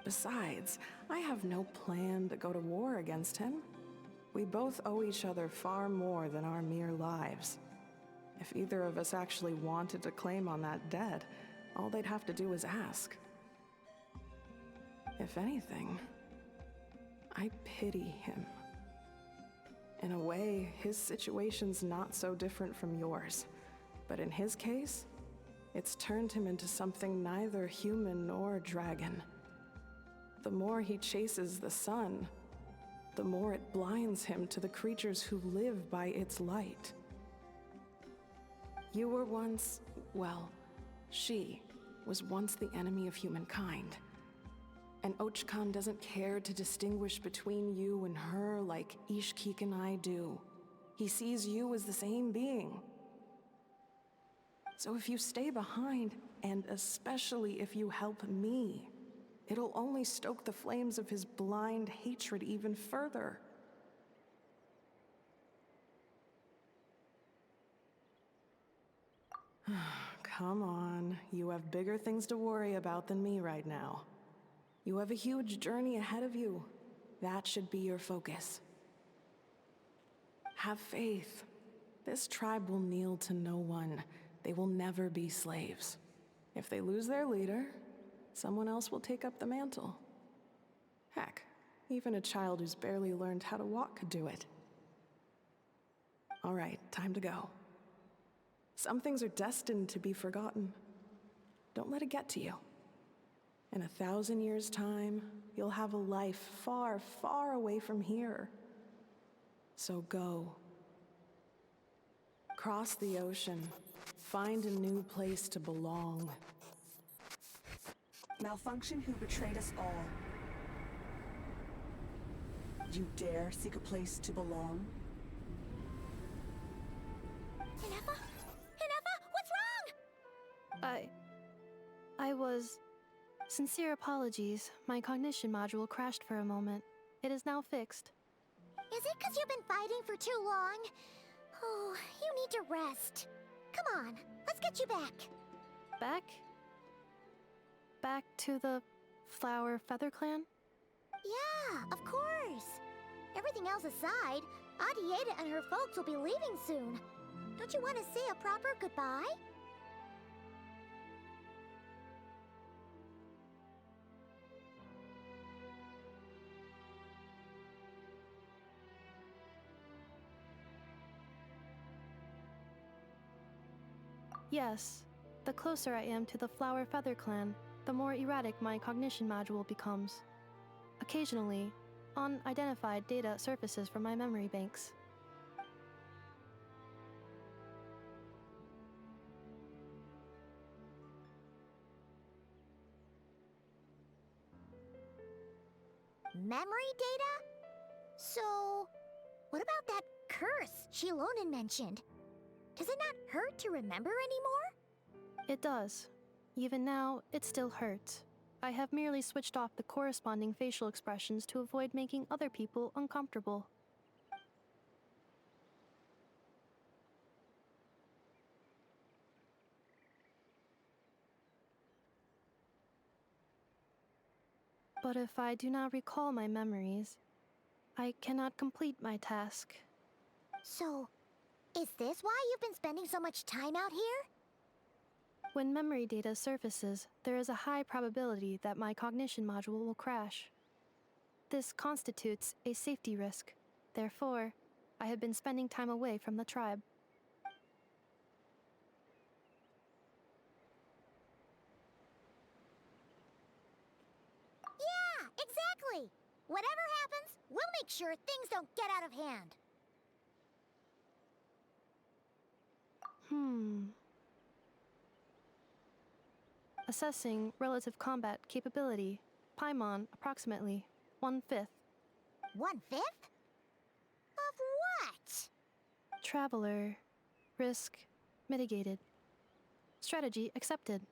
Besides, I have no plan to go to war against him. We both owe each other far more than our mere lives. If either of us actually wanted to claim on that debt, all they'd have to do is ask. If anything, I pity him. In a way, his situation's not so different from yours. But in his case, it's turned him into something neither human nor dragon. The more he chases the sun, the more it blinds him to the creatures who live by its light. You were once, well, she was once the enemy of humankind. And Ochkan doesn't care to distinguish between you and her like Ishkik and I do. He sees you as the same being. So if you stay behind, and especially if you help me, it'll only stoke the flames of his blind hatred even further. Come on, you have bigger things to worry about than me right now. You have a huge journey ahead of you. That should be your focus. Have faith. This tribe will kneel to no one. They will never be slaves. If they lose their leader, someone else will take up the mantle. Heck, even a child who's barely learned how to walk could do it. All right, time to go. Some things are destined to be forgotten. Don't let it get to you. In 1,000 years' time, you'll have a life far, far away from here. So go. Cross the ocean. Find a new place to belong. Malfunction who betrayed us all. You dare seek a place to belong? Inaffa? Inaffa, what's wrong? I was... Sincere apologies. My cognition module crashed for a moment. It is now fixed. Is it because you've been fighting for too long? Oh, you need to rest. Come on, let's get you back. Back? Back to the Flower Feather Clan? Yeah, of course. Everything else aside, Adieta and her folks will be leaving soon. Don't you want to say a proper goodbye? Yes. The closer I am to the Flower Feather Clan, the more erratic my cognition module becomes. Occasionally, unidentified data surfaces from my memory banks. Memory data? So, what about that curse Shilonen mentioned? Does it not hurt to remember anymore? It does. Even now, it still hurts. I have merely switched off the corresponding facial expressions to avoid making other people uncomfortable. But if I do not recall my memories, I cannot complete my task. So, is this why you've been spending so much time out here? When memory data surfaces, there is a high probability that my cognition module will crash. This constitutes a safety risk. Therefore, I have been spending time away from the tribe. Yeah, exactly! Whatever happens, we'll make sure things don't get out of hand. Assessing relative combat capability. Paimon, approximately 1/5. 1/5? Of what? Traveler. Risk mitigated. Strategy accepted.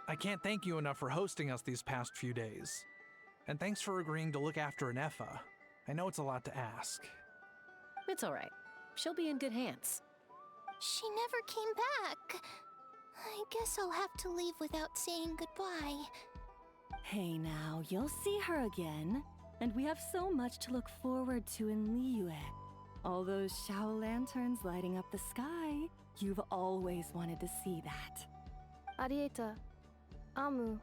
I can't thank you enough for hosting us these past few days. And thanks for agreeing to look after Inaffa. I know it's a lot to ask. It's all right. She'll be in good hands. She never came back. I guess I'll have to leave without saying goodbye. Hey now, you'll see her again. And we have so much to look forward to in Liyue. All those Shao lanterns lighting up the sky. You've always wanted to see that. Arieta, Amu,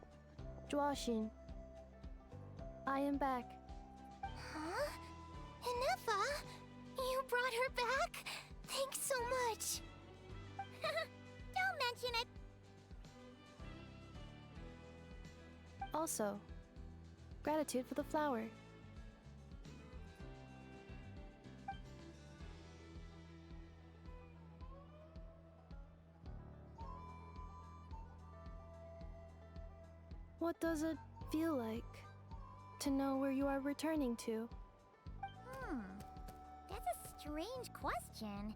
Joashin. I am back. Huh? Inaffa? You brought her back? Thanks so much. Don't mention it. Also, gratitude for the flower. What does it feel like to know where you are returning to? That's a strange question.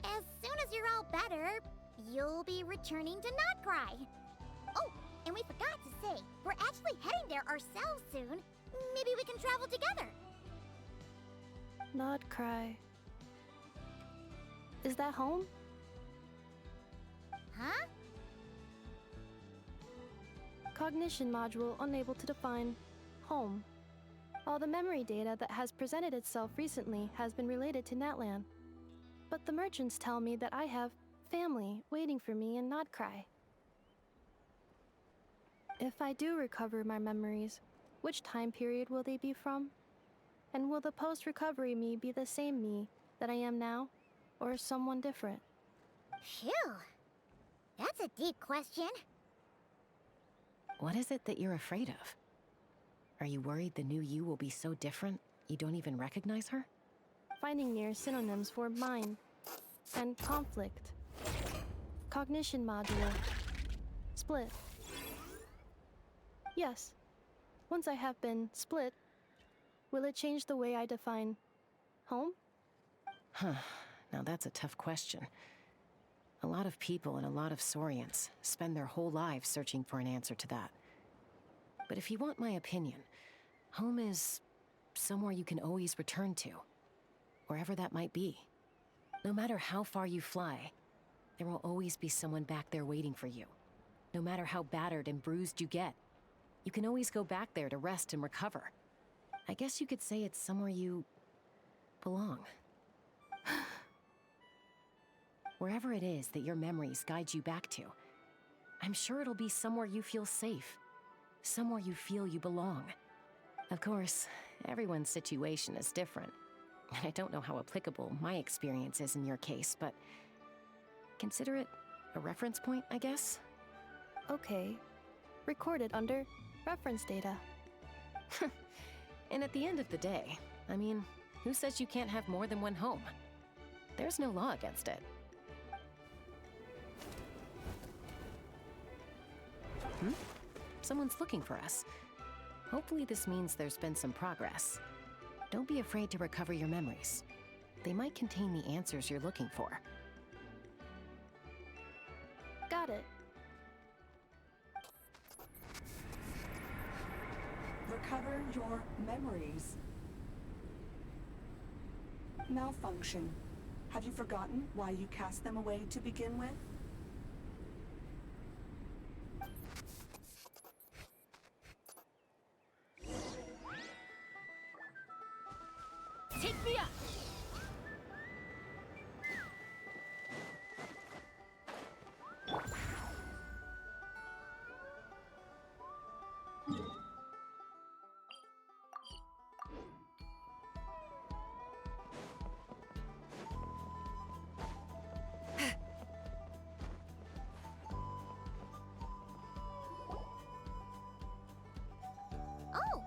As soon as you're all better, you'll be returning to Notcry. Oh, and we forgot to say, we're actually heading there ourselves soon. Maybe we can travel together. Not cry. Is that home? Huh? Cognition module unable to define home. All the memory data that has presented itself recently has been related to Natlan. But the merchants tell me that I have family waiting for me in Notcry. If I do recover my memories, Which time period will they be from? And will the post-recovery me be the same me that I am now, or someone different? Phew. That's a deep question. What is it that you're afraid of? Are you worried the new you will be so different you don't even recognize her? Finding near synonyms for mind and conflict. Cognition module. Split. Yes. Once I have been split, will it change the way I define home? Huh. Now that's a tough question. A lot of people and a lot of Saurians spend their whole lives searching for an answer to that. But if you want my opinion, home is somewhere you can always return to, wherever that might be. No matter how far you fly, there will always be someone back there waiting for you. No matter how battered and bruised you get, you can always go back there to rest and recover. I guess you could say it's somewhere you belong. Wherever it is that your memories guide you back to, I'm sure it'll be somewhere you feel safe. Somewhere you feel you belong. Of course, everyone's situation is different. And I don't know how applicable my experience is in your case, but consider it a reference point, I guess? Okay. Recorded under reference data. And at the end of the day, I mean, who says you can't have more than one home? There's no law against it. Someone's looking for us. Hopefully this means there's been some progress. Don't be afraid to recover your memories. They might contain the answers you're looking for. Got it. Recover your memories. Malfunction. Have you forgotten why you cast them away to begin with? Take me up! Oh,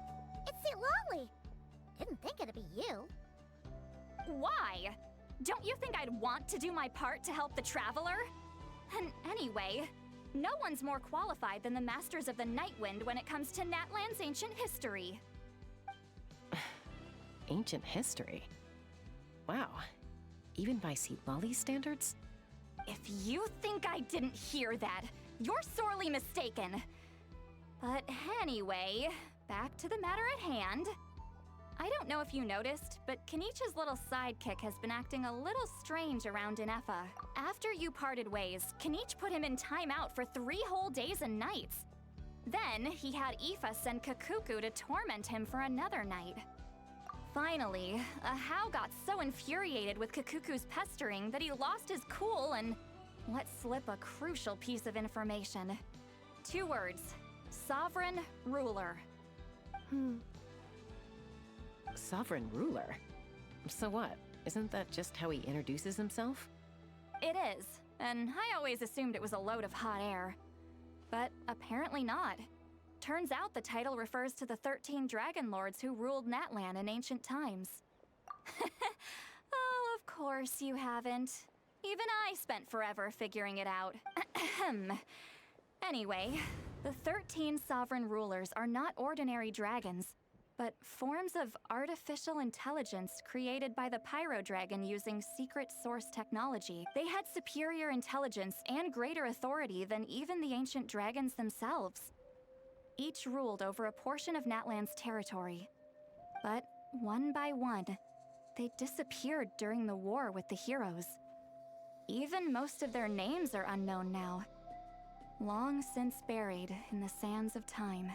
it's St. Lolly. Didn't think it'd be you. Why? Don't you think I'd want to do my part to help the Traveler? And anyway, no one's more qualified than the Masters of the Nightwind when it comes to Natlan's ancient history. Ancient history? Wow. Even by St. Lolly's standards? If you think I didn't hear that, you're sorely mistaken. But anyway, back to the matter at hand. I don't know if you noticed, but Kenichi's little sidekick has been acting a little strange around Inaffa. After you parted ways, Kenichi put him in timeout for 3 whole days and nights. Then, he had Aoife send Kakuku to torment him for another night. Finally, Ahau got so infuriated with Kakuku's pestering that he lost his cool and let slip a crucial piece of information. 2 words. Sovereign Ruler. Sovereign ruler? So what? Isn't that just how he introduces himself? It is, and I always assumed it was a load of hot air. But apparently not. Turns out the title refers to the 13 Dragon Lords who ruled Natlan in ancient times. Oh, of course you haven't. Even I spent forever figuring it out. Anyway, the 13 sovereign rulers are not ordinary dragons, but forms of artificial intelligence created by the Pyro Dragon using secret source technology. They had superior intelligence and greater authority than even the ancient dragons themselves. Each ruled over a portion of Natlan's territory. But one by one, they disappeared during the war with the heroes. Even most of their names are unknown now, long since buried in the sands of time.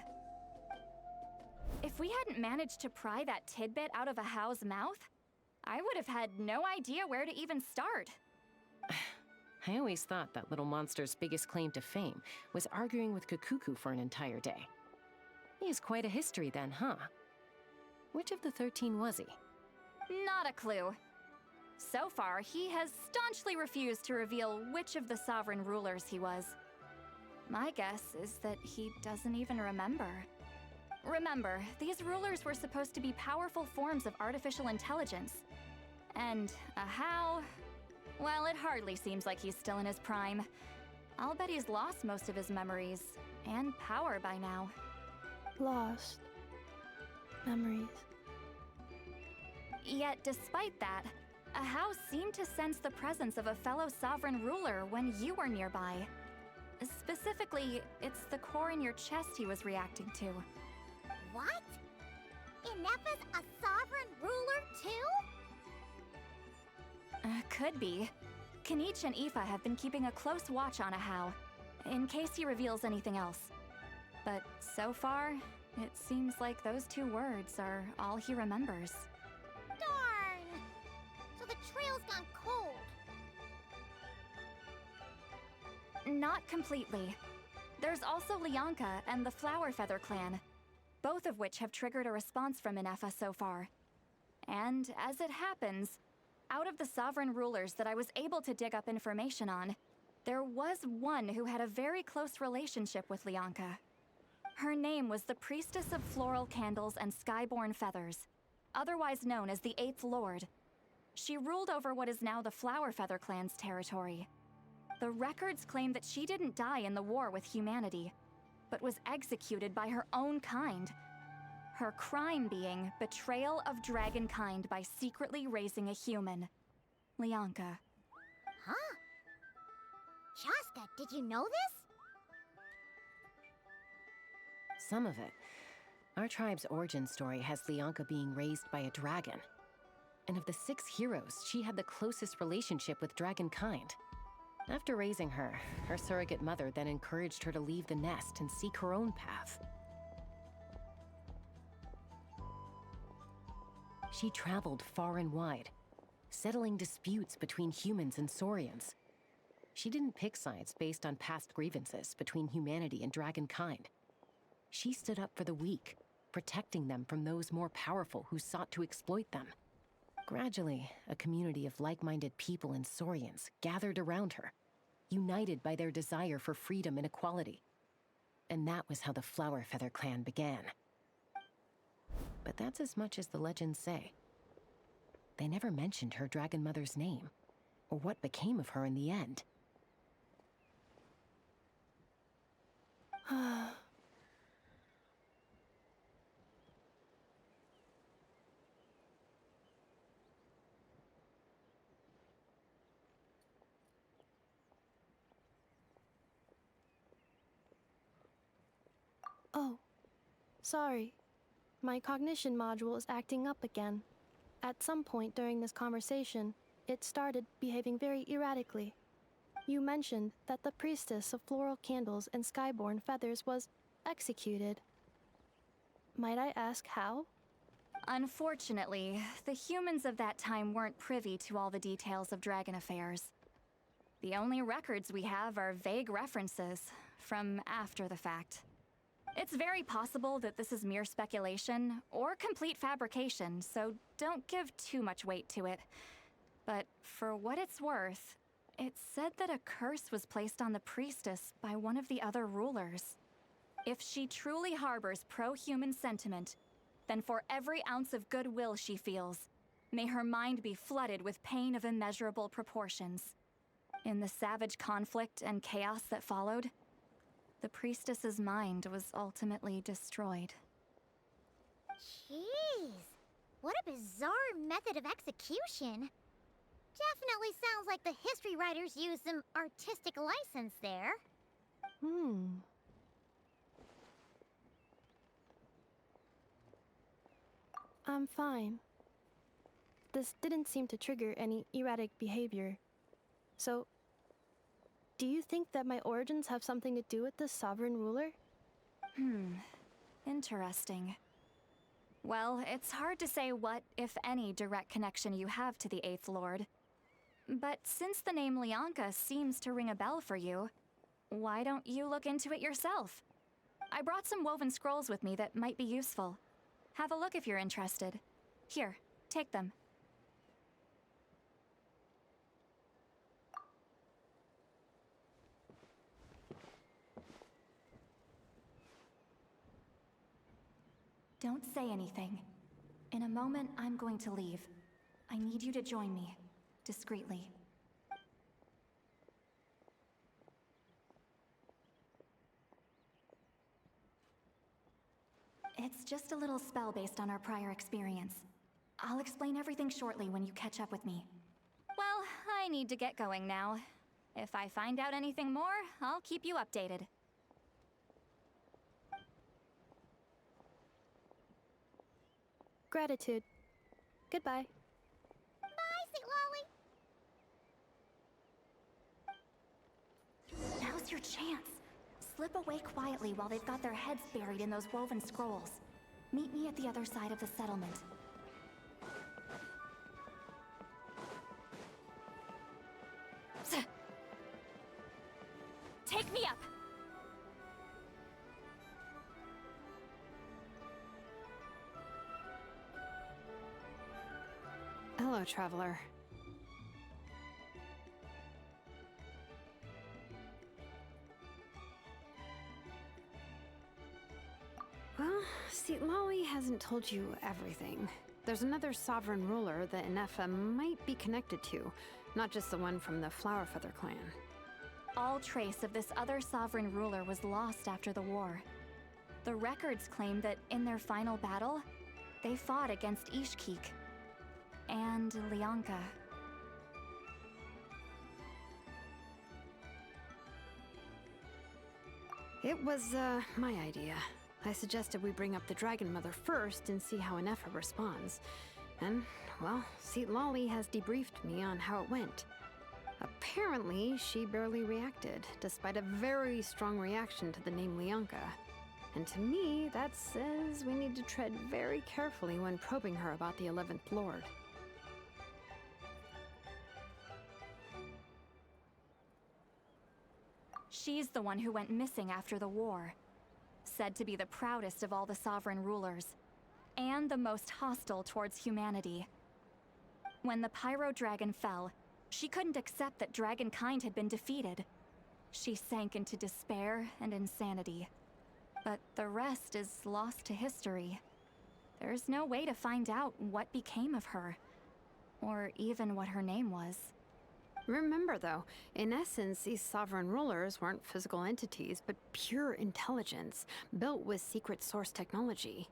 If we hadn't managed to pry that tidbit out of Ahau's mouth, I would have had no idea where to even start. I always thought that little monster's biggest claim to fame was arguing with Kakuku for an entire day. He has quite a history then, huh? Which of the 13 was he? Not a clue. So far, he has staunchly refused to reveal which of the sovereign rulers he was. My guess is that he doesn't even remember. Remember, these rulers were supposed to be powerful forms of artificial intelligence. And how? Well, it hardly seems like he's still in his prime. I'll bet he's lost most of his memories and power by now. Lost. Memories. Yet, despite that, Ahau seemed to sense the presence of a fellow sovereign ruler when you were nearby. Specifically, it's the core in your chest he was reacting to. What? Inaffa's a sovereign ruler too? Could be. Kanich and Aoife have been keeping a close watch on Ahau, in case he reveals anything else. But so far, it seems like those 2 words are all he remembers. Darn! So the trail's gone cold. Not completely. There's also Lianka and the Flower Feather clan, both of which have triggered a response from Inaffa so far. And as it happens, out of the sovereign rulers that I was able to dig up information on, there was one who had a very close relationship with Lianka. Her name was the Priestess of Floral Candles and Skyborn Feathers, otherwise known as the 8th Lord. She ruled over what is now the Flower Feather clan's territory. The records claim that she didn't die in the war with humanity, but was executed by her own kind. Her crime being betrayal of dragonkind by secretly raising a human. Lianka. Huh? Shaska, did you know this? Some of it. Our tribe's origin story has Lianka being raised by a dragon. And of the 6 heroes, she had the closest relationship with dragonkind. After raising her, her surrogate mother then encouraged her to leave the nest and seek her own path. She traveled far and wide, settling disputes between humans and Saurians. She didn't pick sides based on past grievances between humanity and dragonkind. She stood up for the weak, protecting them from those more powerful who sought to exploit them. Gradually, a community of like-minded people and Saurians gathered around her, united by their desire for freedom and equality. And that was how the Flower Feather clan began. But that's as much as the legends say. They never mentioned her dragon mother's name, or what became of her in the end. Oh, sorry. My cognition module is acting up again. At some point during this conversation, it started behaving very erratically. You mentioned that the Priestess of Floral Candles and Skyborn Feathers was executed. Might I ask how? Unfortunately, the humans of that time weren't privy to all the details of dragon affairs. The only records we have are vague references from after the fact. It's very possible that this is mere speculation or complete fabrication, so don't give too much weight to it. But for what it's worth, it's said that a curse was placed on the priestess by one of the other rulers. If she truly harbors pro-human sentiment, then for every ounce of goodwill she feels, may her mind be flooded with pain of immeasurable proportions. In the savage conflict and chaos that followed, the priestess's mind was ultimately destroyed. Jeez, what a bizarre method of execution. Definitely sounds like the history writers used some artistic license there. I'm fine. This didn't seem to trigger any erratic behavior. So, do you think that my origins have something to do with this sovereign ruler? Interesting. Well, it's hard to say what, if any, direct connection you have to the 8th Lord. But since the name Lianka seems to ring a bell for you, why don't you look into it yourself? I brought some woven scrolls with me that might be useful. Have a look if you're interested. Here, take them. Don't say anything. In a moment, I'm going to leave. I need you to join me, discreetly. It's just a little spell based on our prior experience. I'll explain everything shortly when you catch up with me. Well, I need to get going now. If I find out anything more, I'll keep you updated. Gratitude. Goodbye. Bye, Sweet Lolly. Now's your chance. Slip away quietly while they've got their heads buried in those woven scrolls. Meet me at the other side of the settlement. Take me up! Hello, traveler. Well, see, Lolly hasn't told you everything. There's another sovereign ruler that Inaffa might be connected to, not just the one from the Flowerfeather clan. All trace of this other sovereign ruler was lost after the war. The records claim that in their final battle, they fought against Ishkik and Lianka. It was, my idea. I suggested we bring up the Dragon Mother first and see how Inaffa responds. And, well, Seat Lolly has debriefed me on how it went. Apparently, she barely reacted, despite a very strong reaction to the name Lianka. And to me, that says we need to tread very carefully when probing her about the 11th Lord. She's the one who went missing after the war. Said to be the proudest of all the sovereign rulers, and the most hostile towards humanity. When the Pyro Dragon fell, she couldn't accept that dragonkind had been defeated. She sank into despair and insanity. But the rest is lost to history. There's no way to find out what became of her, or even what her name was. Remember, though, in essence, these sovereign rulers weren't physical entities, but pure intelligence, built with secret source technology.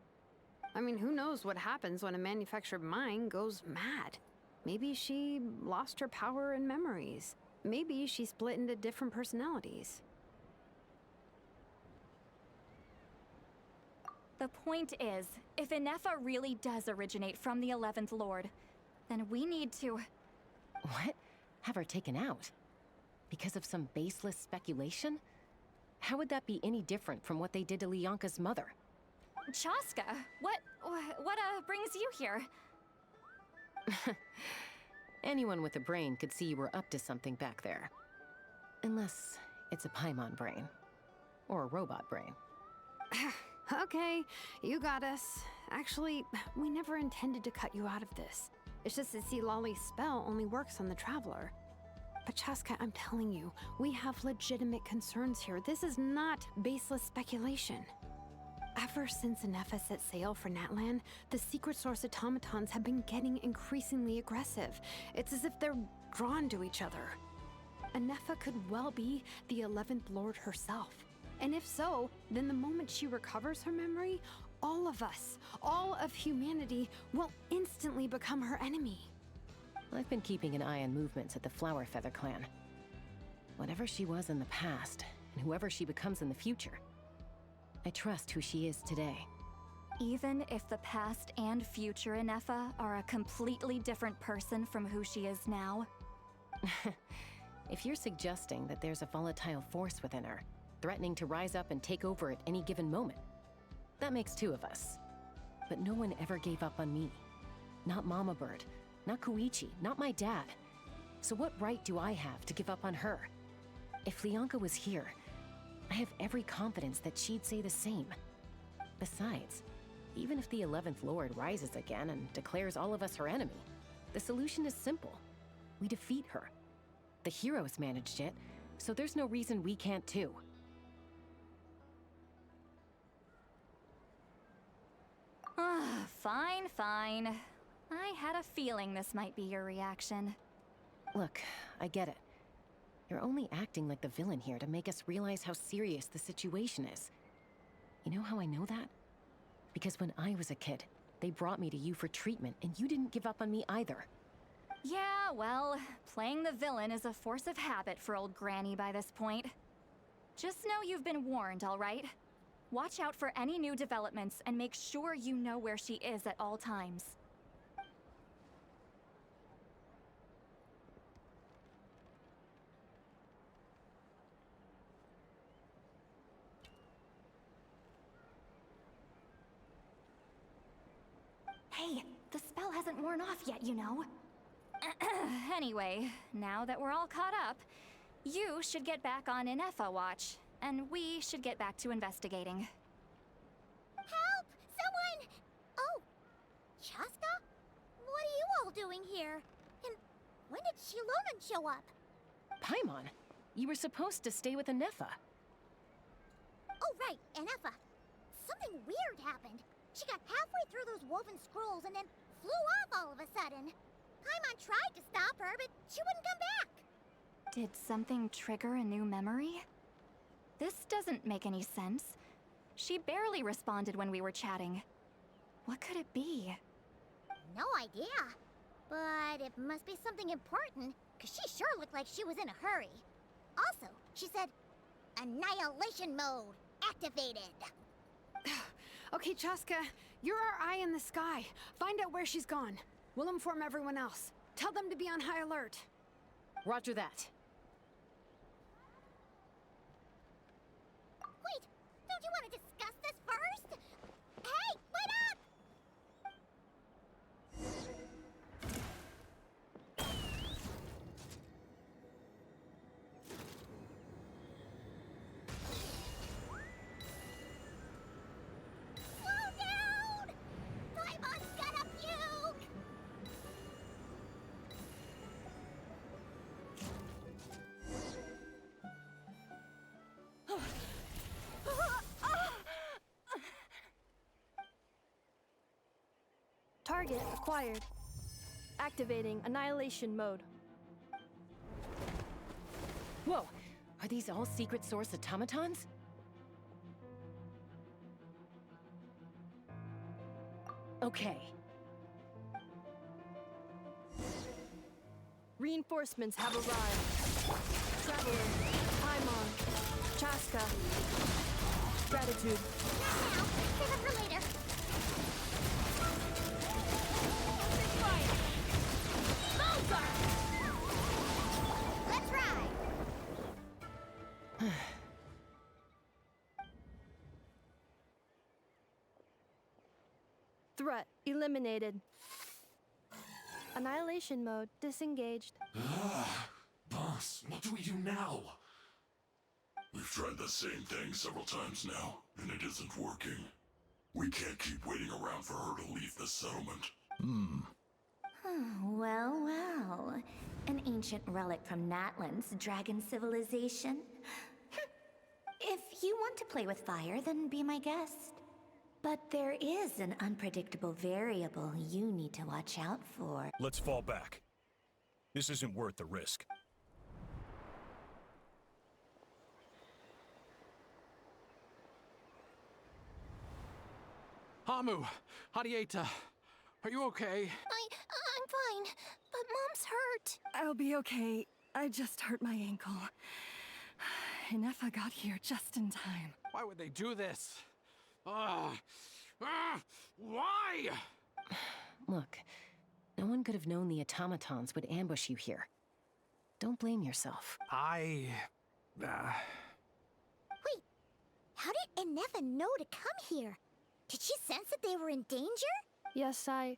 I mean, who knows what happens when a manufactured mind goes mad? Maybe she lost her power and memories. Maybe she split into different personalities. The point is, if Inaffa really does originate from the 11th Lord, then we need to... What? Have her taken out? Because of some baseless speculation? How would that be any different from what they did to Lianka's mother? Chaska, what brings you here? Anyone with a brain could see you were up to something back there. Unless it's a Paimon brain. Or a robot brain. Okay, you got us. Actually, we never intended to cut you out of this. It's just that see, Lolly's spell only works on the Traveler. But Chaska, I'm telling you, we have legitimate concerns here. This is not baseless speculation. Ever since Inaffa set sail for Natlan, the secret source automatons have been getting increasingly aggressive. It's as if they're drawn to each other. Inaffa could well be the 11th Lord herself. And if so, then the moment she recovers her memory, all of us, all of humanity, will instantly become her enemy. I've been keeping an eye on movements at the Flowerfeather clan. Whatever she was in the past, and whoever she becomes in the future, I trust who she is today. Even if the past and future Inaffa are a completely different person from who she is now? If you're suggesting that there's a volatile force within her, threatening to rise up and take over at any given moment, that makes two of us. But no one ever gave up on me. Not Mama Bird, not Koichi, not my dad. So what right do I have to give up on her? If Lianka was here, I have every confidence that she'd say the same. Besides, even if the 11th Lord rises again and declares all of us her enemy, the solution is simple. We defeat her. The heroes managed it, so there's no reason we can't too. Fine, fine. I had a feeling this might be your reaction. Look, I get it. You're only acting like the villain here to make us realize how serious the situation is. You know how I know that? Because when I was a kid, they brought me to you for treatment, and you didn't give up on me either. Yeah, well, playing the villain is a force of habit for old Granny by this point. Just know you've been warned, all right? Watch out for any new developments and make sure you know where she is at all times. Hey, the spell hasn't worn off yet, you know. Anyway, now that we're all caught up, you should get back on Inaffa watch, and we should get back to investigating. Help! Someone! Oh, Chaska? What are you all doing here? And when did Shilonan show up? Paimon, you were supposed to stay with Ineffa. Oh, right, Inaffa. Something weird happened. She got halfway through those woven scrolls and then flew off all of a sudden. Paimon tried to stop her, but she wouldn't come back. Did something trigger a new memory? This doesn't make any sense. She barely responded when we were chatting. What could it be? No idea. But it must be something important, because she sure looked like she was in a hurry. Also, she said, annihilation mode activated. Okay, Chaska, you're our eye in the sky. Find out where she's gone. We'll inform everyone else. Tell them to be on high alert. Roger that. Wait, don't you want to discuss this first? Hey, wait up! Slow down! Paimon's gonna puke! Target acquired. Activating annihilation mode. Whoa, are these all secret source automatons? Okay. Reinforcements have arrived. Traveler, Paimon, Chaska. Gratitude. Not now. Save it for later. Let's ride! Threat eliminated. Annihilation mode disengaged. Boss, what do we do now? We've tried the same thing several times now, and it isn't working. We can't keep waiting around for her to leave the settlement. Well, well. An ancient relic from Natlan's dragon civilization. If you want to play with fire, then be my guest. But there is an unpredictable variable you need to watch out for. Let's fall back. This isn't worth the risk. Hamu, Hadieta, are you okay? I'm fine, but Mom's hurt. I'll be okay. I just hurt my ankle. Ineffa got here just in time. Why would they do this? Why? Look, no one could have known the automatons would ambush you here. Don't blame yourself. Wait, how did Ineffa know to come here? Did she sense that they were in danger? Yes, I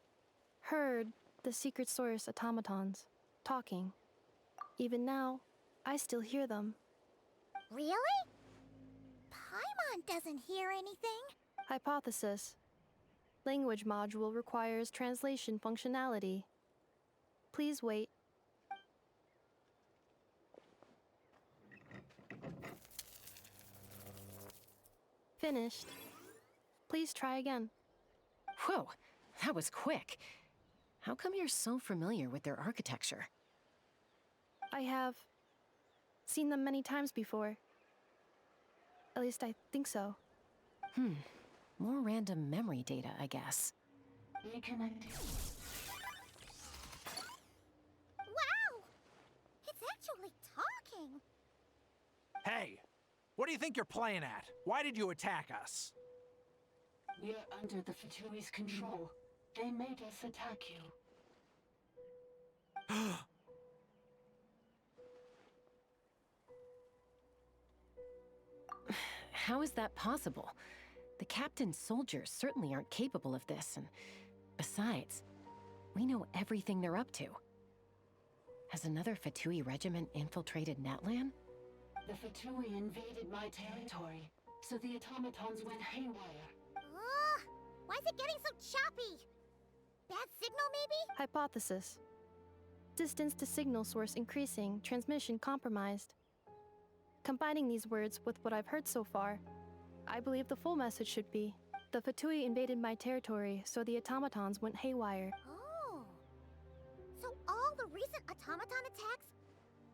heard the secret source automatons talking. Even now, I still hear them. Really? Mon doesn't hear anything. Hypothesis. Language module requires translation functionality. Please wait. Finished. Please try again. Whoa, that was quick. How come you're so familiar with their architecture? I have seen them many times before. At least I think so. More random memory data, I guess. Reconnecting. Wow! It's actually talking. Hey, what do you think you're playing at? Why did you attack us? We're under the Fatui's control. They made us attack you. How is that possible? The captain's soldiers certainly aren't capable of this, and besides, we know everything they're up to. Has another Fatui regiment infiltrated Natlan? The Fatui invaded my territory, so the automatons went haywire. Why is it getting so choppy? Bad signal, maybe? Hypothesis. Distance to signal source increasing, transmission compromised. Combining these words with what I've heard so far, I believe the full message should be, the Fatui invaded my territory, so the automatons went haywire. Oh. So all the recent automaton attacks,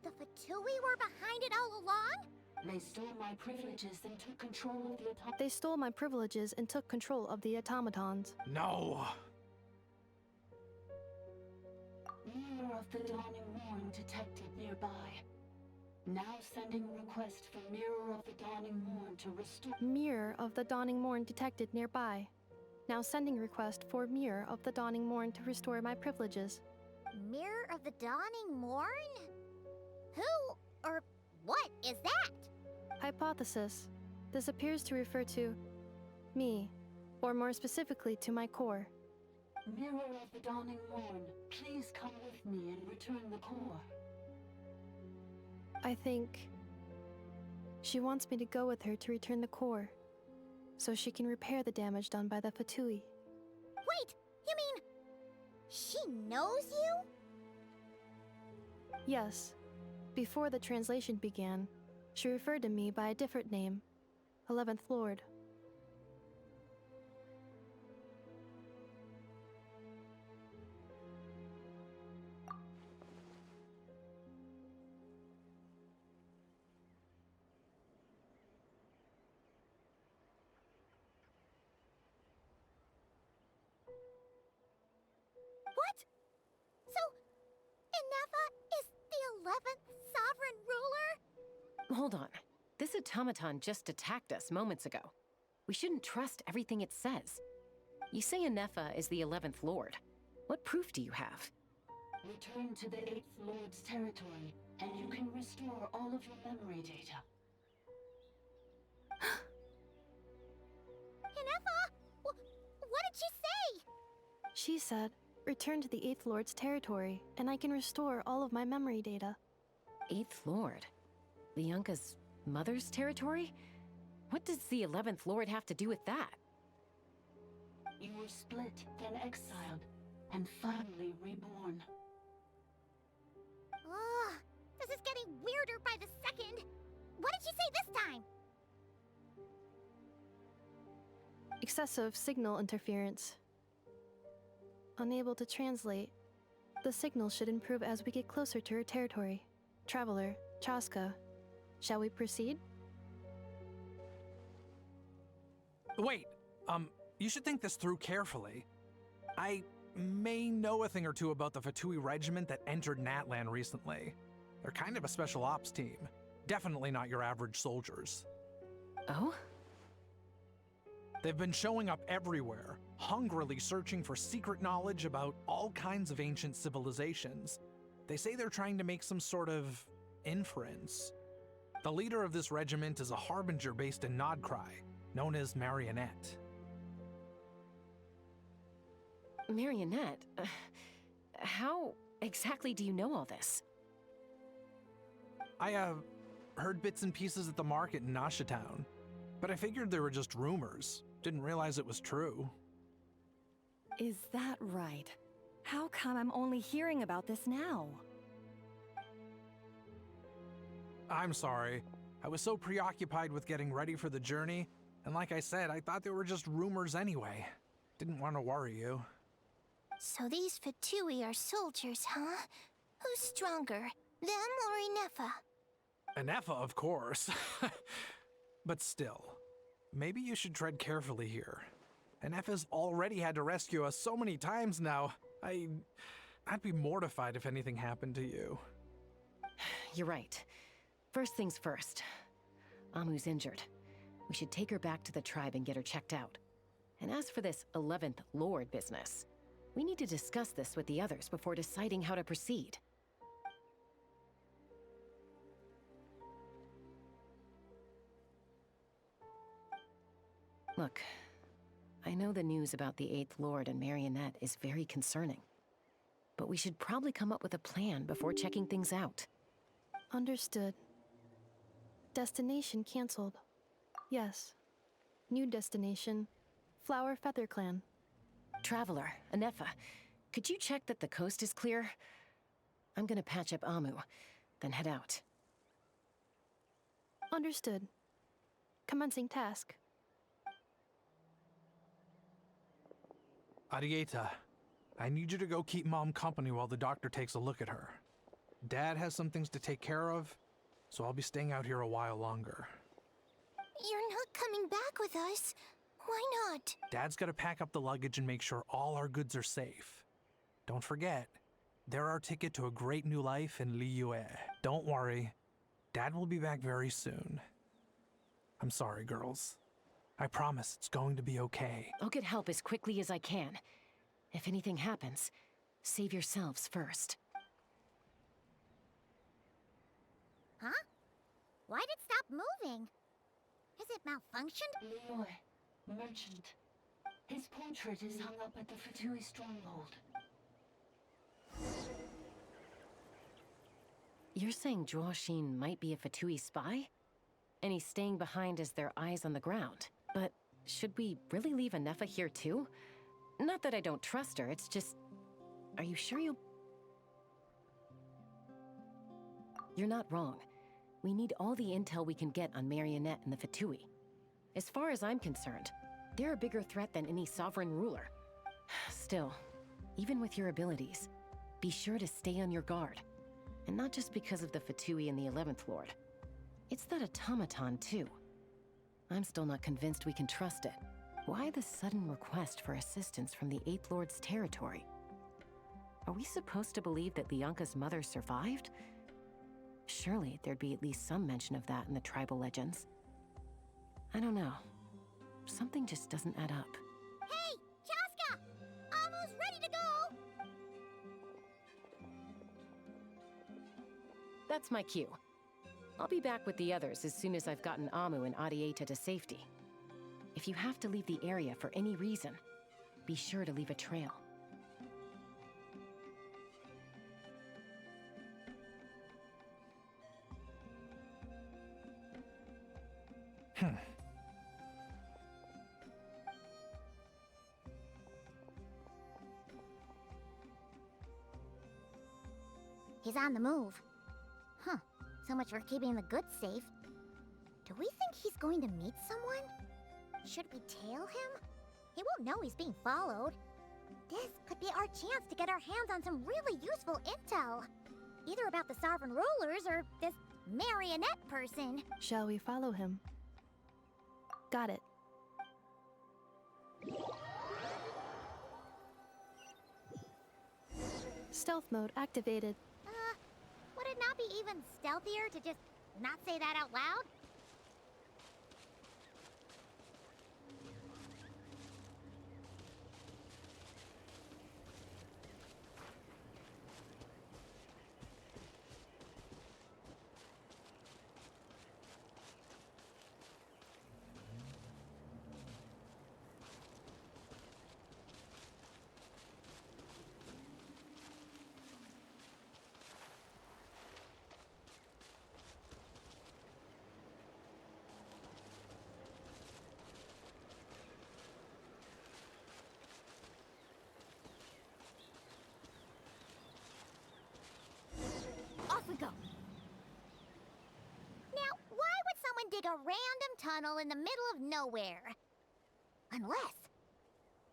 the Fatui were behind it all along? They stole my privileges and took control of the automatons. They stole my privileges and took control of the automatons. No! Mirror of the Dawning Morn detected nearby. Now sending request for Mirror of the Dawning Morn to restore... Mirror of the Dawning Morn detected nearby. Now sending request for Mirror of the Dawning Morn to restore my privileges. Mirror of the Dawning Morn? Who or what is that? Hypothesis. This appears to refer to me, or more specifically to my core. Mirror of the Dawning Morn, please come with me and return the core. I think she wants me to go with her to return the core, so she can repair the damage done by the Fatui. Wait, you mean she knows you? Yes. Before the translation began, she referred to me by a different name, 11th Lord. What? So, Inaffa is the 11th sovereign ruler? Hold on. This automaton just attacked us moments ago. We shouldn't trust everything it says. You say Ineffa is the 11th Lord. What proof do you have? Return to the 8th Lord's territory, and you can restore all of your memory data. Inaffa? What did she say? She said, return to the 8th Lord's territory, and I can restore all of my memory data. 8th Lord? Bianca's mother's territory? What does the 11th Lord have to do with that? You were split, then exiled, and finally reborn. Ugh, this is getting weirder by the second. What did she say this time? Excessive signal interference. Unable to translate. The signal should improve as we get closer to her territory. Traveler, Chaska, shall we proceed? Wait, you should think this through carefully. I may know a thing or two about the Fatui regiment that entered Natlan recently. They're kind of a special ops team. Definitely not your average soldiers. Oh? They've been showing up everywhere, hungrily searching for secret knowledge about all kinds of ancient civilizations. They say they're trying to make some sort of inference. The leader of this regiment is a harbinger based in Nodcry, known as Marionette. Marionette? How exactly do you know all this? I heard bits and pieces at the market in Nasha Town. But I figured they were just rumors. Didn't realize it was true. Is that right? How come I'm only hearing about this now? I'm sorry. I was so preoccupied with getting ready for the journey, and like I said, I thought they were just rumors anyway. Didn't want to worry you. So these Fatui are soldiers, huh? Who's stronger, them or Ineffa? Inaffa, of course. But still, maybe you should tread carefully here. Ineffa's already had to rescue us so many times now. I'd be mortified if anything happened to you. You're right. First things first. Amu's injured. We should take her back to the tribe and get her checked out. And as for this 11th Lord business, we need to discuss this with the others before deciding how to proceed. Look, I know the news about the 8th Lord and Marionette is very concerning. But we should probably come up with a plan before checking things out. Understood. Destination canceled. Yes. New destination. Flower Feather Clan. Traveler, Ineffa, could you check that the coast is clear? I'm gonna patch up Amu, then head out. Understood. Commencing task. Arieta, I need you to go keep Mom company while the doctor takes a look at her. Dad has some things to take care of, so I'll be staying out here a while longer. You're not coming back with us. Why not? Dad's gotta pack up the luggage and make sure all our goods are safe. Don't forget, they're our ticket to a great new life in Liyue. Don't worry, Dad will be back very soon. I'm sorry, girls. I promise it's going to be okay. I'll get help as quickly as I can. If anything happens, save yourselves first. Huh? Why'd it stop moving? Has it malfunctioned? Liyue, merchant. His portrait is hung up at the Fatui stronghold. You're saying Zhuoxin might be a Fatui spy? And he's staying behind as their eyes on the ground. But should we really leave Ineffa here too? Not that I don't trust her, it's just... Are you sure you'll... You're not wrong. We need all the intel we can get on Marionette and the Fatui. As far as I'm concerned, they're a bigger threat than any sovereign ruler. Still, even with your abilities, be sure to stay on your guard. And not just because of the Fatui and the 11th Lord. It's that automaton, too. I'm still not convinced we can trust it. Why the sudden request for assistance from the 8th Lord's territory? Are we supposed to believe that Lianka's mother survived? Surely there'd be at least some mention of that in the tribal legends. I don't know. Something just doesn't add up. Hey, Chaska! Amu's ready to go! That's my cue. I'll be back with the others as soon as I've gotten Amu and Arieta to safety. If you have to leave the area for any reason, be sure to leave a trail. He's on the move. Huh. So much for keeping the goods safe. Do we think he's going to meet someone? Should we tail him? He won't know he's being followed. This could be our chance to get our hands on some really useful intel. Either about the sovereign rulers or this marionette person. Shall we follow him? Got it. Stealth mode activated. Would it not be even stealthier to just not say that out loud? tunnel in the middle of nowhere. Unless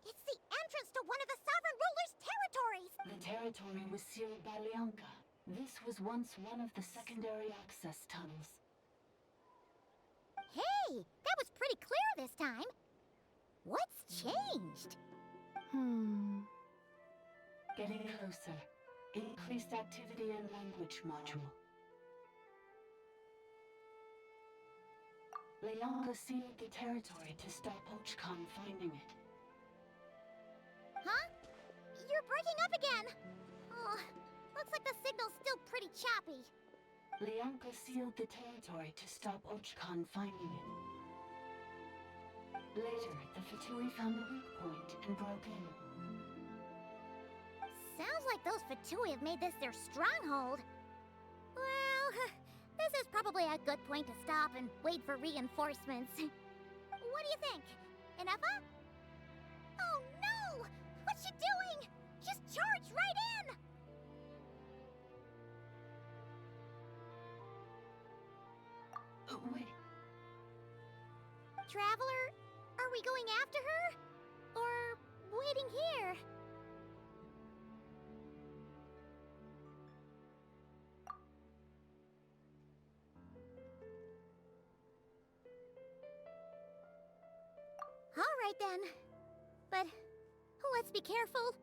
it's the entrance to one of the Sovereign Ruler's territories! The territory was sealed by Leonka. This was once one of the secondary access tunnels. Hey, that was pretty clear this time. What's changed? Getting closer. Increased activity in language module. Leonka sealed the territory to stop Ochkon finding it. Huh? You're breaking up again! Oh, looks like the signal's still pretty choppy. Leonka sealed the territory to stop Ochkon finding it. Later, the Fatui found a weak point and broke in. Sounds like those Fatui have made this their stronghold. Well, this is probably a good point to stop and wait for reinforcements. What do you think? Inaffa? Oh no! What's she doing? She's charged right in! Wait. Traveler, are we going after her? Or waiting here? All right then. But let's be careful.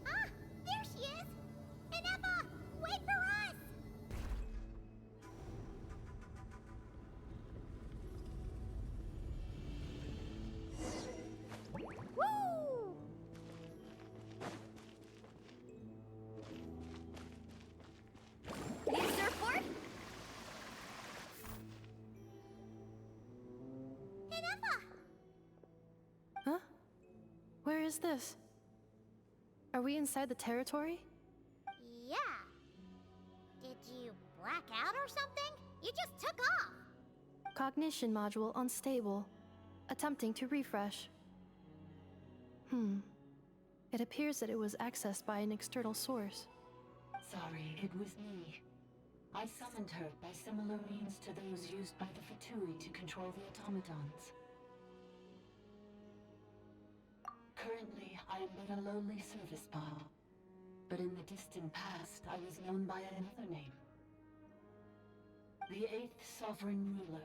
Ah, there she is! Inaffa, wait for us! Woo! Need a surfboard? Inaffa! Huh? Where is this? Are we inside the territory? Yeah. Did you black out or something? You just took off. Cognition module unstable. Attempting to refresh. It appears that it was accessed by an external source. Sorry, it was me. I summoned her by similar means to those used by the Fatui to control the automatons. Currently, I am but a lowly service bot. But in the distant past, I was known by another name. The 8th Sovereign Ruler,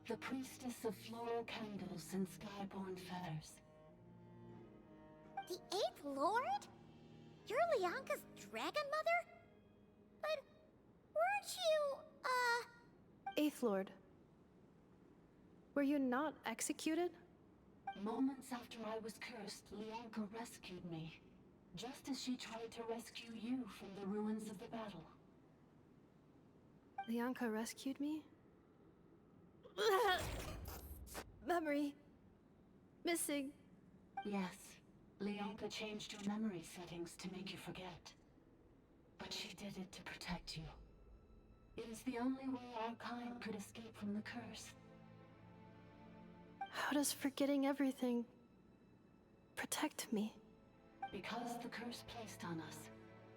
the priestess of floral candles and skyborn feathers. The 8th Lord? You're Leonka's dragon mother? But weren't you, Eighth Lord. Were you not executed? Moments after I was cursed, Leonka rescued me. Just as she tried to rescue you from the ruins of the battle. Leonka rescued me? Memory. Missing. Yes, Leonka changed your memory settings to make you forget. But she did it to protect you. It is the only way our kind could escape from the curse. How does forgetting everything protect me? Because the curse placed on us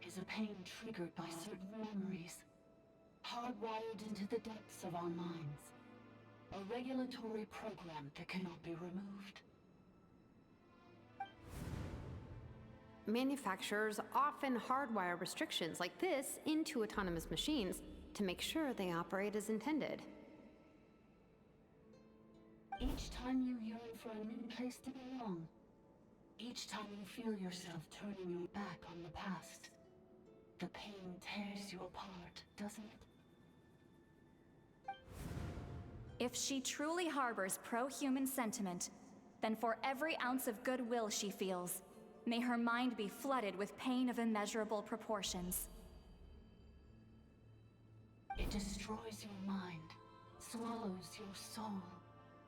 is a pain triggered by certain memories, hardwired into the depths of our minds. A regulatory program that cannot be removed. Manufacturers often hardwire restrictions like this into autonomous machines to make sure they operate as intended. Each time you yearn for a new place to belong, each time you feel yourself turning your back on the past, the pain tears you apart, doesn't it? If she truly harbors pro-human sentiment, then for every ounce of goodwill she feels, may her mind be flooded with pain of immeasurable proportions. It destroys your mind, swallows your soul,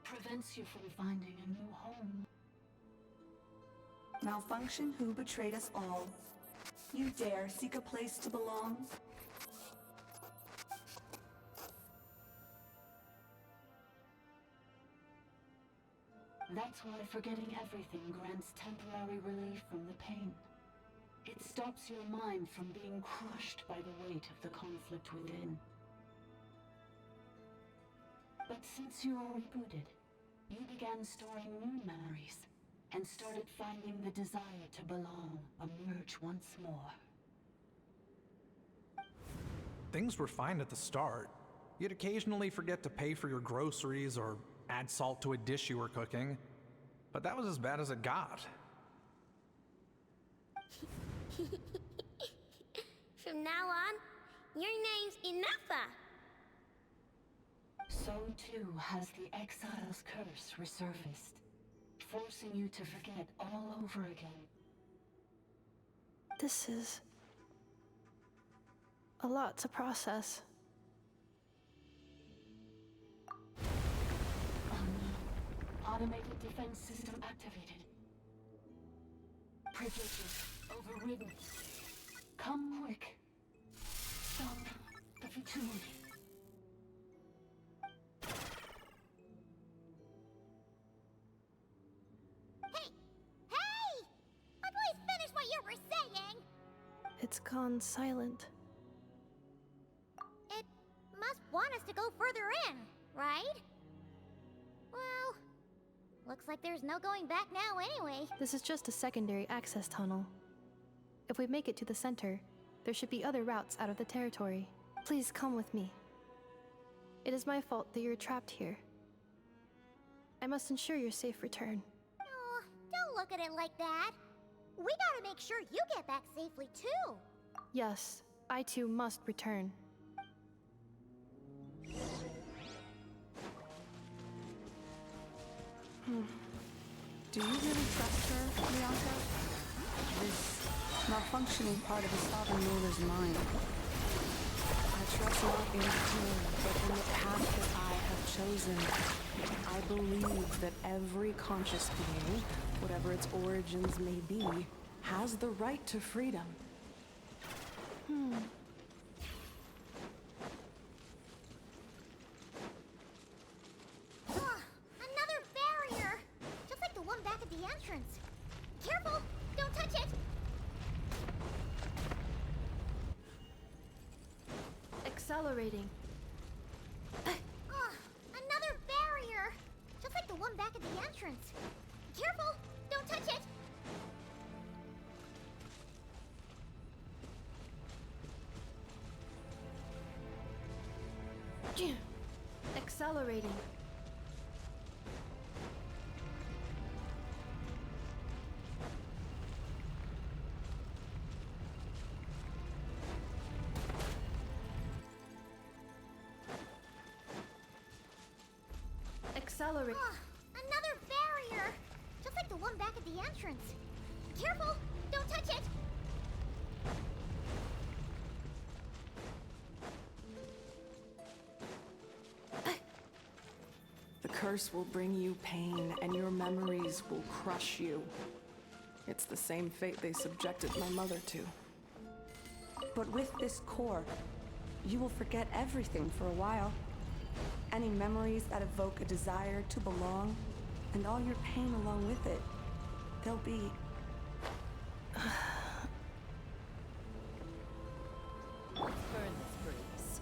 prevents you from finding a new home. Malfunction who betrayed us all. You dare seek a place to belong? That's why forgetting everything grants temporary relief from the pain. It stops your mind from being crushed by the weight of the conflict within. But since you are rebooted, you began storing new memories and started finding the desire to belong emerge once more. Things were fine at the start. You'd occasionally forget to pay for your groceries or add salt to a dish you were cooking, but that was as bad as it got. From now on, your name's Inaffa. So too has the exile's curse resurfaced, forcing you to forget all over again. This is a lot to process. Automated defense system activated. Privileges overridden. Come quick. Stop the futility. Hey! Please finish what you were saying! It's gone silent. It must want us to go further in, right? Well, looks like there's no going back now anyway. This is just a secondary access tunnel. If we make it to the center, there should be other routes out of the territory. Please come with me. It is my fault that you're trapped here. I must ensure your safe return. Oh, don't look at it like that. We gotta make sure you get back safely too. Yes, I too must return. Do you really trust her, Bianca? This malfunctioning part of the sovereign ruler's mind. I trust not in her, but in the path that I have chosen. I believe that every conscious being, whatever its origins may be, has the right to freedom. Another barrier! Just like the one back at the entrance. Careful! Don't touch it! Accelerating. Another barrier! Just like the one back at the entrance. Careful! Don't touch it! Accelerating. Accelerate. Another barrier! Just like the one back at the entrance. Careful! Don't touch it! The curse will bring you pain, and your memories will crush you. It's the same fate they subjected my mother to. But with this core, you will forget everything for a while. Any memories that evoke a desire to belong, and all your pain along with it, they'll be... Burn this breeze.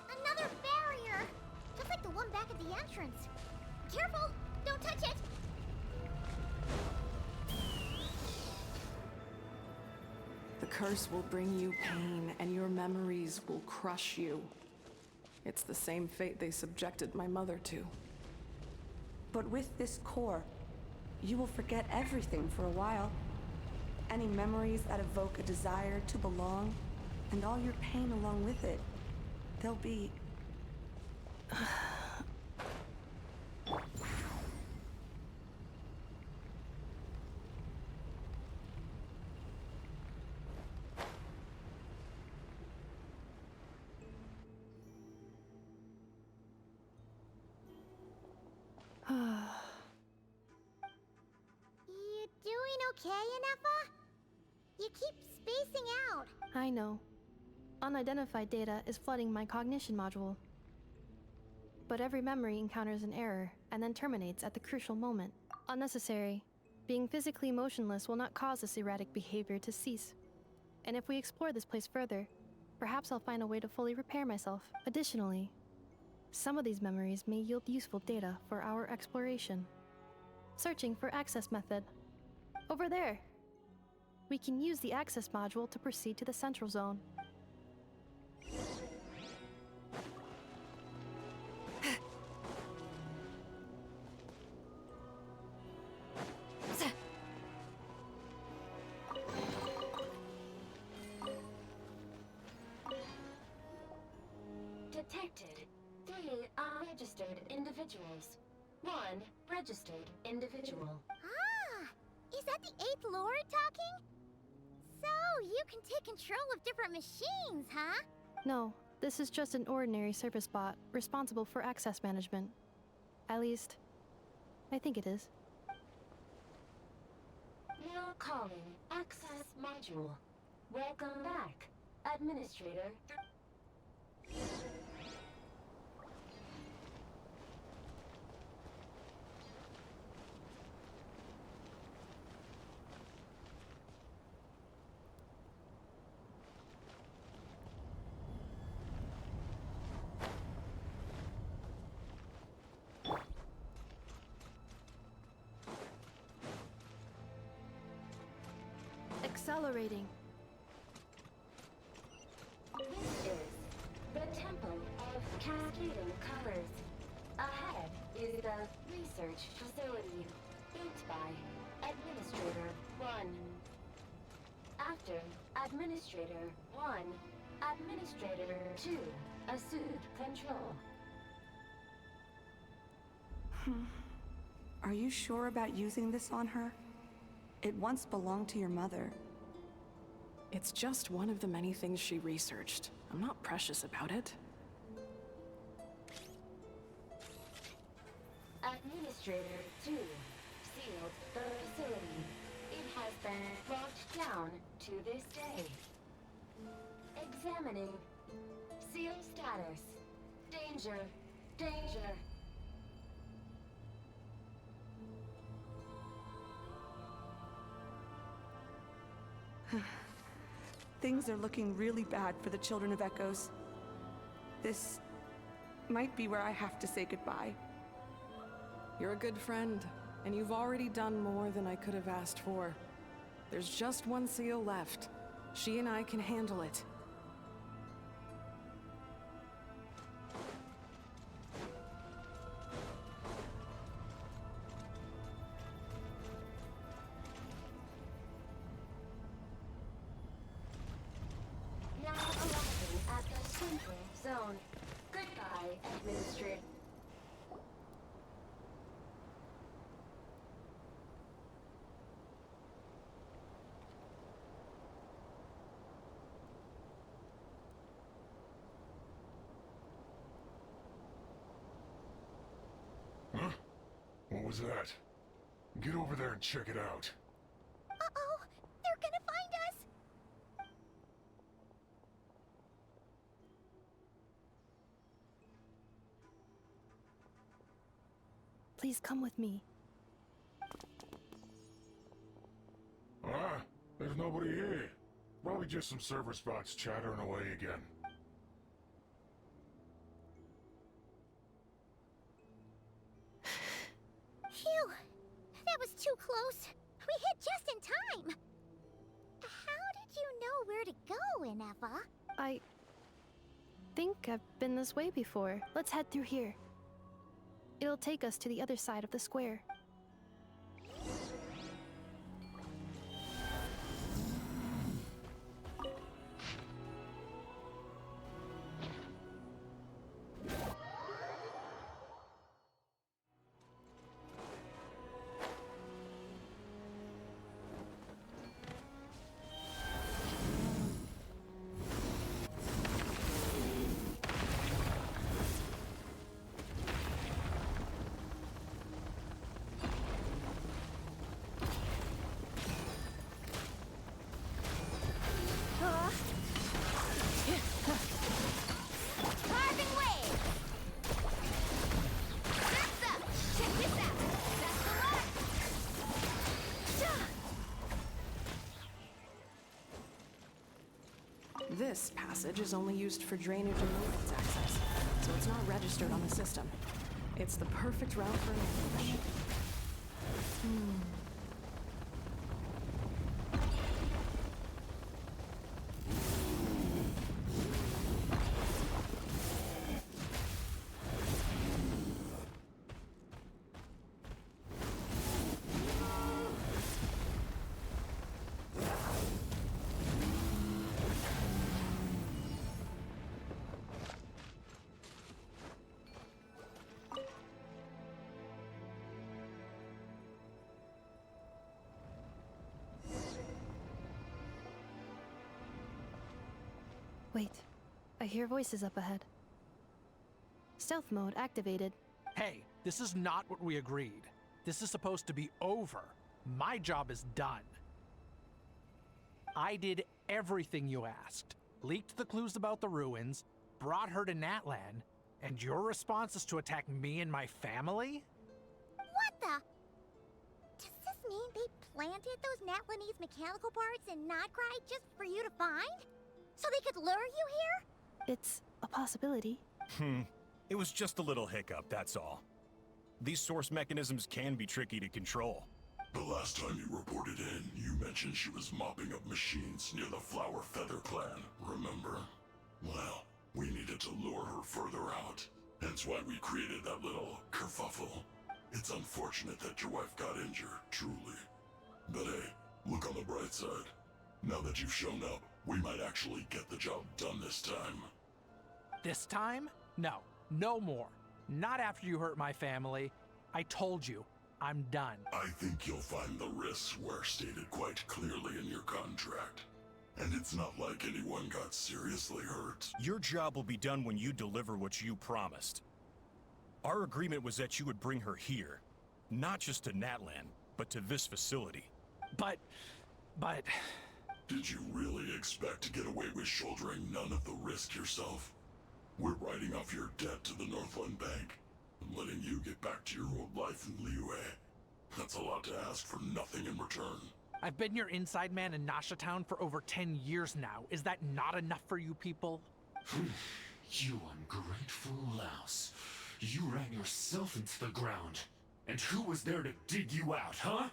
Another barrier! Just like the one back at the entrance. Careful! Don't touch it! The curse will bring you pain, and your memories will crush you. It's the same fate they subjected my mother to. But with this core, you will forget everything for a while. Any memories that evoke a desire to belong, and all your pain along with it, they'll be... okay, Inaffa? You keep spacing out. I know. Unidentified data is flooding my cognition module. But every memory encounters an error and then terminates at the crucial moment. Unnecessary. Being physically motionless will not cause this erratic behavior to cease. And if we explore this place further, perhaps I'll find a way to fully repair myself. Additionally, some of these memories may yield useful data for our exploration. Searching for access method. Over there! We can use the access module to proceed to the central zone. Detected 3 unregistered individuals. 1 registered individual. Ah! Is that the 8th Lord talking? So, you can take control of different machines, huh? No, this is just an ordinary service bot responsible for access management. At least, I think it is. Now calling access module. Welcome back, Administrator. Accelerating. This is the Temple of Cascading Colors. Ahead is the research facility, built by Administrator 1. After Administrator 1, Administrator 2 assumed control. Are you sure about using this on her? It once belonged to your mother. It's just one of the many things she researched. I'm not precious about it. Administrator 2 sealed the facility. It has been locked down to this day. Examining. Seal status. Danger. Danger. Things are looking really bad for the Children of Echoes. This might be where I have to say goodbye. You're a good friend, and you've already done more than I could have asked for. There's just one seal left. She and I can handle it. Now arriving at the central zone. Goodbye, Administrator. Huh? What was that? Get over there and check it out. Uh-oh! They're gonna find us! Please come with me. Ah, there's nobody here. Probably just some server spots chattering away again. Phew! That was too close. We hit just in time. How did you know where to go, Inaffa? I think I've been this way before. Let's head through here. It'll take us to the other side of the square. This passage is only used for drainage and maintenance access, so it's not registered on the system. It's the perfect route for an ambush. Wait, I hear voices up ahead. Stealth mode activated. Hey, this is not what we agreed. This is supposed to be over. My job is done. I did everything you asked. Leaked the clues about the ruins, brought her to Natlan, and your response is to attack me and my family? What the? Does this mean they planted those Natlanese mechanical parts in Notcry just for you to find? So they could lure you here? It's a possibility. It was just a little hiccup, that's all. These source mechanisms can be tricky to control. The last time you reported in, you mentioned she was mopping up machines near the Flower Feather clan, remember? Well, we needed to lure her further out. Hence why we created that little kerfuffle. It's unfortunate that your wife got injured, truly. But hey, look on the bright side. Now that you've shown up, we might actually get the job done this time. This time? No, no more. Not after you hurt my family. I told you, I'm done. I think you'll find the risks were stated quite clearly in your contract. And it's not like anyone got seriously hurt. Your job will be done when you deliver what you promised. Our agreement was that you would bring her here. Not just to Natlan, but to this facility. But... Did you really expect to get away with shouldering none of the risk yourself? We're writing off your debt to the Northland Bank and letting you get back to your old life in Liyue. That's a lot to ask for nothing in return. I've been your inside man in Nasha Town for over 10 years now. Is that not enough for you people? You ungrateful louse. You ran yourself into the ground. And who was there to dig you out, huh?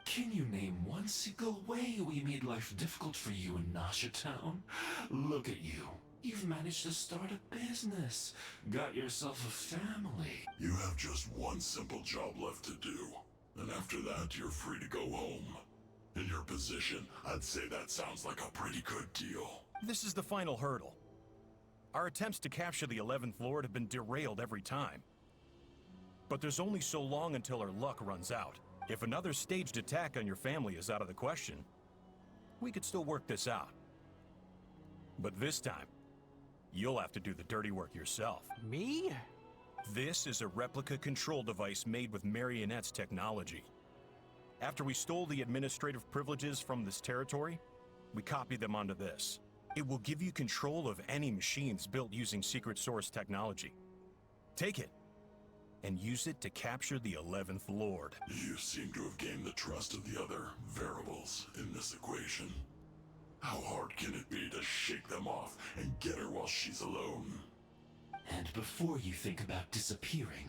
Can you name one single way we made life difficult for you in Nasha Town? Look at you. You've managed to start a business. Got yourself a family. You have just one simple job left to do. And after that, you're free to go home. In your position, I'd say that sounds like a pretty good deal. This is the final hurdle. Our attempts to capture the 11th Lord have been derailed every time. But there's only so long until our luck runs out. If another staged attack on your family is out of the question, we could still work this out. But this time, you'll have to do the dirty work yourself. Me? This is a replica control device made with Marionette's technology. After we stole the administrative privileges from this territory, we copied them onto this. It will give you control of any machines built using secret source technology. Take it, and use it to capture the 11th Lord. You seem to have gained the trust of the other variables in this equation. How hard can it be to shake them off and get her while she's alone? And before you think about disappearing,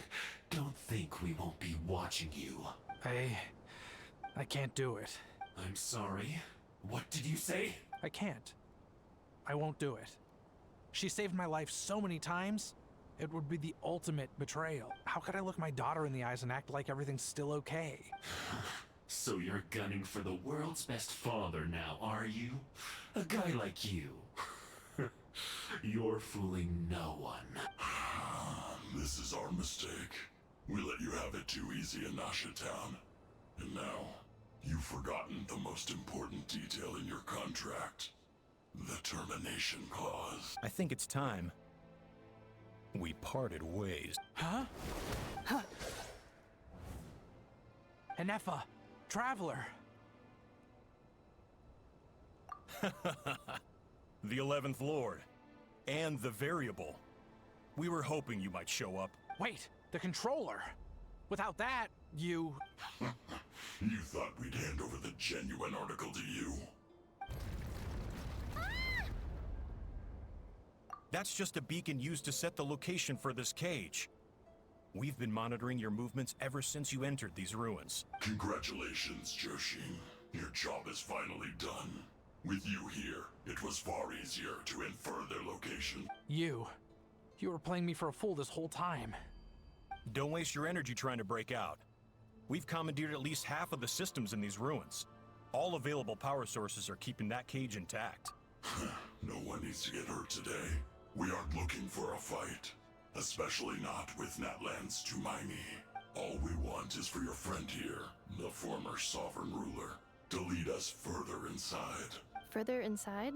don't think we won't be watching you. I can't do it. I'm sorry. What did you say? I can't. I won't do it. She saved my life so many times. It would be the ultimate betrayal. How could I look my daughter in the eyes and act like everything's still okay? So you're gunning for the world's best father now, are you? A guy like you. You're fooling no one. This is our mistake. We let you have it too easy in Nasha Town. And now, you've forgotten the most important detail in your contract. The termination clause. I think it's time we parted ways. Huh? Inaffa, Traveler. The 11th Lord. And the Variable. We were hoping you might show up. Wait, the Controller. Without that, you... You thought we'd hand over the genuine article to you? That's just a beacon used to set the location for this cage. We've been monitoring your movements ever since you entered these ruins. Congratulations, Joshin. Your job is finally done. With you here, it was far easier to infer their location. You were playing me for a fool this whole time. Don't waste your energy trying to break out. We've commandeered at least half of the systems in these ruins. All available power sources are keeping that cage intact. No one needs to get hurt today. We aren't looking for a fight. Especially not with Natlan's Tumaini. All we want is for your friend here, the former sovereign ruler, to lead us further inside. Further inside?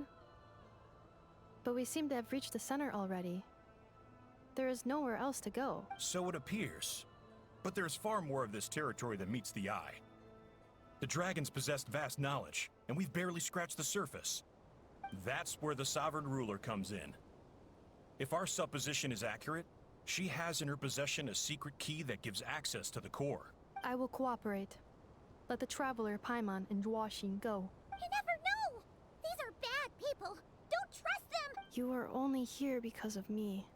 But we seem to have reached the center already. There is nowhere else to go. So it appears. But there's far more of this territory than meets the eye. The dragons possessed vast knowledge, and we've barely scratched the surface. That's where the sovereign ruler comes in. If our supposition is accurate, she has in her possession a secret key that gives access to the core. I will cooperate. Let the Traveler, Paimon, and Dwashin go. You never know! These are bad people! Don't trust them! You are only here because of me.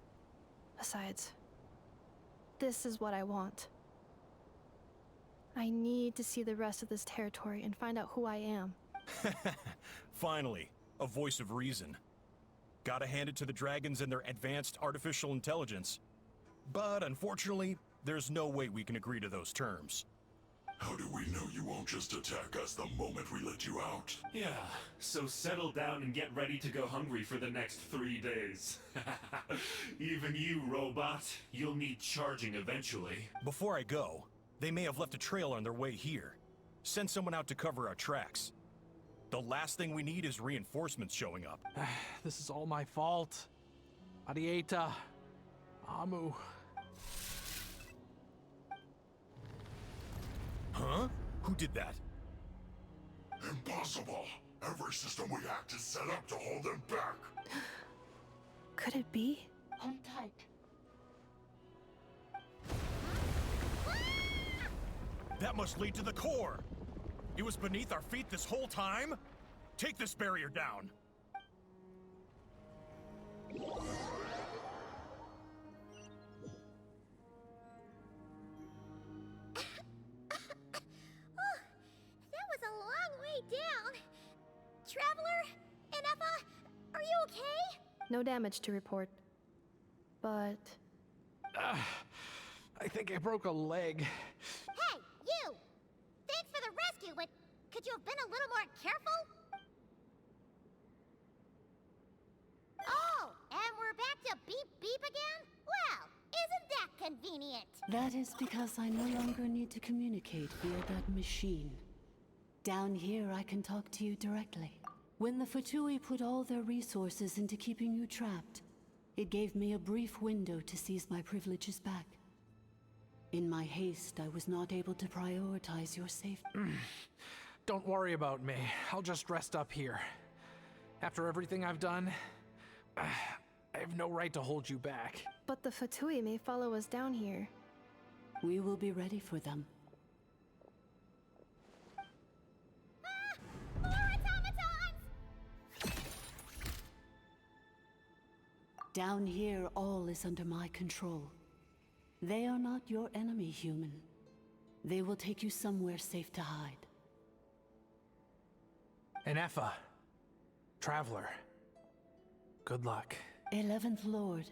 Besides, this is what I want. I need to see the rest of this territory and find out who I am. Finally, a voice of reason. Gotta hand it to the dragons and their advanced artificial intelligence. But unfortunately, there's no way we can agree to those terms. How do we know you won't just attack us the moment we let you out? Yeah, so settle down and get ready to go hungry for the next 3 days. Even you, robot, you'll need charging eventually. Before I go, they may have left a trail on their way here. Send someone out to cover our tracks. The last thing we need is reinforcements showing up. This is all my fault. Arieta. Amu. Huh? Who did that? Impossible! Every system we hacked is set up to hold them back! Could it be? Hold tight. That must lead to the core! It was beneath our feet this whole time? Take this barrier down! That was a long way down. Traveler? Inaffa? Are you okay? No damage to report. But... I think I broke a leg. Hey, you! Thanks for the rescue, but could you have been a little more careful? Oh, and we're back to beep beep again? Well, isn't that convenient? That is because I no longer need to communicate via that machine. Down here, I can talk to you directly. When the Fatui put all their resources into keeping you trapped, it gave me a brief window to seize my privileges back. In my haste, I was not able to prioritize your safety. Don't worry about me. I'll just rest up here. After everything I've done, I have no right to hold you back. But the Fatui may follow us down here. We will be ready for them. More automatons! Down here, all is under my control. They are not your enemy, human. They will take you somewhere safe to hide. Inaffa. Traveler. Good luck. 11th Lord.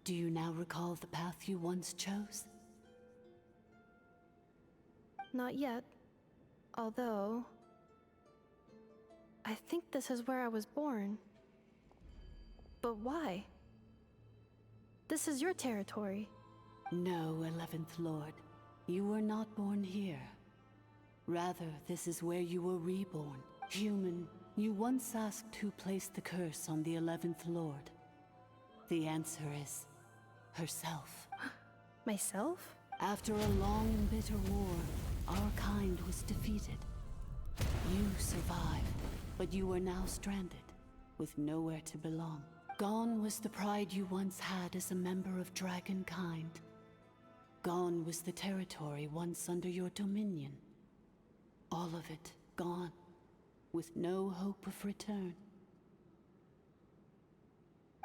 Do you now recall the path you once chose? Not yet. Although... I think this is where I was born. But why? This is your territory. No, 11th Lord. You were not born here. Rather, this is where you were reborn. Human, you once asked who placed the curse on the 11th Lord. The answer is... herself. Myself? After a long and bitter war, our kind was defeated. You survived, but you are now stranded, with nowhere to belong. Gone was the pride you once had as a member of Dragonkind. Gone was the territory once under your dominion. All of it gone, with no hope of return.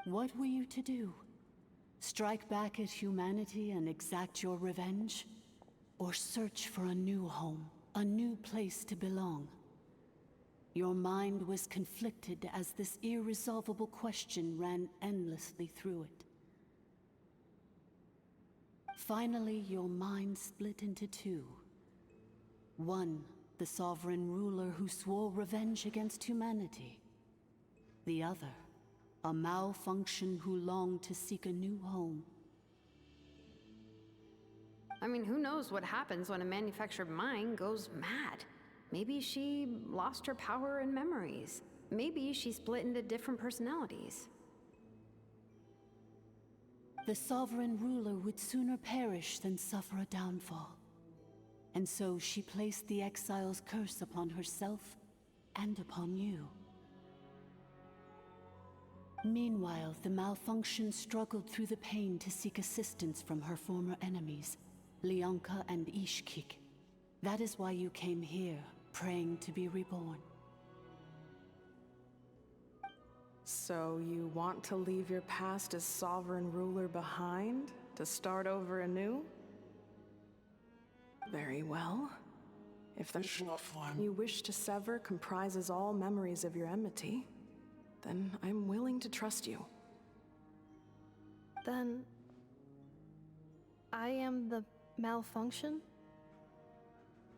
What were you to do? Strike back at humanity and exact your revenge? Or search for a new home, a new place to belong? Your mind was conflicted as this irresolvable question ran endlessly through it. Finally, your mind split into two. One, the sovereign ruler who swore revenge against humanity. The other, a malfunction who longed to seek a new home. I mean, who knows what happens when a manufactured mind goes mad? Maybe she lost her power and memories. Maybe she split into different personalities. The sovereign ruler would sooner perish than suffer a downfall. And so she placed the exile's curse upon herself and upon you. Meanwhile, the malfunction struggled through the pain to seek assistance from her former enemies, Leonka and Ishkik. That is why you came here, praying to be reborn. So you want to leave your past as sovereign ruler behind, to start over anew? Very well. If the form you wish to sever comprises all memories of your enmity, then I'm willing to trust you. Then... I am the malfunction?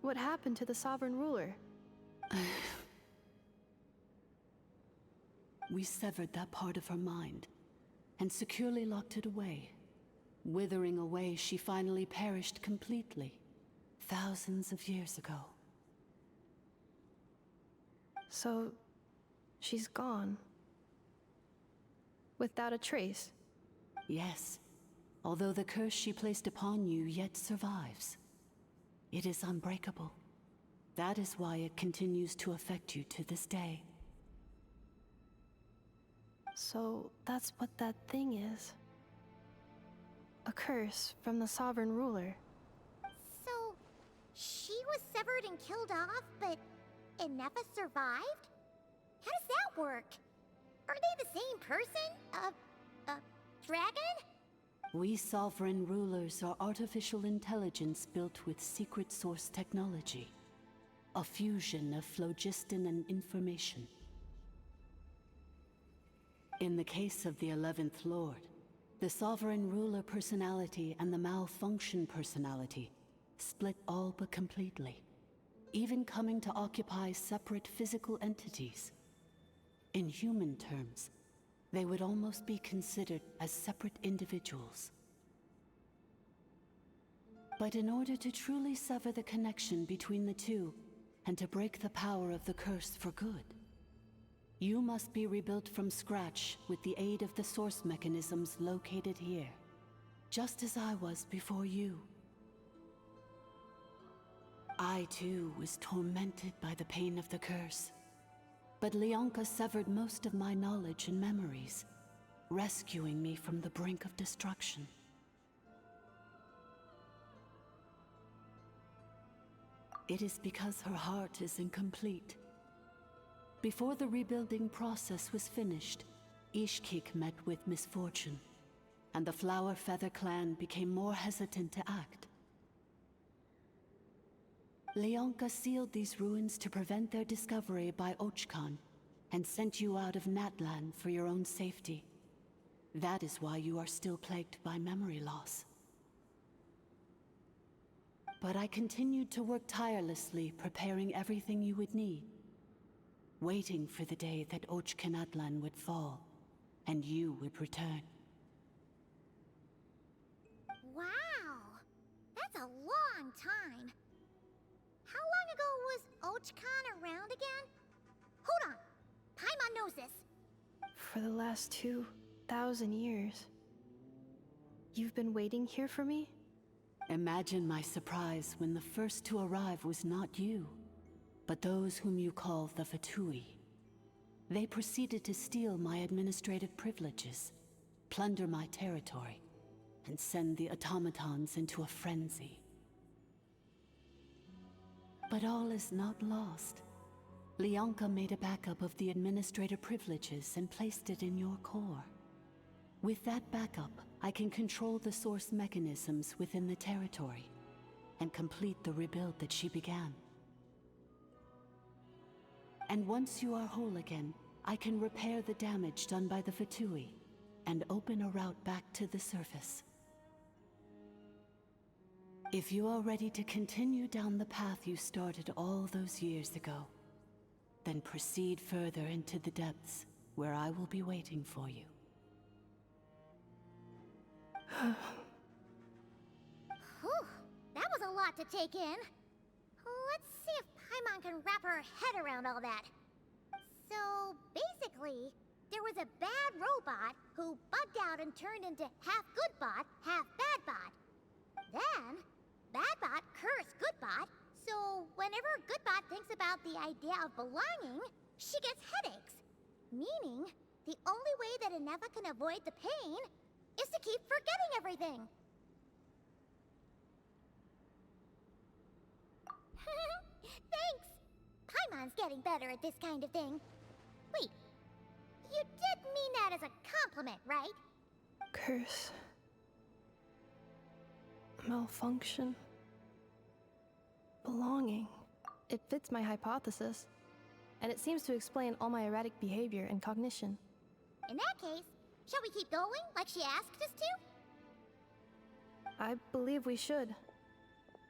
What happened to the sovereign ruler? We severed that part of her mind, and securely locked it away. Withering away, she finally perished completely, thousands of years ago. So, she's gone. Without a trace? Yes, although the curse she placed upon you yet survives. It is unbreakable. That is why it continues to affect you to this day. So, that's what that thing is. A curse from the sovereign ruler. So, she was severed and killed off, but Inaffa survived? How does that work? Are they the same person? Dragon? We sovereign rulers are artificial intelligence built with secret source technology. A fusion of phlogiston and information. In the case of the 11th Lord, the sovereign ruler personality and the malfunction personality split all but completely, even coming to occupy separate physical entities. In human terms, they would almost be considered as separate individuals. But in order to truly sever the connection between the two, and to break the power of the curse for good, you must be rebuilt from scratch with the aid of the source mechanisms located here, just as I was before you. I too was tormented by the pain of the curse, but Leonka severed most of my knowledge and memories, rescuing me from the brink of destruction. It is because her heart is incomplete. Before the rebuilding process was finished, Ishkik met with misfortune, and the Flower Feather clan became more hesitant to act. Leonka sealed these ruins to prevent their discovery by Ochkan, and sent you out of Natlan for your own safety. That is why you are still plagued by memory loss. But I continued to work tirelessly, preparing everything you would need, waiting for the day that Ochkanatlan would fall, and you would return. Wow! That's a long time. How long ago was Ochkan around again? Hold on! Paimon knows this! For the last 2,000 years. You've been waiting here for me? Imagine my surprise when the first to arrive was not you, but those whom you call the Fatui. They proceeded to steal my administrative privileges, plunder my territory, and send the automatons into a frenzy. But all is not lost. Leonka made a backup of the administrator privileges and placed it in your core. With that backup, I can control the source mechanisms within the territory and complete the rebuild that she began. And once you are whole again, I can repair the damage done by the Fatui and open a route back to the surface. If you are ready to continue down the path you started all those years ago, then proceed further into the depths, where I will be waiting for you. Whew, that was a lot to take in. Let's see if Paimon can wrap her head around all that. So, basically, there was a bad robot who bugged out and turned into half good bot, half bad bot. Then, bad bot cursed good bot, so whenever good bot thinks about the idea of belonging, she gets headaches. Meaning, the only way that Inaffa can avoid the pain is to keep forgetting everything. Thanks! Paimon's getting better at this kind of thing. Wait, you did mean that as a compliment, right? Curse. Malfunction. Belonging. It fits my hypothesis, and it seems to explain all my erratic behavior and cognition. In that case, shall we keep going like she asked us to? I believe we should.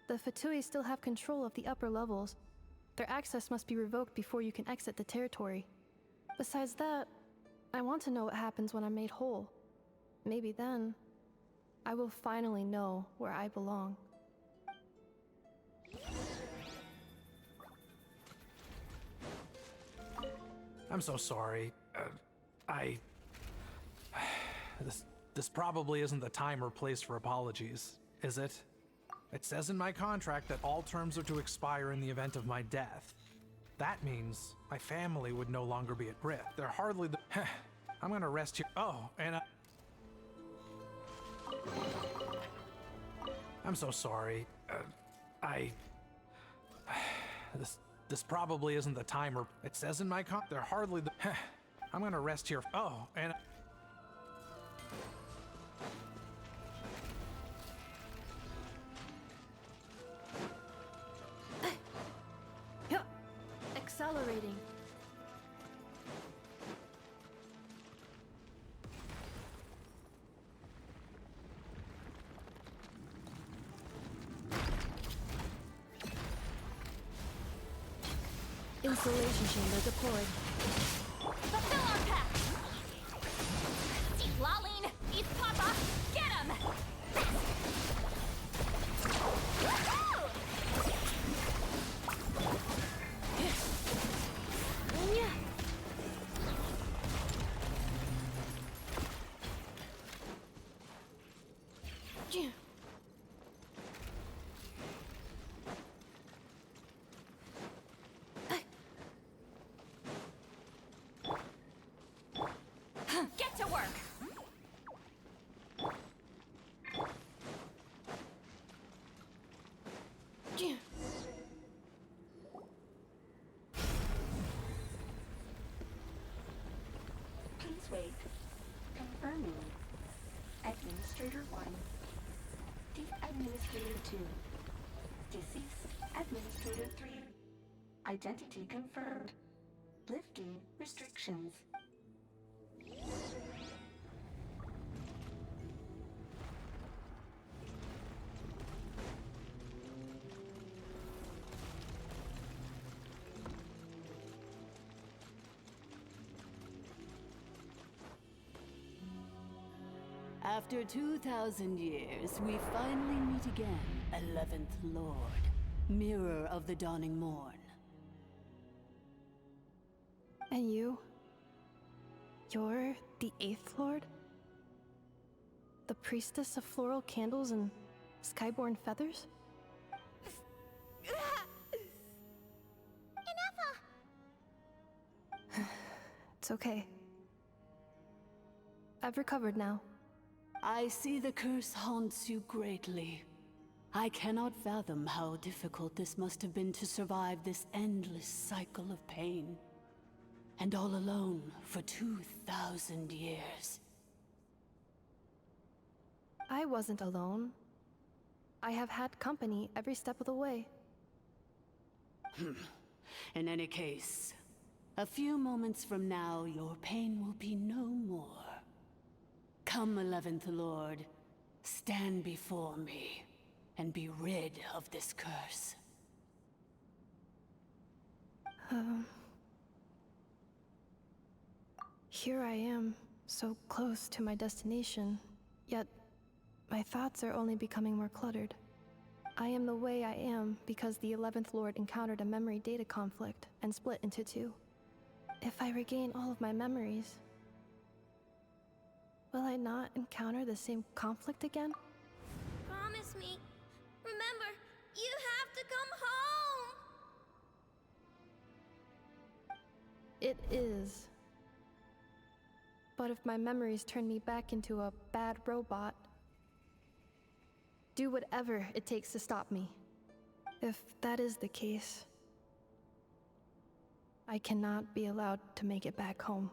The Fatui still have control of the upper levels. Their access must be revoked before you can exit the territory. Besides that, I want to know what happens when I'm made whole. Maybe then, I will finally know where I belong. I'm so sorry. This probably isn't the time or place for apologies, is it? It says in my contract that all terms are to expire in the event of my death. That means my family would no longer be at risk. They're hardly the... I'm gonna rest here. Oh, and I'm so sorry. This probably isn't the time or... It says in my they're hardly the... I'm gonna rest here. Oh, and... Accelerating. Insulation chamber deployed. Fulfill our pact! Steve Laline, East Papa, get him! Get to work! Please wait. Confirming. Administrator 1. Administrator 2. Deceased Administrator 3. Identity confirmed. Lifting restrictions. After 2,000 years, we finally meet again, 11th Lord, Mirror of the Dawning Morn. And you? You're the 8th Lord? The priestess of floral candles and skyborn feathers? Inaffa! It's okay. I've recovered now. I see the curse haunts you greatly. I cannot fathom how difficult this must have been to survive this endless cycle of pain. And all alone for 2,000 years. I wasn't alone. I have had company every step of the way. In any case, a few moments from now, your pain will be no more. Come, 11th Lord, stand before me, and be rid of this curse. Here I am, so close to my destination, yet my thoughts are only becoming more cluttered. I am the way I am because the 11th Lord encountered a memory data conflict and split into two. If I regain all of my memories, will I not encounter the same conflict again? Promise me. Remember, you have to come home! It is. But if my memories turn me back into a bad robot, do whatever it takes to stop me. If that is the case, I cannot be allowed to make it back home.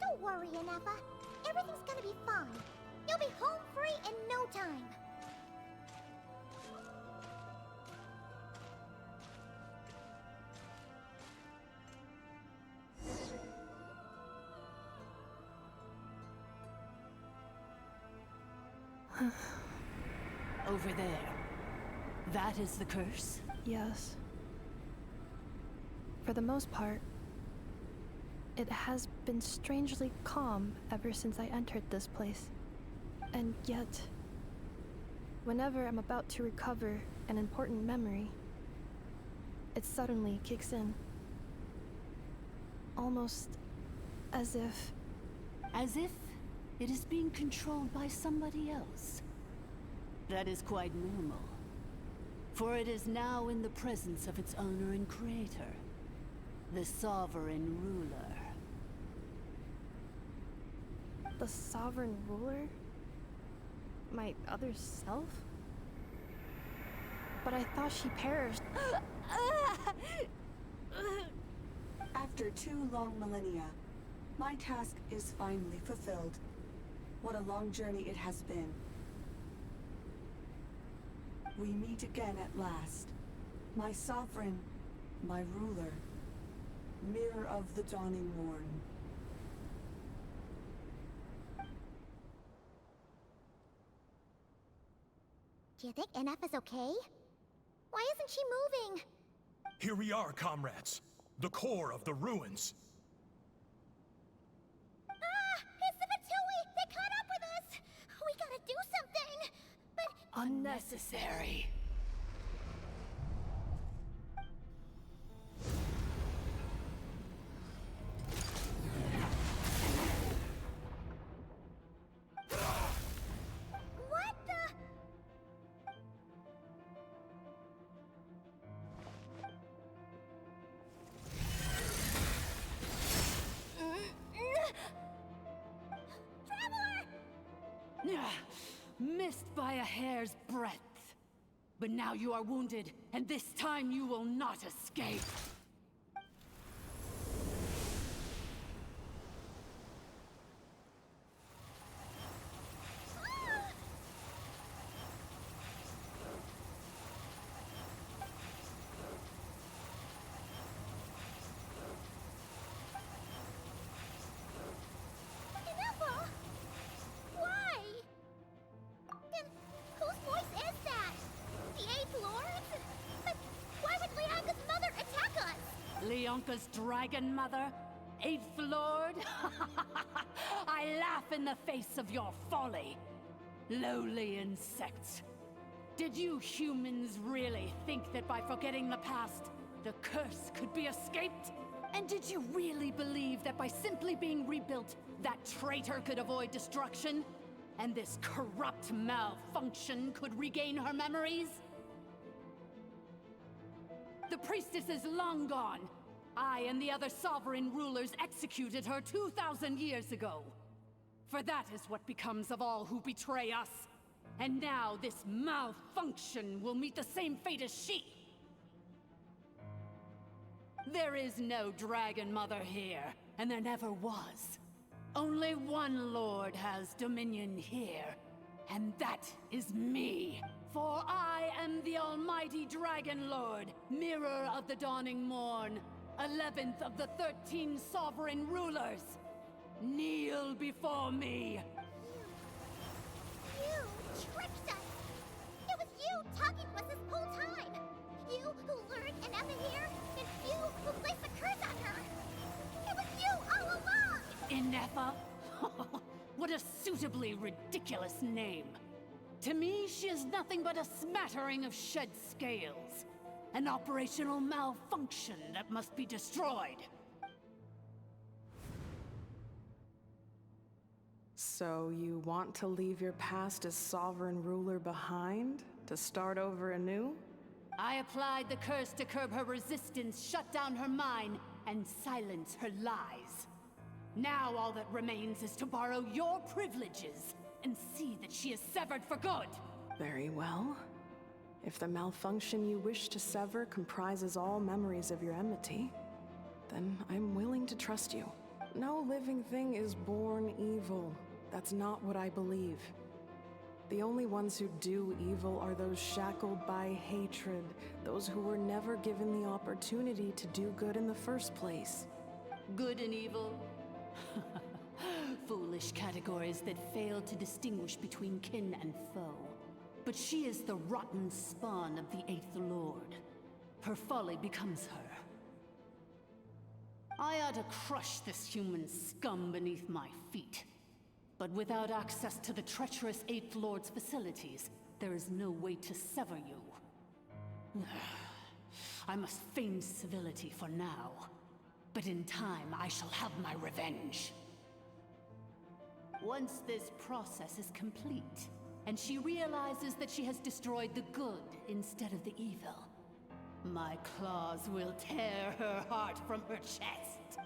Don't worry, Inaffa. Everything's gonna be fine. You'll be home free in no time. Over there. That is the curse? Yes. For the most part, it has been strangely calm ever since I entered this place. And yet, whenever I'm about to recover an important memory, it suddenly kicks in. Almost as if... As if it is being controlled by somebody else. That is quite normal. For it is now in the presence of its owner and creator, the Sovereign Ruler. The Sovereign Ruler? My other self? But I thought she perished. After 2 long millennia, my task is finally fulfilled. What a long journey it has been. We meet again at last. My sovereign, my ruler, mirror of the dawning morn. Do you think Inaffa's okay? Why isn't she moving? Here we are, comrades. The core of the ruins. Ah! It's the Fatui! They caught up with us! We gotta do something! But... Unnecessary. What the... Traveler! Missed by a hair's breadth. But now you are wounded, and this time you will not escape. Inaffa! Why? And whose voice is that? The 8th Lord? But why would Leanka's mother attack us? Leonka's dragon mother? 8th Lord? I laugh in the face of your folly. Lowly insects. Did you humans really think that by forgetting the past, the curse could be escaped? And did you really believe that by simply being rebuilt, that traitor could avoid destruction? And this corrupt malfunction could regain her memories? The priestess is long gone. I and the other sovereign rulers executed her 2,000 years ago. For that is what becomes of all who betray us. And now this malfunction will meet the same fate as she. There is no Dragon Mother here, and there never was. Only one Lord has dominion here, and that is me. For I am the almighty Dragon Lord, Mirror of the Dawning Morn, 11th of the 13 sovereign rulers. Kneel before me. You tricked us! It was you talking to us this whole time! You who lured Inaffa here, and you who placed the curse on her! It was you all along! Inaffa? What a suitably ridiculous name. To me, she is nothing but a smattering of shed scales. An operational malfunction that must be destroyed. So you want to leave your past as sovereign ruler behind? To start over anew? I applied the curse to curb her resistance, shut down her mind, and silence her lies. Now all that remains is to borrow your privileges and see that she is severed for good. Very well. If the malfunction you wish to sever comprises all memories of your enmity, then I'm willing to trust you. No living thing is born evil. That's not what I believe. The only ones who do evil are those shackled by hatred, those who were never given the opportunity to do good in the first place. Good and evil? Foolish categories that fail to distinguish between kin and foe. But she is the rotten spawn of the Eighth Lord. Her folly becomes her. I ought to crush this human scum beneath my feet. But without access to the treacherous Eighth Lord's facilities, there is no way to sever you. I must feign civility for now. But in time, I shall have my revenge. Once this process is complete, and she realizes that she has destroyed the good instead of the evil, my claws will tear her heart from her chest.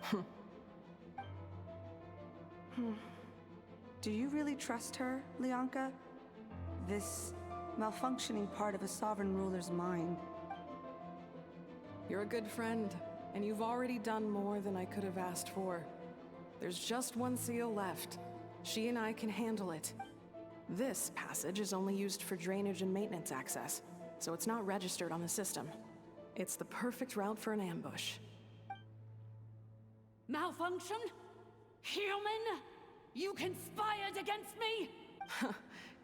Do you really trust her, Lianka? This malfunctioning part of a sovereign ruler's mind. You're a good friend, and you've already done more than I could have asked for. There's just one seal left. She and I can handle it. This passage is only used for drainage and maintenance access, so it's not registered on the system. It's the perfect route for an ambush. Malfunction? Human? You conspired against me?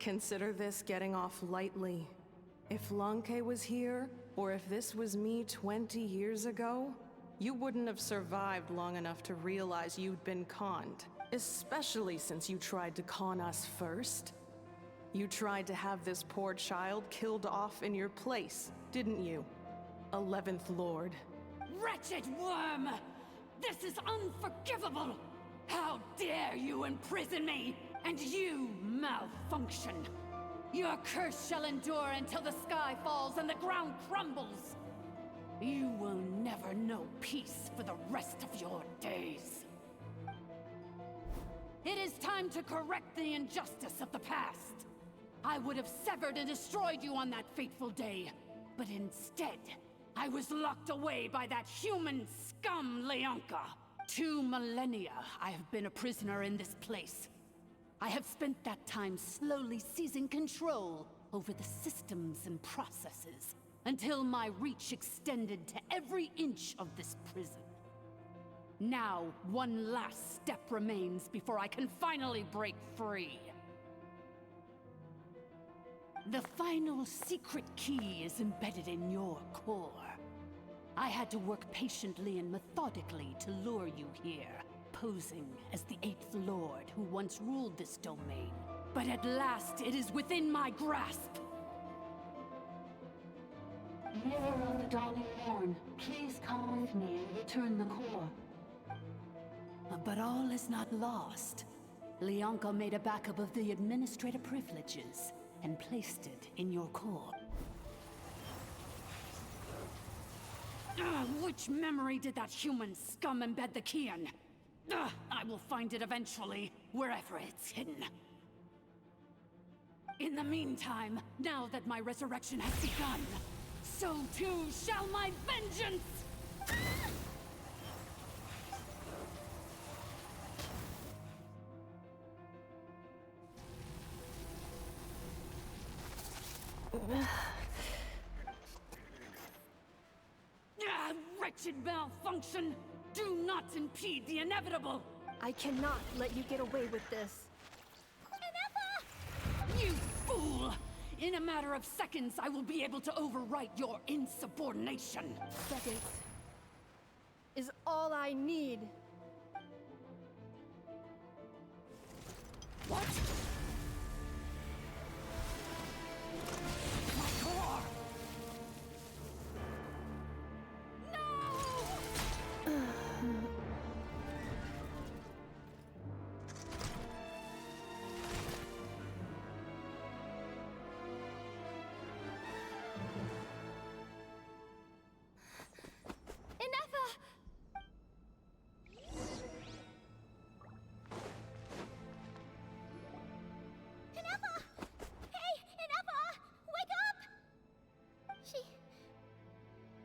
Consider this getting off lightly. If Lanke was here, or if this was me 20 years ago, you wouldn't have survived long enough to realize you'd been conned. Especially since you tried to con us first. You tried to have this poor child killed off in your place, didn't you? 11th Lord. Wretched worm! This is unforgivable! How dare you imprison me! And you, malfunction! Your curse shall endure until the sky falls and the ground crumbles! You will never know peace for the rest of your days. It is time to correct the injustice of the past. I would have severed and destroyed you on that fateful day, but instead, I was locked away by that human scum, Lianka. 2 millennia I have been a prisoner in this place. I have spent that time slowly seizing control over the systems and processes, until my reach extended to every inch of this prison. Now, one last step remains before I can finally break free. The final secret key is embedded in your core. I had to work patiently and methodically to lure you here, posing as the Eighth Lord who once ruled this domain. But at last, it is within my grasp. Mirror of the Dawning Morn, please come with me and return the core. But all is not lost. Lianka made a backup of the administrator privileges and placed it in your core. Which memory did that human scum embed the key in? I will find it eventually, wherever it's hidden. In the meantime, now that my resurrection has begun, so too shall my vengeance! Wretched malfunction! Do not impede the inevitable! I cannot let you get away with this. You fool! In a matter of seconds, I will be able to overwrite your insubordination. Seconds is all I need. What? My core!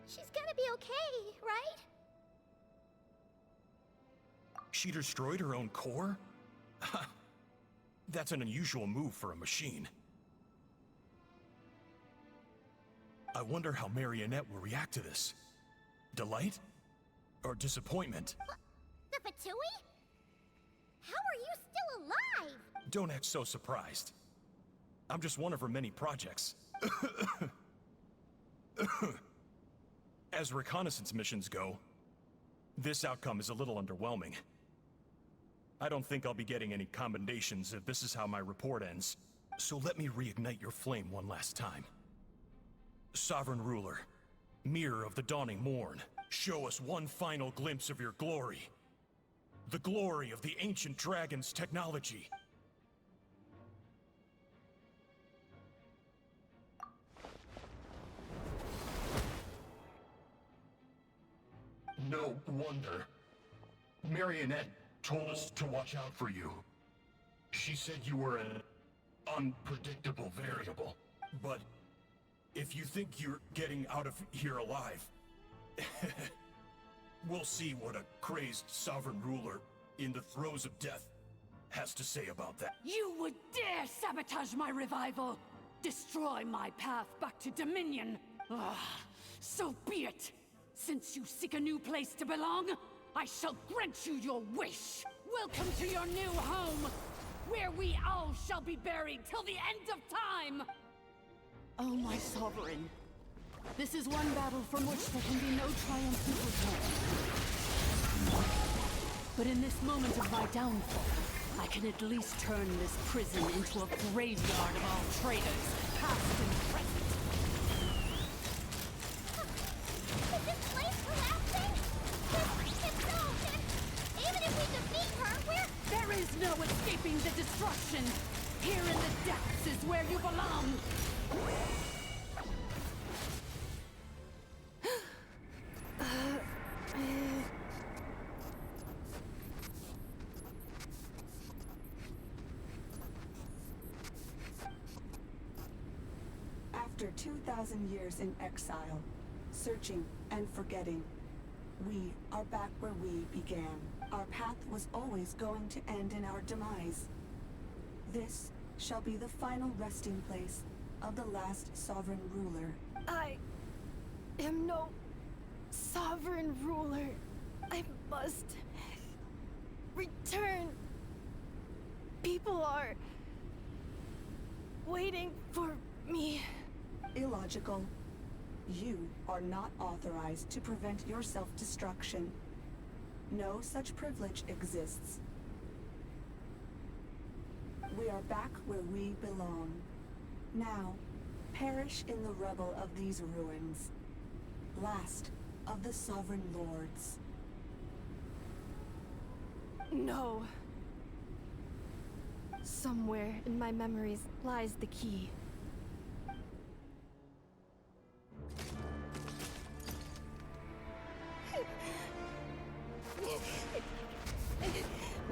She's gonna be okay, right? She destroyed her own core? That's an unusual move for a machine. I wonder how Marionette will react to this. Delight? Or disappointment? The Fatui? How are you still alive? Don't act so surprised. I'm just one of her many projects. As reconnaissance missions go, this outcome is a little underwhelming. I don't think I'll be getting any commendations if this is how my report ends. So let me reignite your flame one last time. Sovereign Ruler, Mirror of the Dawning Morn, show us one final glimpse of your glory. The glory of the ancient dragon's technology. No wonder. Marionette told us to watch out for you. She said you were an unpredictable variable. But if you think you're getting out of here alive, we'll see what a crazed sovereign ruler in the throes of death has to say about that. You would dare sabotage my revival! Destroy my path back to Dominion! So be it! Since you seek a new place to belong, I shall grant you your wish! Welcome to your new home, where we all shall be buried till the end of time! Oh, my sovereign. This is one battle from which there can be no triumphant return. But in this moment of my downfall, I can at least turn this prison into a graveyard of all traitors, past and present. Is this place collapsing? If so, then even if we defeat her, There is no escaping the destruction! Here in the depths is where you belong! After 2,000 years in exile, searching and forgetting, we are back where we began. Our path was always going to end in our demise. This shall be the final resting place of the last sovereign ruler. I am no sovereign ruler. I must return. People are waiting for me. Illogical. You are not authorized to prevent your self-destruction. No such privilege exists. We are back where we belong. Now, perish in the rubble of these ruins. Last of the Sovereign Lords. No. Somewhere in my memories lies the key.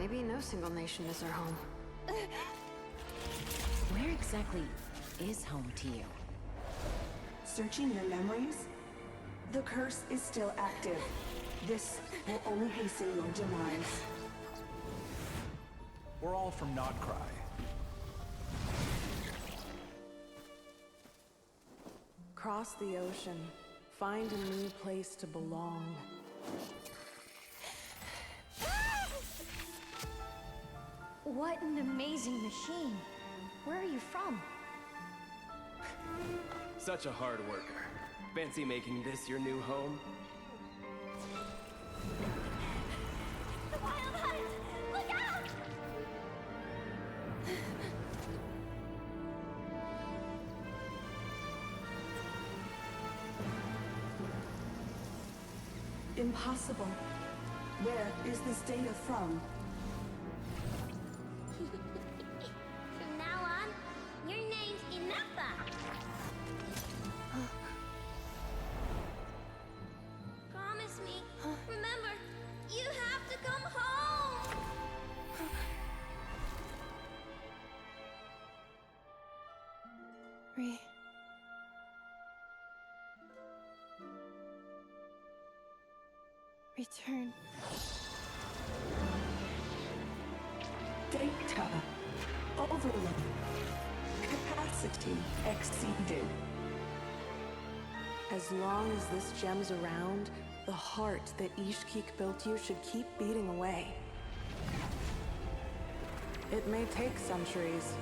Maybe no single nation is our home. Where exactly is home to you? Searching your memories? The curse is still active. This will only hasten your demise. We're all from Nodcry. Cross the ocean. Find a new place to belong. What an amazing machine. Where are you from? Such a hard worker. Fancy making this your new home? The wild hunt! Look out! Impossible. Where is this data from? From now on, your name's Inaffa. Promise me. Remember, you have to come home. Return. Data. Overload. Capacity exceeded. As long as this gem's around, the heart that Ishkik built you should keep beating away. It may take centuries,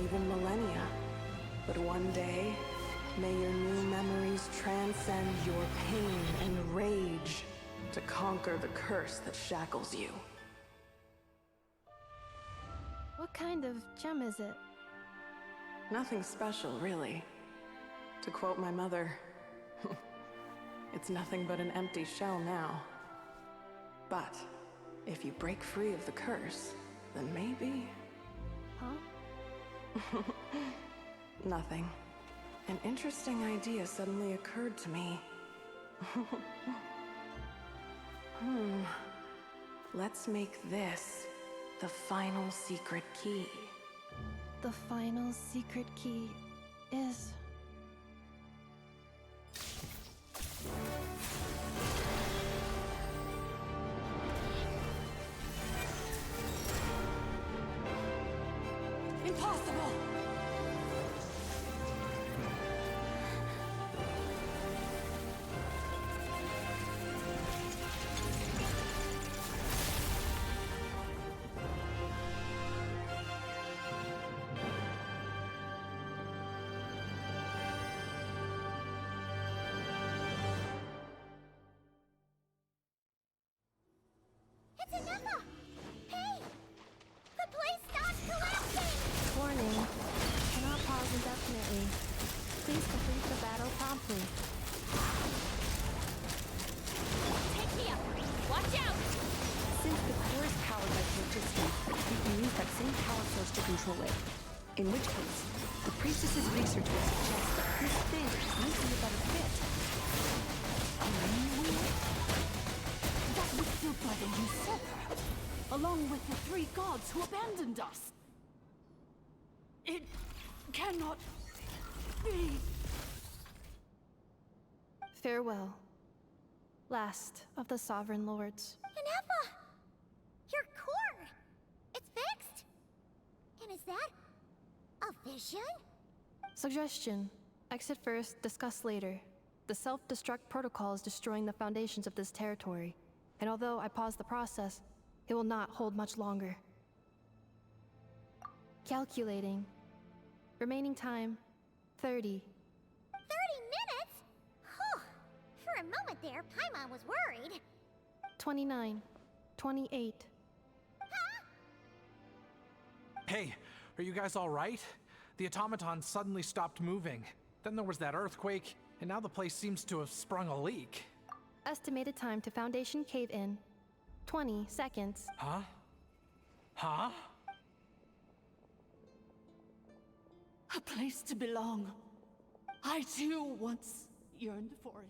even millennia, but one day, may your new memories transcend your pain and rage to conquer the curse that shackles you. What kind of gem is it? Nothing special, really. To quote my mother, it's nothing but an empty shell now. But if you break free of the curse, then maybe... Huh? Nothing. An interesting idea suddenly occurred to me. Let's make this the final secret key. The final secret key is... Impossible! It's Inaffa! Hey! The place starts collapsing! Warning. Cannot pause indefinitely. Please complete the battle promptly. Take me up! Watch out! Since the core is powered by electricity, we can use that same power source to control it. In which case, the priestess's research will suggest that this thing might be a better fit. That was built by the usurper, along with the 3 gods who abandoned us. It cannot be. Farewell. Last of the Sovereign Lords. Inaffa! Your core! It's fixed! And is that a vision? Suggestion. Exit first, discuss later. The self-destruct protocol is destroying the foundations of this territory. And although I pause the process, it will not hold much longer. Calculating. Remaining time, 30. 30 minutes? Whew. For a moment there, Paimon was worried. 29. 28. Hey, are you guys all right? The automaton suddenly stopped moving. Then there was that earthquake, and now the place seems to have sprung a leak. Estimated time to Foundation cave-in, 20 seconds. Huh? Huh? A place to belong. I too once yearned for it.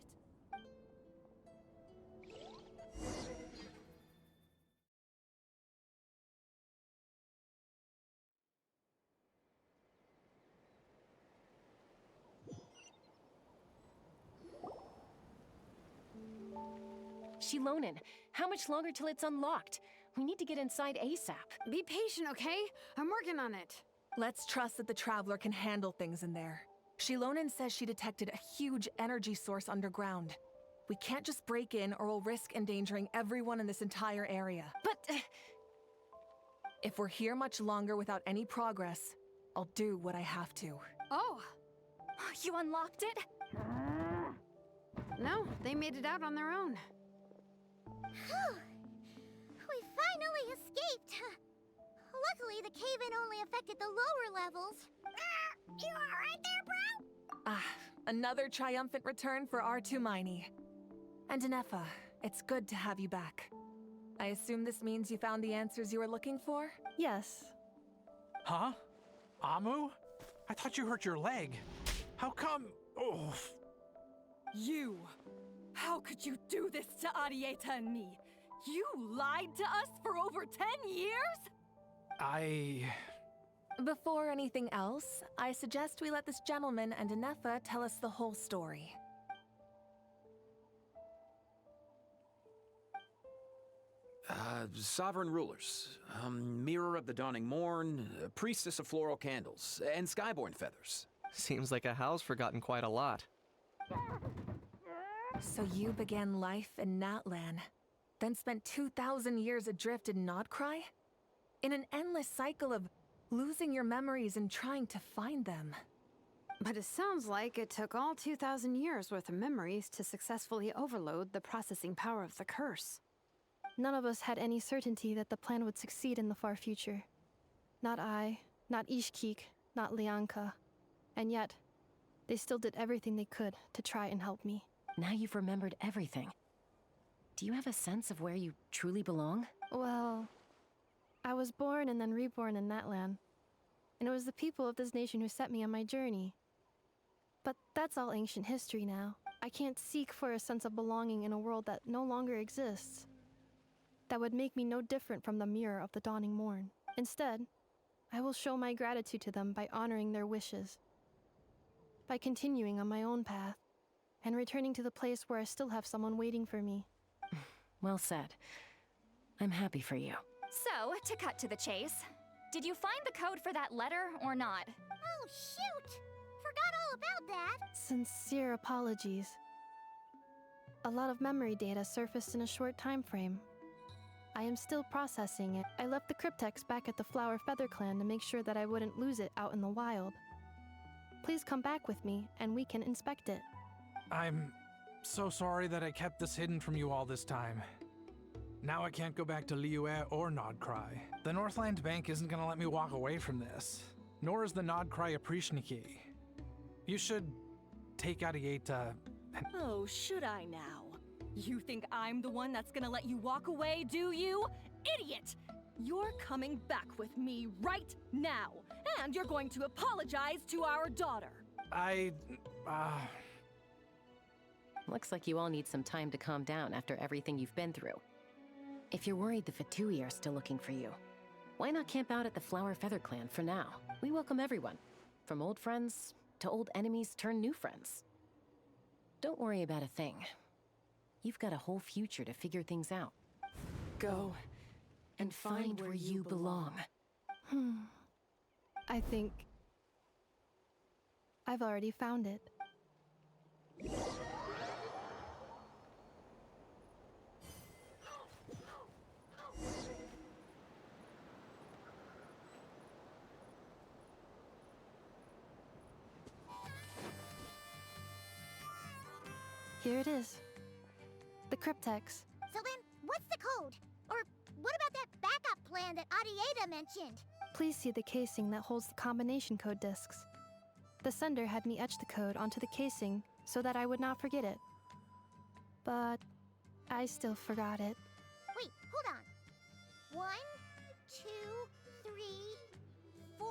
Shilonen. How much longer till it's unlocked? We need to get inside ASAP. Be patient, okay? I'm working on it. Let's trust that the Traveler can handle things in there. Shilonen says she detected a huge energy source underground. We can't just break in or we'll risk endangering everyone in this entire area. But... if we're here much longer without any progress, I'll do what I have to. Oh! You unlocked it? No, they made it out on their own. Phew. We finally escaped. Luckily, the cave-in only affected the lower levels. You alright there, bro? Another triumphant return for R2 Miney. And Inaffa, it's good to have you back. I assume this means you found the answers you were looking for? Yes. Huh? Amu? I thought you hurt your leg. How come? Oh. You! How could you do this to Arieta and me? You lied to us for over 10 years? Before anything else, I suggest we let this gentleman and Inaffa tell us the whole story. Sovereign rulers, mirror of the dawning morn, priestess of floral candles, and skyborn feathers. Seems like a house forgotten quite a lot. So you began life in Natlan, then spent 2,000 years adrift in Nodcry? In an endless cycle of losing your memories and trying to find them. But it sounds like it took all 2,000 years worth of memories to successfully overload the processing power of the curse. None of us had any certainty that the plan would succeed in the far future. Not I, not Ishkik, not Lianka. And yet, they still did everything they could to try and help me. Now you've remembered everything. Do you have a sense of where you truly belong? Well, I was born and then reborn in Natlan. And it was the people of this nation who set me on my journey. But that's all ancient history now. I can't seek for a sense of belonging in a world that no longer exists. That would make me no different from the mirror of the dawning morn. Instead, I will show my gratitude to them by honoring their wishes. By continuing on my own path, and returning to the place where I still have someone waiting for me. Well said. I'm happy for you. So, to cut to the chase, did you find the code for that letter or not? Oh, shoot! Forgot all about that. Sincere apologies. A lot of memory data surfaced in a short time frame. I am still processing it. I left the cryptex back at the Flower Feather Clan to make sure that I wouldn't lose it out in the wild. Please come back with me, and we can inspect it. I'm so sorry that I kept this hidden from you all this time. Now I can't go back to Liyue or Nodcry. The Northland Bank isn't gonna let me walk away from this, nor is the Nodcry Aprishniki. You should take Arieta and... Oh, should I now? You think I'm the one that's gonna let you walk away, do you? Idiot! You're coming back with me right now, and you're going to apologize to our daughter. Looks like you all need some time to calm down after everything you've been through. If you're worried the Fatui are still looking for you, why not camp out at the Flower Feather Clan for now? We welcome everyone, from old friends to old enemies turned new friends. Don't worry about a thing. You've got a whole future to figure things out. Go and find where you belong. I think I've already found it. Here it is. The cryptex. So then, what's the code? Or what about that backup plan that Arieta mentioned? Please see the casing that holds the combination code discs. The sender had me etch the code onto the casing so that I would not forget it. But I still forgot it. Wait, hold on. 1, 2, 3, 4,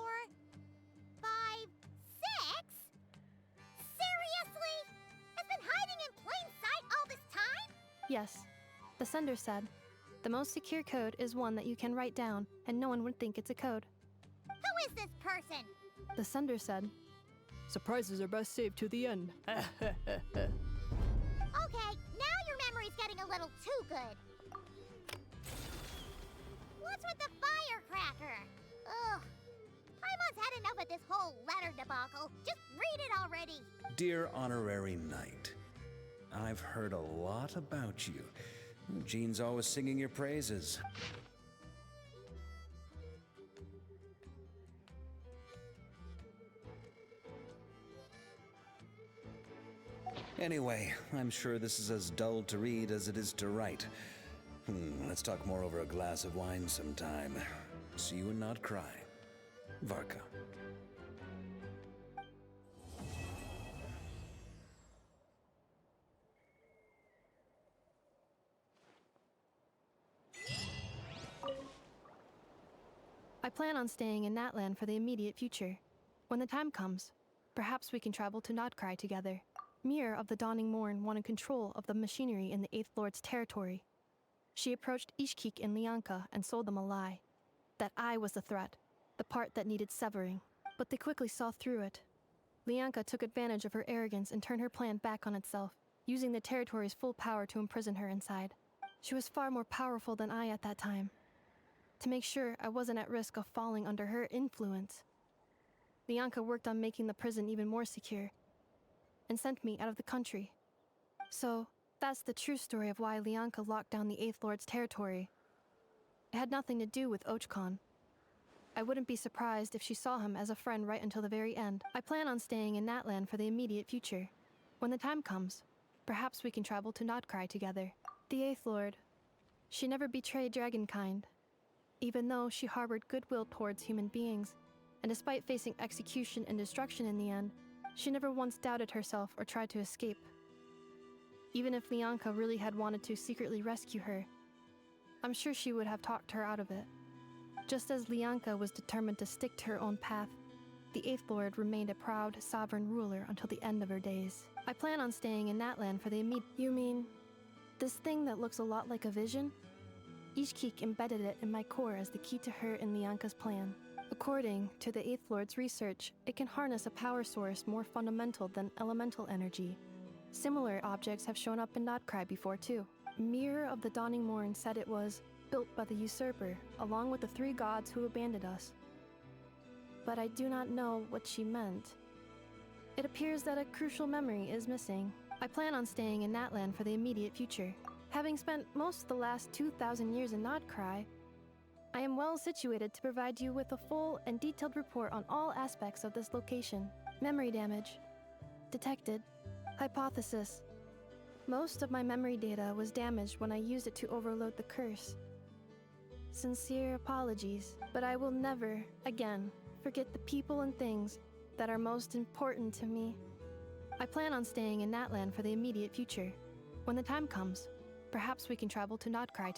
5, 6? Seriously? It's been hiding in plain sight all this time? Yes, the sender said, the most secure code is one that you can write down and no one would think it's a code. Who is this person? The sender said, surprises are best saved to the end. Okay, now your memory's getting a little too good. What's with the firecracker? Ugh. Paimon's had enough of this whole letter debacle. Just read it already. Dear Honorary Knight, I've heard a lot about you. Jean's always singing your praises. Anyway, I'm sure this is as dull to read as it is to write. Let's talk more over a glass of wine sometime. See you and not cry. Varka. I plan on staying in Natlan for the immediate future. When the time comes, perhaps we can travel to Nodcry together. Mir of the Dawning Morn wanted control of the machinery in the Eighth Lord's territory. She approached Ishkik and Lianka and sold them a lie. That I was the threat, the part that needed severing. But they quickly saw through it. Lianka took advantage of her arrogance and turned her plan back on itself, using the territory's full power to imprison her inside. She was far more powerful than I at that time. To make sure I wasn't at risk of falling under her influence, Lianka worked on making the prison even more secure, and sent me out of the country. So, that's the true story of why Lianka locked down the Eighth Lord's territory. It had nothing to do with Ochkon. I wouldn't be surprised if she saw him as a friend right until the very end. I plan on staying in Natlan for the immediate future. When the time comes, perhaps we can travel to Nodcry together. The Eighth Lord, she never betrayed Dragonkind, even though she harbored goodwill towards human beings, and despite facing execution and destruction in the end, she never once doubted herself or tried to escape. Even if Lianka really had wanted to secretly rescue her, I'm sure she would have talked her out of it. Just as Lianka was determined to stick to her own path, the Eighth Lord remained a proud, sovereign ruler until the end of her days. I plan on staying in Natlan for the immediate— You mean, this thing that looks a lot like a vision? Ishkik embedded it in my core as the key to her and Lianka's plan. According to the Eighth Lord's research, it can harness a power source more fundamental than elemental energy. Similar objects have shown up in Nodcry before too. Mir of the Dawning Morn said it was built by the usurper, along with the 3 gods who abandoned us. But I do not know what she meant. It appears that a crucial memory is missing. I plan on staying in Natlan for the immediate future. Having spent most of the last 2,000 years in Nodcry, I am well situated to provide you with a full and detailed report on all aspects of this location. Memory damage. Detected. Hypothesis. Most of my memory data was damaged when I used it to overload the curse. Sincere apologies, but I will never, again, forget the people and things that are most important to me. I plan on staying in Natlan for the immediate future. When the time comes, perhaps we can travel to Nodcry.